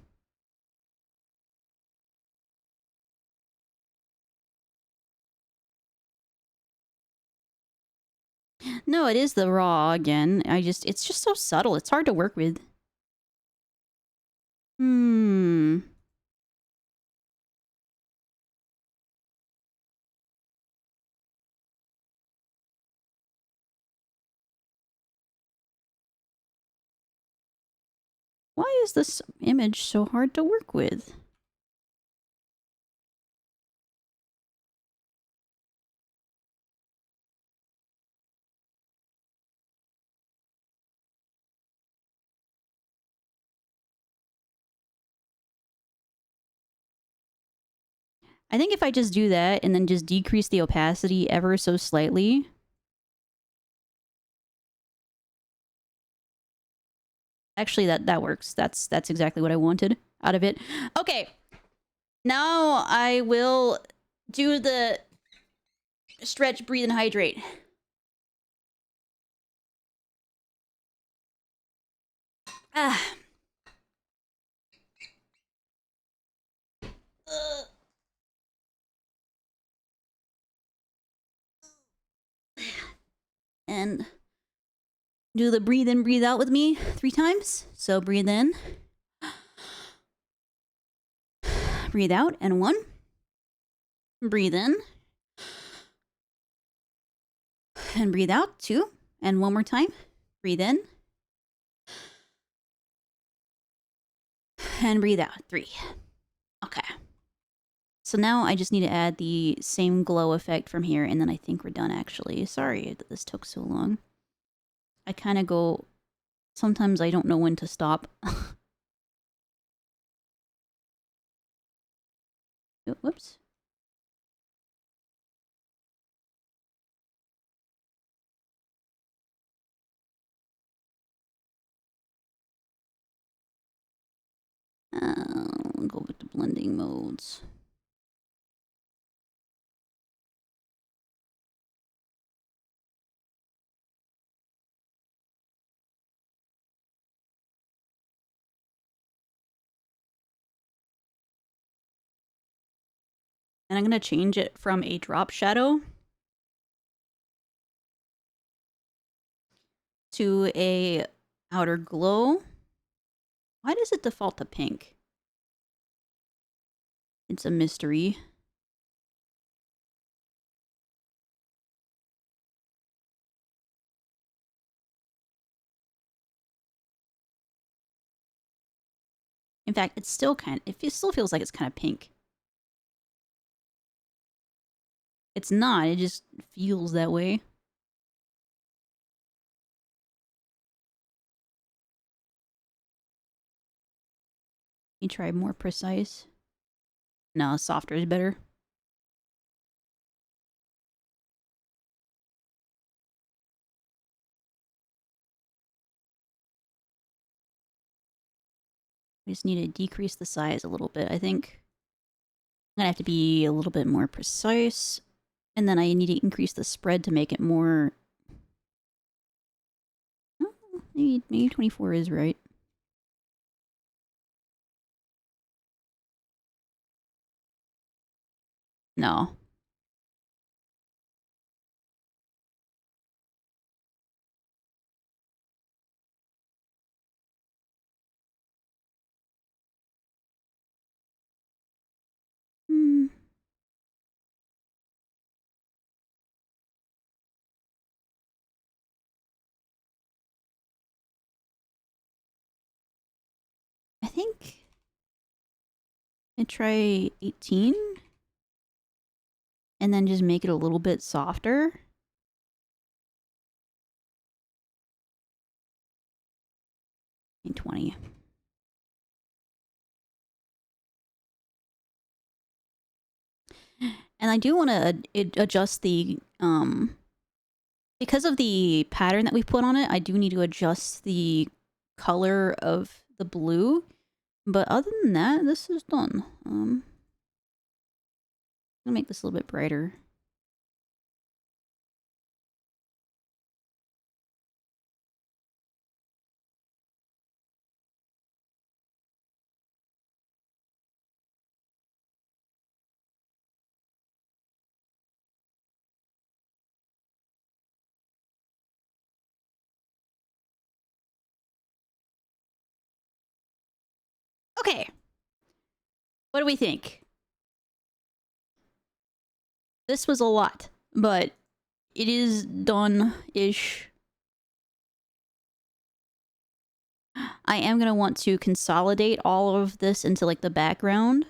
Speaker 1: No, it is the raw again. It's just so subtle. It's hard to work with. Why is this image so hard to work with? I think if I just do that and then just decrease the opacity ever so slightly... Actually, that works. That's exactly what I wanted out of it. Okay. Now I will do the stretch, breathe, and hydrate. Ah. And do the breathe in, breathe out with me 3 times. So breathe in. Breathe out, and 1. Breathe in. And breathe out, 2. And 1 more time. Breathe in. And breathe out, 3. Okay. So now I just need to add the same glow effect from here, and then I think we're done, actually. Sorry that this took so long. I kind of go Sometimes I don't know when to stop. Oh, whoops. Go with the blending modes. And I'm going to change it from a drop shadow to a outer glow. Why does it default to pink? It's a mystery. In fact, it still feels like it's kind of pink. It's not, it just feels that way. You try more precise. No, softer is better. I just need to decrease the size a little bit, I think. I'm gonna have to be a little bit more precise. And then I need to increase the spread to make it more... Oh, maybe 24 is right. No. Hmm. I think I try 18 and then just make it a little bit softer. And 20. And I do want to adjust the because of the pattern that we put on it, I do need to adjust the color of the blue. But other than that, this is done. I'm gonna make this a little bit brighter. Okay. What do we think? This was a lot, but it is done-ish. I am going to want to consolidate all of this into like the background.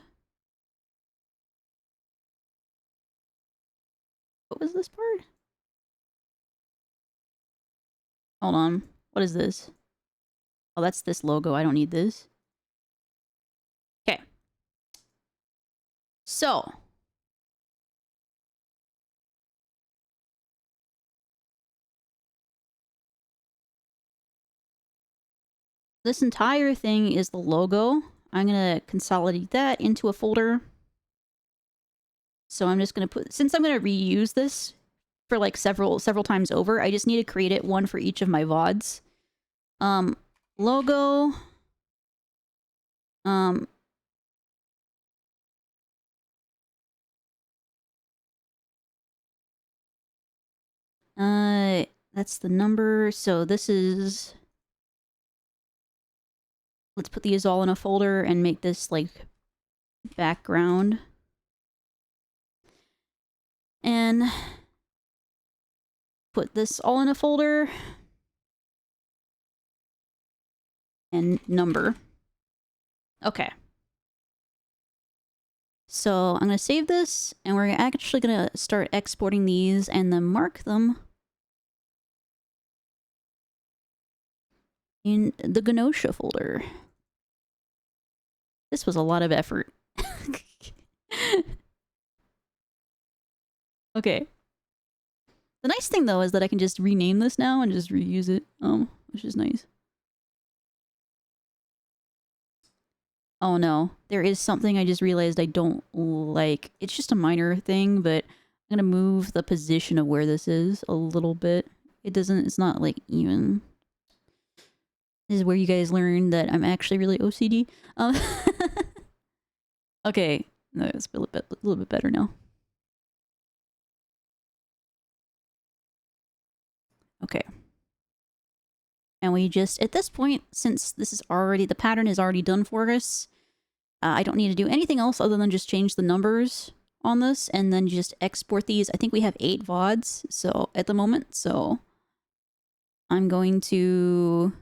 Speaker 1: What was this part? Hold on. What is this? Oh, that's this logo. I don't need this. Okay. So. This entire thing is the logo. I'm going to consolidate that into a folder. So I'm just going to put, since I'm going to reuse this for like several times over, I just need to create it one for each of my VODs. Logo. That's the number. So this is, let's put these all in a folder and make this like background. And put this all in a folder. And number. Okay. So I'm going to save this, and we're actually going to start exporting these and then mark them in the Genosha folder. This was a lot of effort. Okay. The nice thing though is that I can just rename this now and just reuse it, which is nice. Oh no, there is something I just realized I don't like. It's just a minor thing, but I'm gonna move the position of where this is a little bit. It's not like even. This is where you guys learn that I'm actually really OCD. Okay, no, it's a little bit better now. Okay. And we just, at this point, since this is already, the pattern is already done for us, I don't need to do anything else other than just change the numbers on this and then just export these. I think we have 8 VODs so at the moment, so I'm going to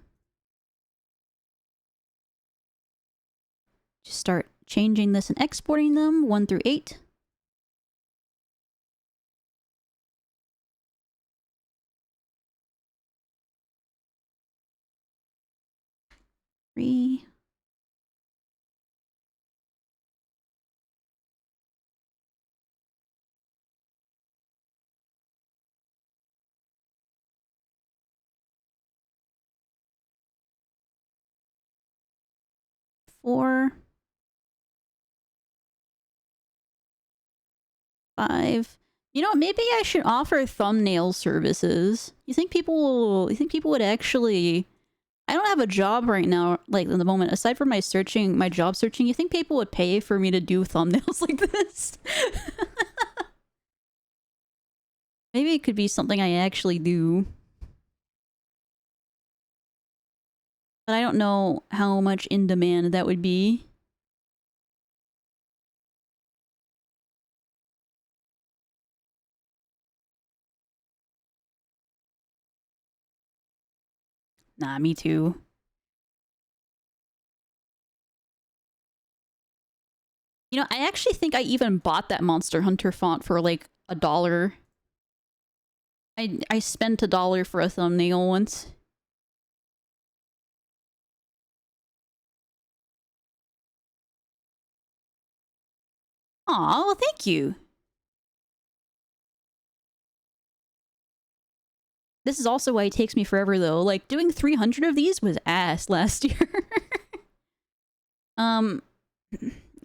Speaker 1: just start changing this and exporting them 1 through 8. Three. Four. 5. You know, maybe I should offer thumbnail services. You think people would actually... I don't have a job right now, like, in the moment. Aside from my job searching, you think people would pay for me to do thumbnails like this? Maybe it could be something I actually do. But I don't know how much in demand that would be. Nah, me too. You know, I actually think I even bought that Monster Hunter font for like $1. I spent $1 for a thumbnail once. Aw, well, thank you. This is also why it takes me forever, though. Like, doing 300 of these was ass last year.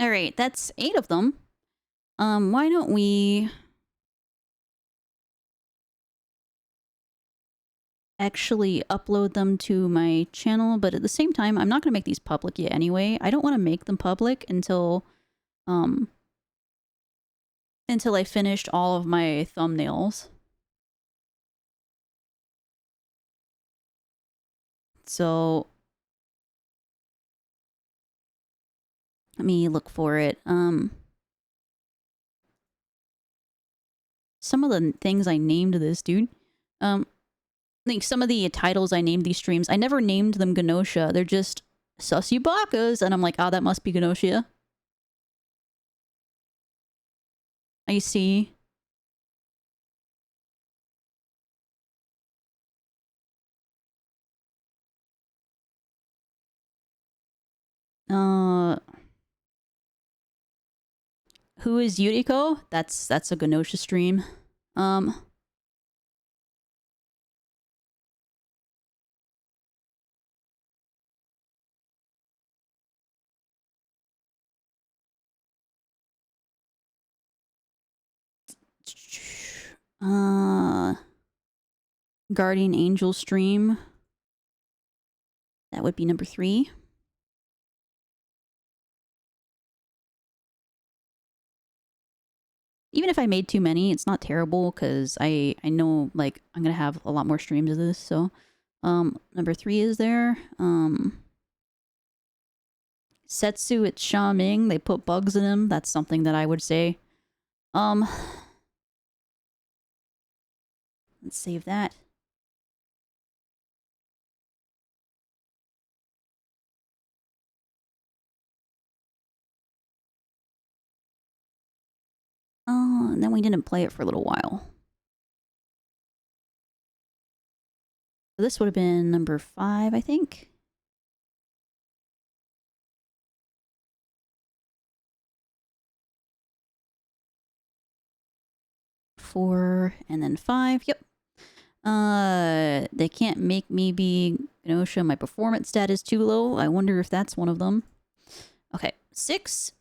Speaker 1: Alright, that's 8 of them. Why don't we... actually upload them to my channel, but at the same time, I'm not going to make these public yet anyway. I don't want to make them public until I finished all of my thumbnails. So let me look for it. Some of the things I named this, dude. Like some of the titles I named these streams, I never named them Genosha. They're just Susubakas, and I'm like, oh, that must be Genosha. I see. Who is Yuriko? That's a Genosha stream. Guardian Angel stream. That would be number 3. Even if I made too many, it's not terrible because I know like I'm gonna have a lot more streams of this. So, number 3 is there. Setsu, it's Xiaoming. They put bugs in him. That's something that I would say. Let's save that. Oh, and then we didn't play it for a little while. This would have been number 5, I think. Four and then 5. Yep. They can't make me be Genosha. My performance stat is too low. I wonder if that's one of them. Okay, 6.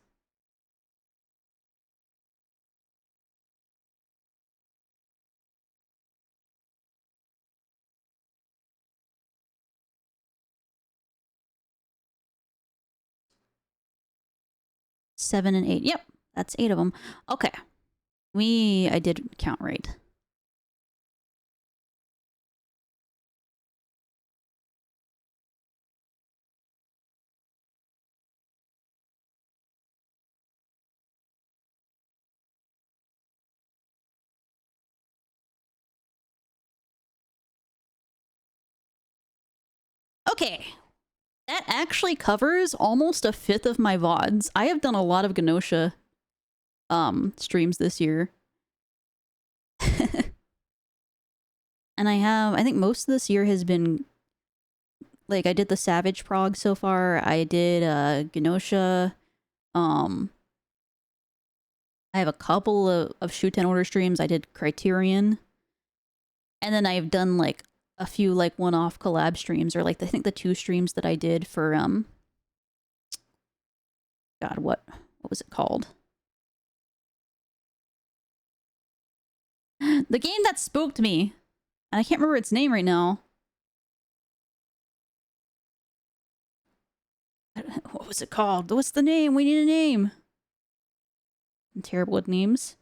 Speaker 1: Seven and 8. Yep, that's 8 of them. Okay. I did count right. Okay. That actually covers almost a fifth of my VODs. I have done a lot of Genosha streams this year. And I think most of this year has been, like, I did the Savage Prog so far. I did Genosha. I have a couple of Shuten Order streams. I did Criterion. And then I've done, like, a few, like, one-off collab streams, or, like, I think the 2 streams that I did for, God, what was it called? The game that spooked me. And I can't remember its name right now. What was it called? What's the name? We need a name. I'm terrible with names.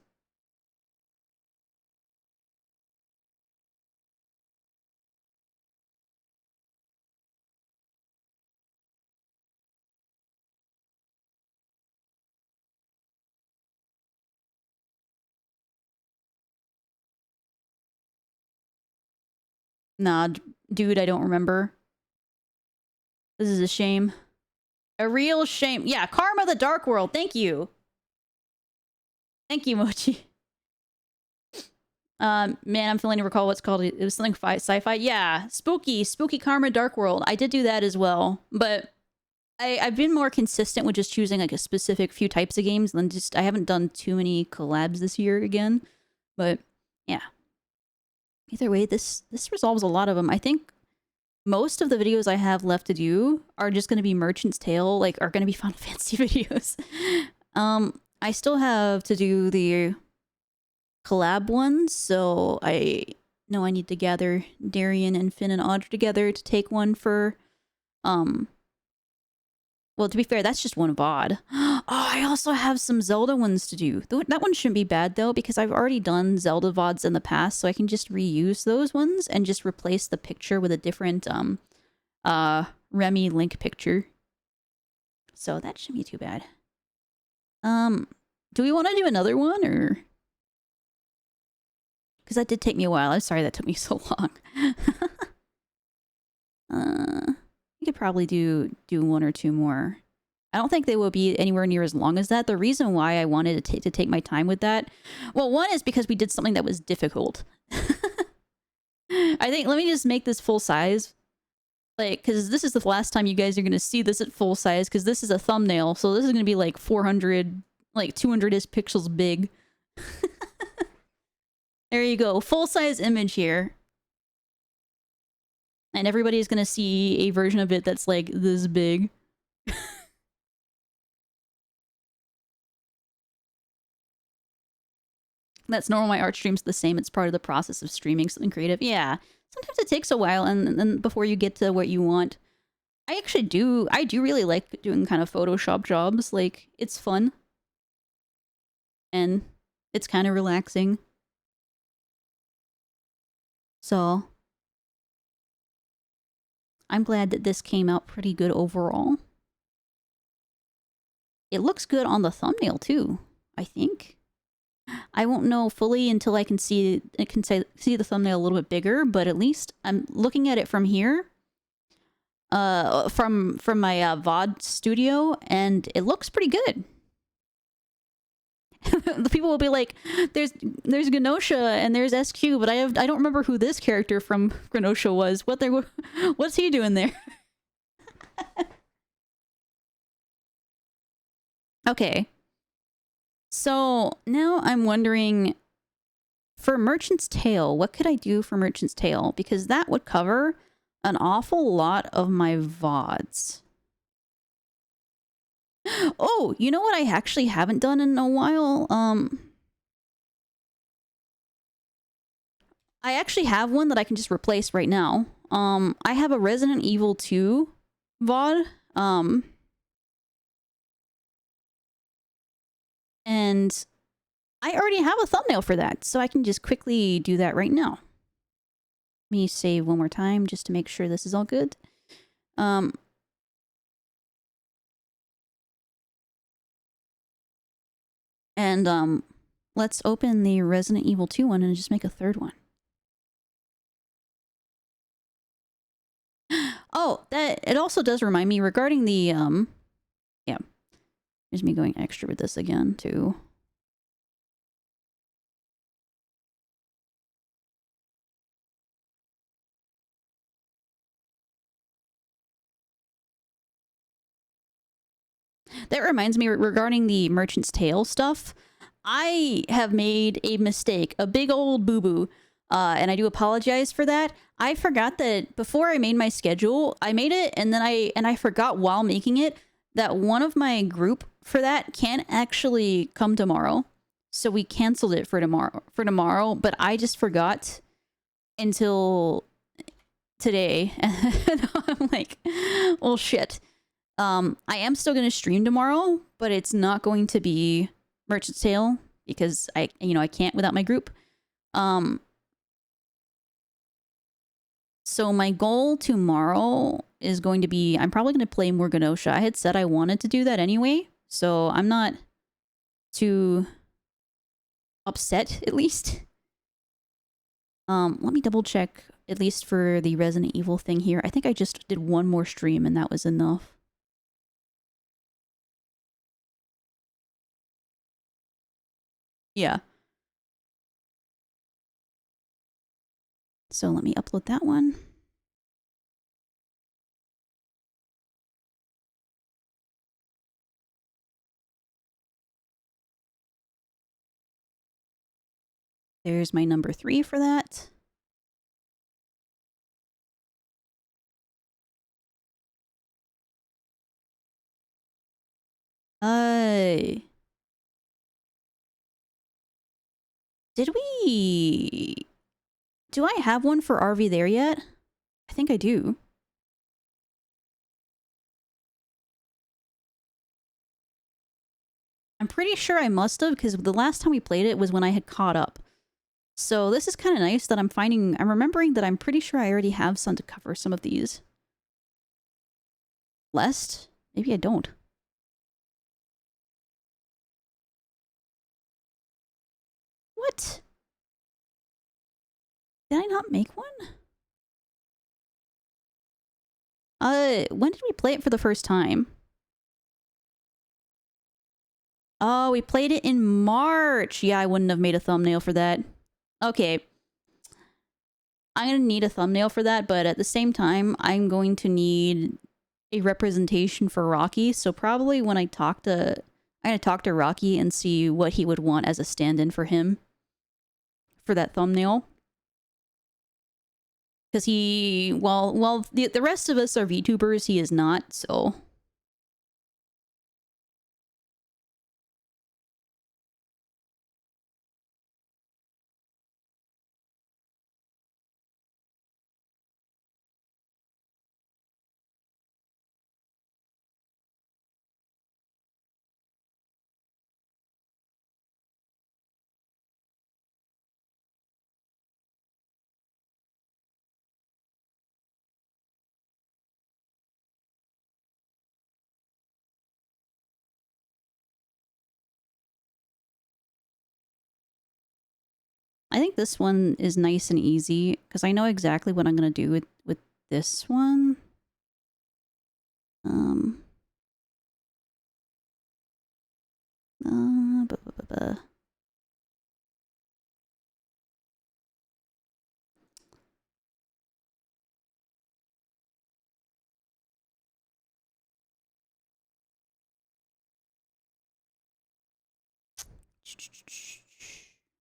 Speaker 1: Nah, dude, I don't remember. This is a shame. A real shame. Yeah, Karma the Dark World. Thank you. Thank you, Mochi. Man, I'm failing to recall what's called. It was something sci-fi. Yeah, Spooky Karma Dark World. I did do that as well, but I've been more consistent with just choosing like a specific few types of games than just I haven't done too many collabs this year again. But yeah. Either way, this resolves a lot of them. I think most of the videos I have left to do are just going to be Merchant's Tale, like are going to be Final Fantasy videos. I still have to do the collab ones, so I know I need to gather Darian and Finn and Audrey together to take one for well, to be fair, that's just one VOD. Oh, I also have some Zelda ones to do. That one shouldn't be bad, though, because I've already done Zelda VODs in the past, so I can just reuse those ones and just replace the picture with a different, Remy Link picture. So that shouldn't be too bad. Do we want to do another one, or...? Because that did take me a while. I'm sorry that took me so long. We could probably do 1 or 2 more. I don't think they will be anywhere near as long as that. The reason why I wanted to take my time with that, well, one is because we did something that was difficult. I think, let me just make this full size. Like, because this is the last time you guys are going to see this at full size, because this is a thumbnail, so this is going to be like 400, like 200-ish pixels big. There you go, full-size image here. And everybody's gonna see a version of it that's like this big. That's normal. My art stream's the same. It's part of the process of streaming something creative. Yeah. Sometimes it takes a while and then before you get to what you want. I do really like doing kind of Photoshop jobs. Like, it's fun. And it's kind of relaxing. So I'm glad that this came out pretty good overall. It looks good on the thumbnail too, I think. I won't know fully until I can see the thumbnail a little bit bigger, but at least I'm looking at it from here. From my VOD studio, and it looks pretty good. The people will be like, there's Genosha and there's SQ, but I don't remember who this character from Genosha was. What's he doing there? Okay. So now I'm wondering, for Merchant's Tale, what could I do for Merchant's Tale? Because that would cover an awful lot of my VODs. Oh, you know what I actually haven't done in a while? I actually have one that I can just replace right now. I have a Resident Evil 2 VOD. And I already have a thumbnail for that, so I can just quickly do that right now. Let me save one more time just to make sure this is all good. And let's open the Resident Evil 2 one and just make a third one. Oh, that it also does remind me regarding the yeah. Here's me going extra with this again too. That reminds me regarding the Merchant's Tale stuff. I have made a mistake, a big old boo-boo, and I do apologize for that. I forgot that before I made my schedule, I made it, and then I forgot while making it that one of my group for that can't actually come tomorrow. So we canceled it for tomorrow, but I just forgot until today. And I'm like, well, shit. I am still going to stream tomorrow, but it's not going to be Merchant's Tale because I can't without my group. So my goal tomorrow is going to be, I'm probably going to play more Genosha. I had said I wanted to do that anyway, so I'm not too upset, at least. Let me double check, at least for the Resident Evil thing here. I think I just did one more stream and that was enough. Yeah. So let me upload that one. There's my number 3 for that. Did we... Do I have one for RV there yet? I think I do. I'm pretty sure I must have, because the last time we played it was when I had caught up. So this is kind of nice that I'm remembering that I'm pretty sure I already have some to cover some of these. Lest? Maybe I don't. What? Did I not make one? When did we play it for the first time? Oh, we played it in March. Yeah, I wouldn't have made a thumbnail for that. Okay. I'm gonna need a thumbnail for that, but at the same time, I'm going to need a representation for Rocky. So probably when I'm gonna talk to Rocky and see what he would want as a stand-in for him for that thumbnail. Because well, the rest of us are VTubers, he is not, so... I think this one is nice and easy, because I know exactly what I'm going to do with this one. Bu- bu- bu- bu.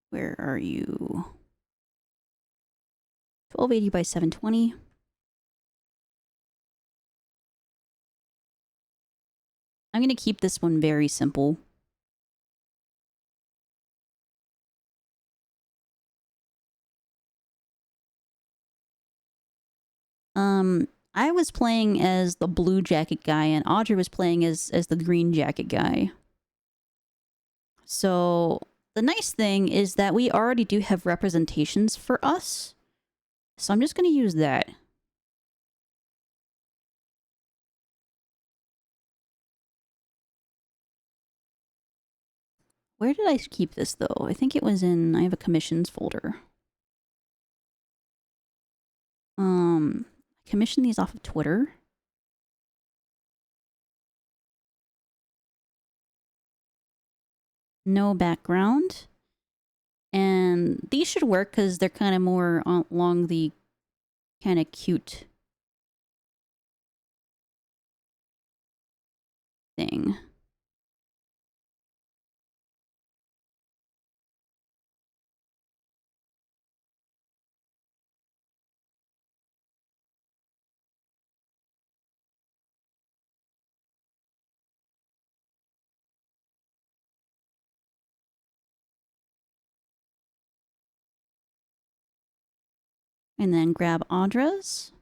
Speaker 1: Where are you? 1280 by 720. I'm going to keep this one very simple. I was playing as the blue jacket guy and Audrey was playing as the green jacket guy. So the nice thing is that we already do have representations for us. So I'm just going to use that. Where did I keep this though? I think it was in, I have a commissions folder. Commissioned these off of Twitter. No background. And these should work because they're kind of more along the kind of cute thing. And then grab Audra's.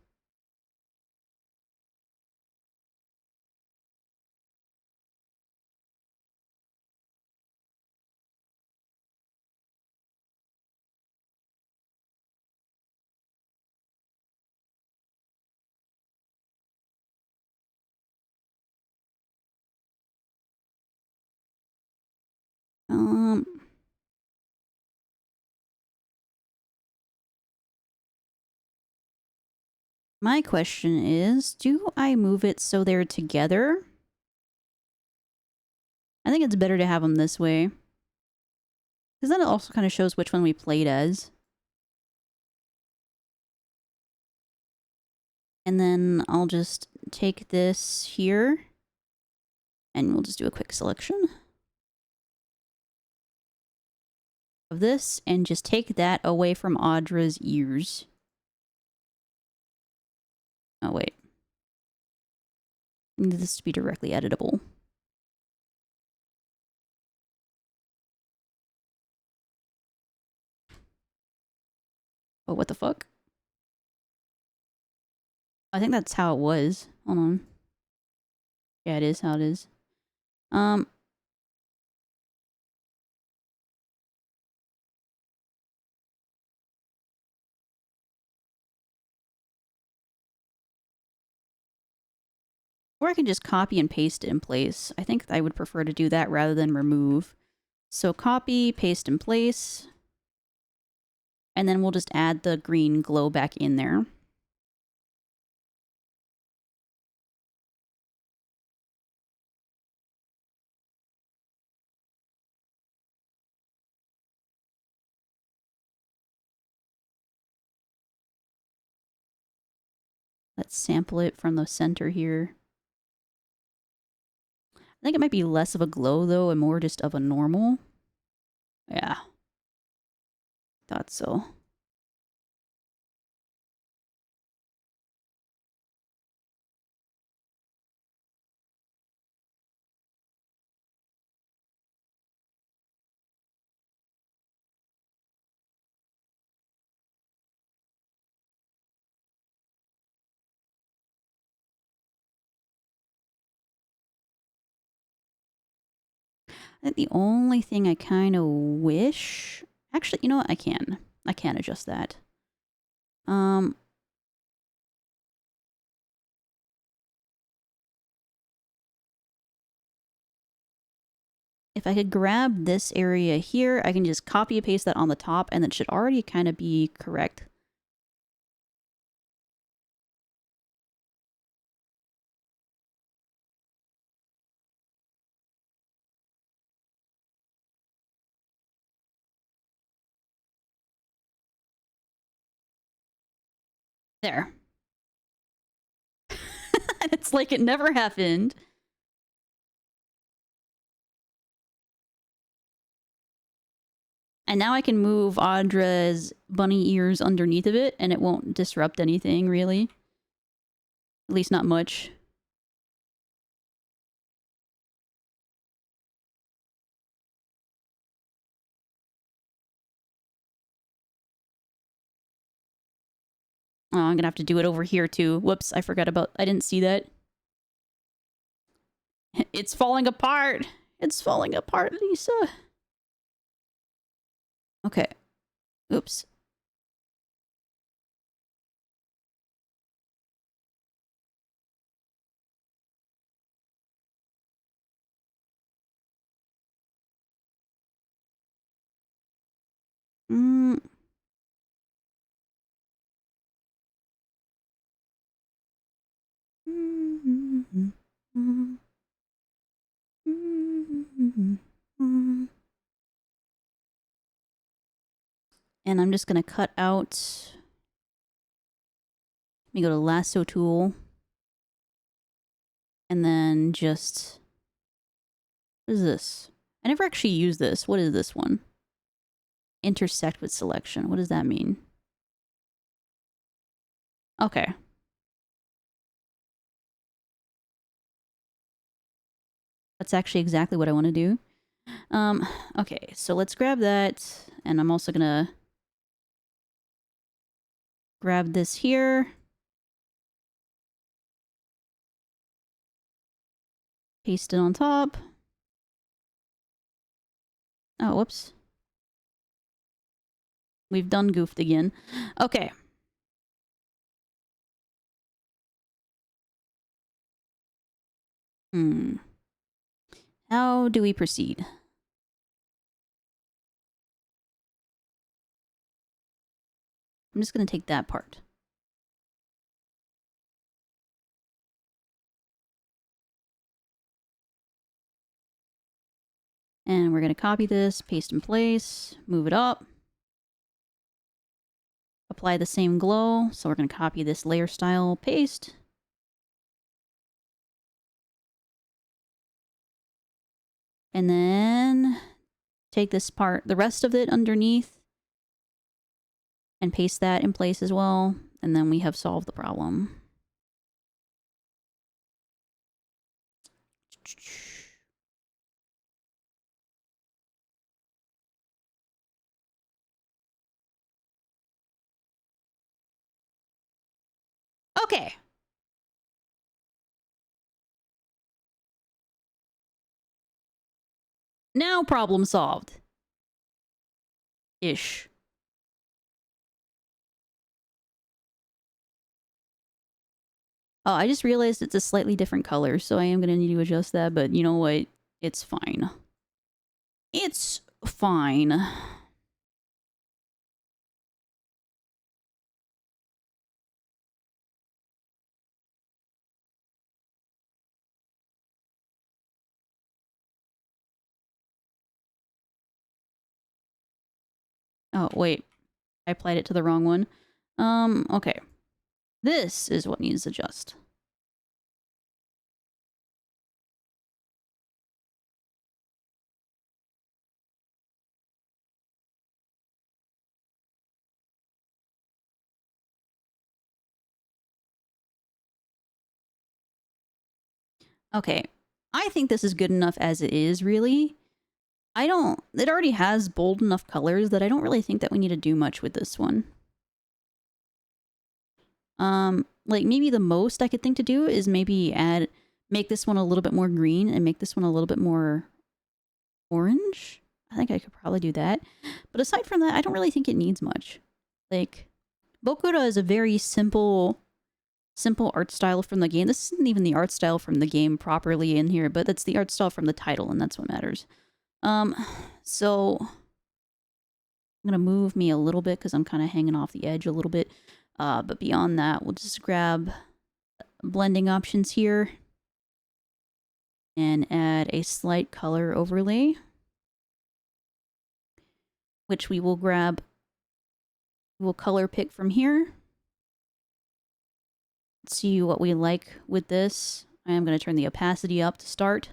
Speaker 1: My question is, do I move it so they're together? I think it's better to have them this way. Because then it also kind of shows which one we played as. And then I'll just take this here. And we'll just do a quick selection of this. And just take that away from Audra's ears. Oh, wait. I need this to be directly editable. Oh, what the fuck? I think that's how it was. Hold on. Yeah, it is how it is. Or I can just copy and paste it in place. I think I would prefer to do that rather than remove. So copy, paste in place. And then we'll just add the green glow back in there. Let's sample it from the center here. I think it might be less of a glow though and more just of a normal. Yeah. Thought so. I think the only thing I kind of wish... Actually, you know what? I can. I can adjust that. If I could grab this area here, I can just copy and paste that on the top and it should already kind of be correct. There. It's like it never happened. And now I can move Audra's bunny ears underneath of it, and it won't disrupt anything, really. At least not much. Oh, I'm gonna have to do it over here, too. Whoops, I forgot about... I didn't see that. It's falling apart! It's falling apart, Lisa! Okay. Oops. Mm. And I'm just gonna cut out... Let me go to lasso tool. And then just... What is this? I never actually used this. What is this one? Intersect with selection. What does that mean? Okay. That's actually exactly what I want to do. Okay, so let's grab that. And I'm also gonna grab this here. Paste it on top. Oh, whoops. We've done goofed again. Okay. How do we proceed? I'm just going to take that part. And we're going to copy this, paste in place, move it up. Apply the same glow. So we're going to copy this layer style, paste. And then take this part, the rest of it underneath, and paste that in place as well. And then we have solved the problem. Okay. Now problem solved. Ish. Oh, I just realized it's a slightly different color, so I am going to need to adjust that, but you know what? It's fine. It's fine. Oh, wait. I applied it to the wrong one. Okay. This is what needs to adjust. Okay. I think this is good enough as it is, really. It already has bold enough colors that I don't really think that we need to do much with this one. Like maybe the most I could think to do is maybe make this one a little bit more green and make this one a little bit more orange. I think I could probably do that. But aside from that, I don't really think it needs much. Like, Bokura is a very simple art style from the game. This isn't even the art style from the game properly in here, but it's the art style from the title, and that's what matters. So I'm gonna move me a little bit because I'm kind of hanging off the edge a little bit. But beyond that, we'll just grab blending options here and add a slight color overlay, which we will grab. We'll color pick from here. Let's see what we like with this. I am going to turn the opacity up to start.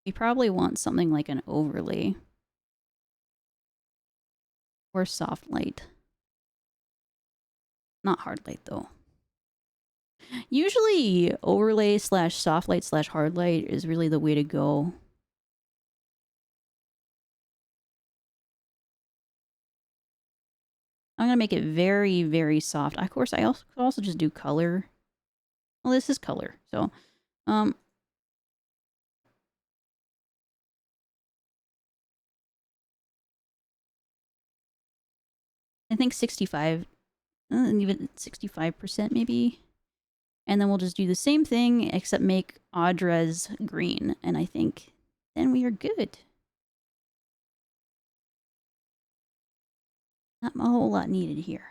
Speaker 1: We probably want something like an overlay. Or soft light. Not hard light, though. Usually, overlay slash soft light slash hard light is really the way to go. I'm going to make it very, very soft. Of course, I also just do color. Well, this is color. So, I think 65, even 65% maybe. And then we'll just do the same thing, except make Audra's green. And I think then we are good. Not a whole lot needed here.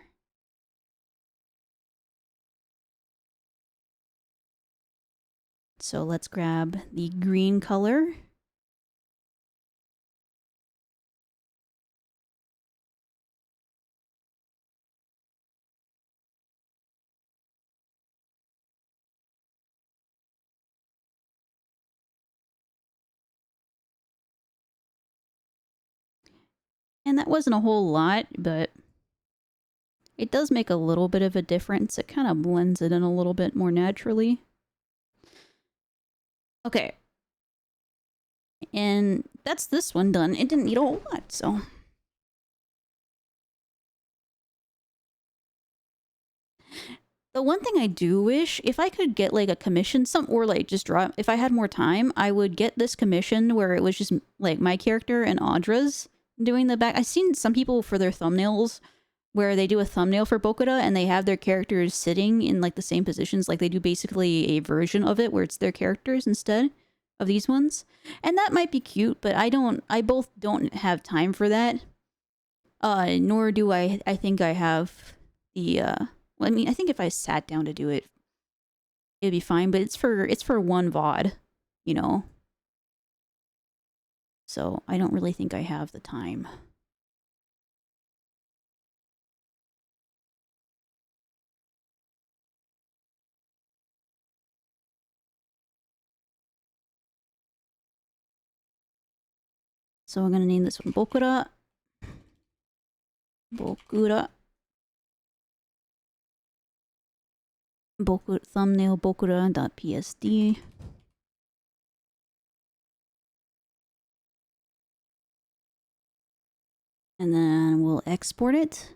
Speaker 1: So let's grab the green color. And that wasn't a whole lot, but it does make a little bit of a difference. It kind of blends it in a little bit more naturally. Okay. And that's this one done. It didn't need a whole lot, so. The one thing I do wish, if I could get like a commission, or like just draw, if I had more time, I would get this commission where it was just like my character and Audra's doing the back. I've seen some people for their thumbnails where they do a thumbnail for Bokura and they have their characters sitting in like the same positions. Like they do basically a version of it where it's their characters instead of these ones. And that might be cute, but I both don't have time for that. Nor do I think I have the, well, I mean, I think if I sat down to do it, it'd be fine, but it's for one VOD, you know? So I don't really think I have the time. So I'm gonna name this one Bokura. Bokura. Thumbnail Bokura.psd. And then we'll export it.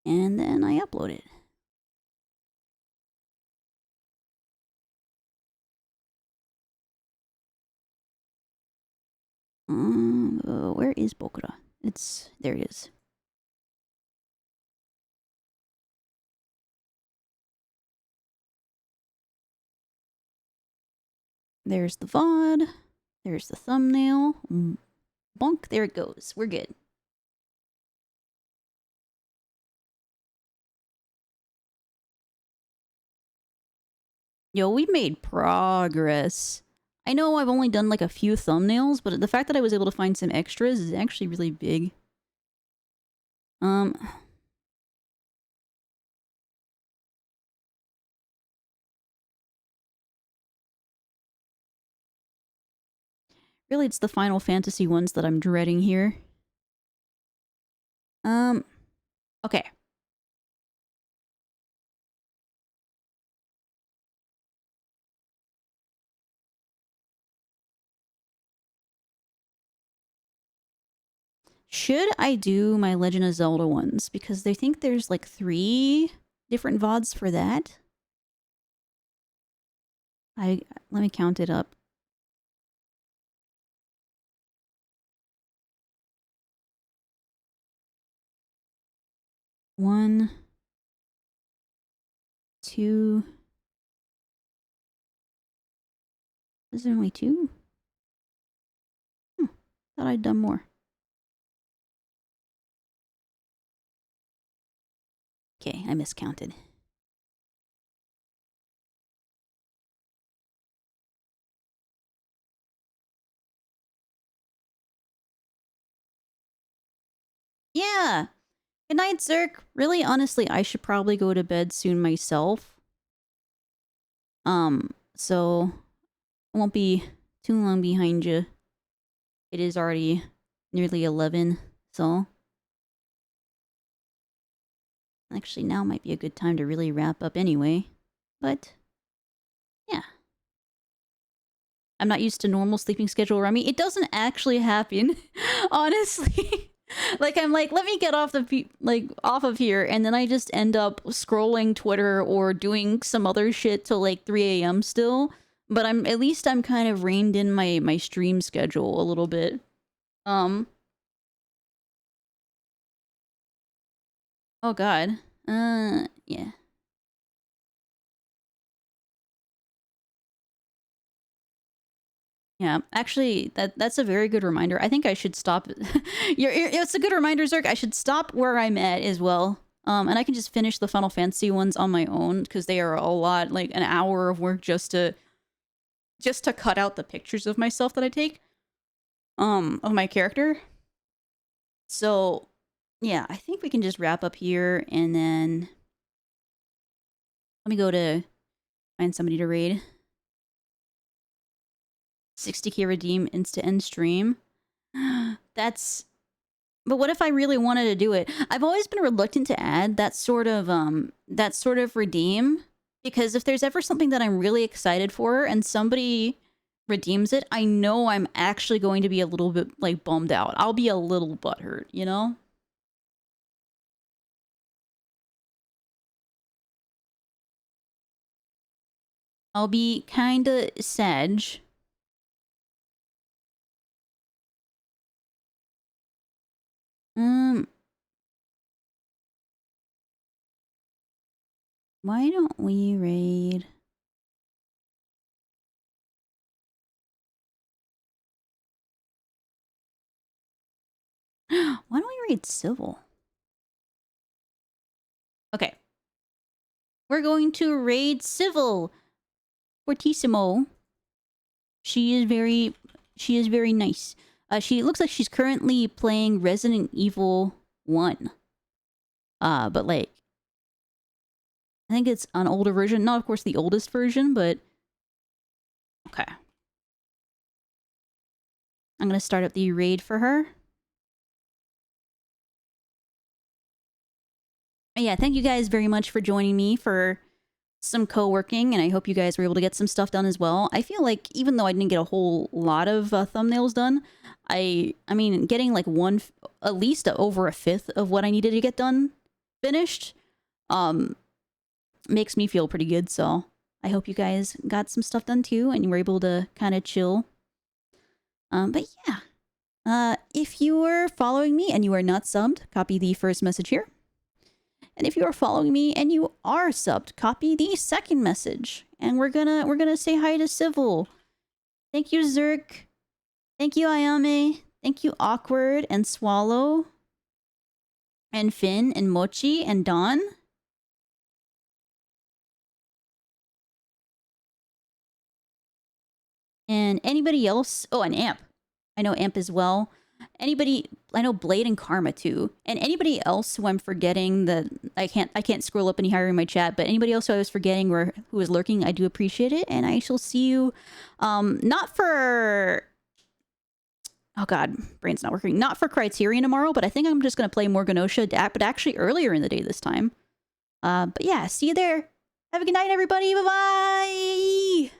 Speaker 1: And then I upload it. Where is Bokura? There it is. There's the VOD. There's the thumbnail. Bonk, there it goes. We're good. Yo, we made progress. I know I've only done like a few thumbnails, but the fact that I was able to find some extras is actually really big. Really, it's the Final Fantasy ones that I'm dreading here. Okay. Should I do my Legend of Zelda ones? Because they think there's like 3 different VODs for that. Let me count it up. 1, 2, Is there only 2? Thought I'd done more. Okay, I miscounted. Yeah. Good night, Zerk. Really, honestly, I should probably go to bed soon myself. So I won't be too long behind you. It is already nearly 11, so actually now might be a good time to really wrap up anyway. But yeah. I'm not used to normal sleeping schedule around me. It doesn't actually happen, honestly. Like I'm like, let me get off off of here, and then I just end up scrolling Twitter or doing some other shit till like 3 a.m. still. But at least I'm kind of reined in my stream schedule a little bit. Oh god. Yeah. Yeah, actually, that's a very good reminder. I think I should stop. It's a good reminder, Zerk. I should stop where I'm at as well. And I can just finish the Final Fantasy ones on my own because they are a lot, like an hour of work just to cut out the pictures of myself that I take, of my character. So, yeah, I think we can just wrap up here and then let me go to find somebody to raid. 60k redeem insta-end stream. But what if I really wanted to do it? I've always been reluctant to add that sort of redeem, because if there's ever something that I'm really excited for and somebody redeems it, I know I'm actually going to be a little bit like bummed out. I'll be a little butthurt, you know? I'll be kinda sad. Why don't we raid? Why don't we raid Civil? Okay. We're going to raid Civil. Fortissimo. She is very nice. She looks like she's currently playing Resident Evil 1. But like, I think it's an older version. Not, of course, the oldest version, but... Okay. I'm gonna start up the raid for her. And yeah, thank you guys very much for joining me for some co-working, and I hope you guys were able to get some stuff done as well. I feel like even though I didn't get a whole lot of thumbnails done, I mean, getting like at least over a fifth of what I needed to get done finished, makes me feel pretty good. So I hope you guys got some stuff done too, and you were able to kind of chill. But yeah, if you were following me and you are not subbed, copy the first message here. And if you are following me and you are subbed, copy the second message. And we're gonna say hi to Civil. Thank you, Zerk. Thank you, Ayame. Thank you, Awkward and Swallow. And Finn and Mochi and Dawn. And anybody else? Oh, and Amp. I know Amp as well. I know Blade and Karma too. And anybody else who I'm forgetting that I can't scroll up any higher in my chat, but anybody else who I was forgetting or who is lurking, I do appreciate it. And I shall see you not for, oh god, brain's not working. Not for Criterion tomorrow, but I think I'm just gonna play more Genosha, but actually earlier in the day this time. But yeah, see you there. Have a good night, everybody. Bye-bye.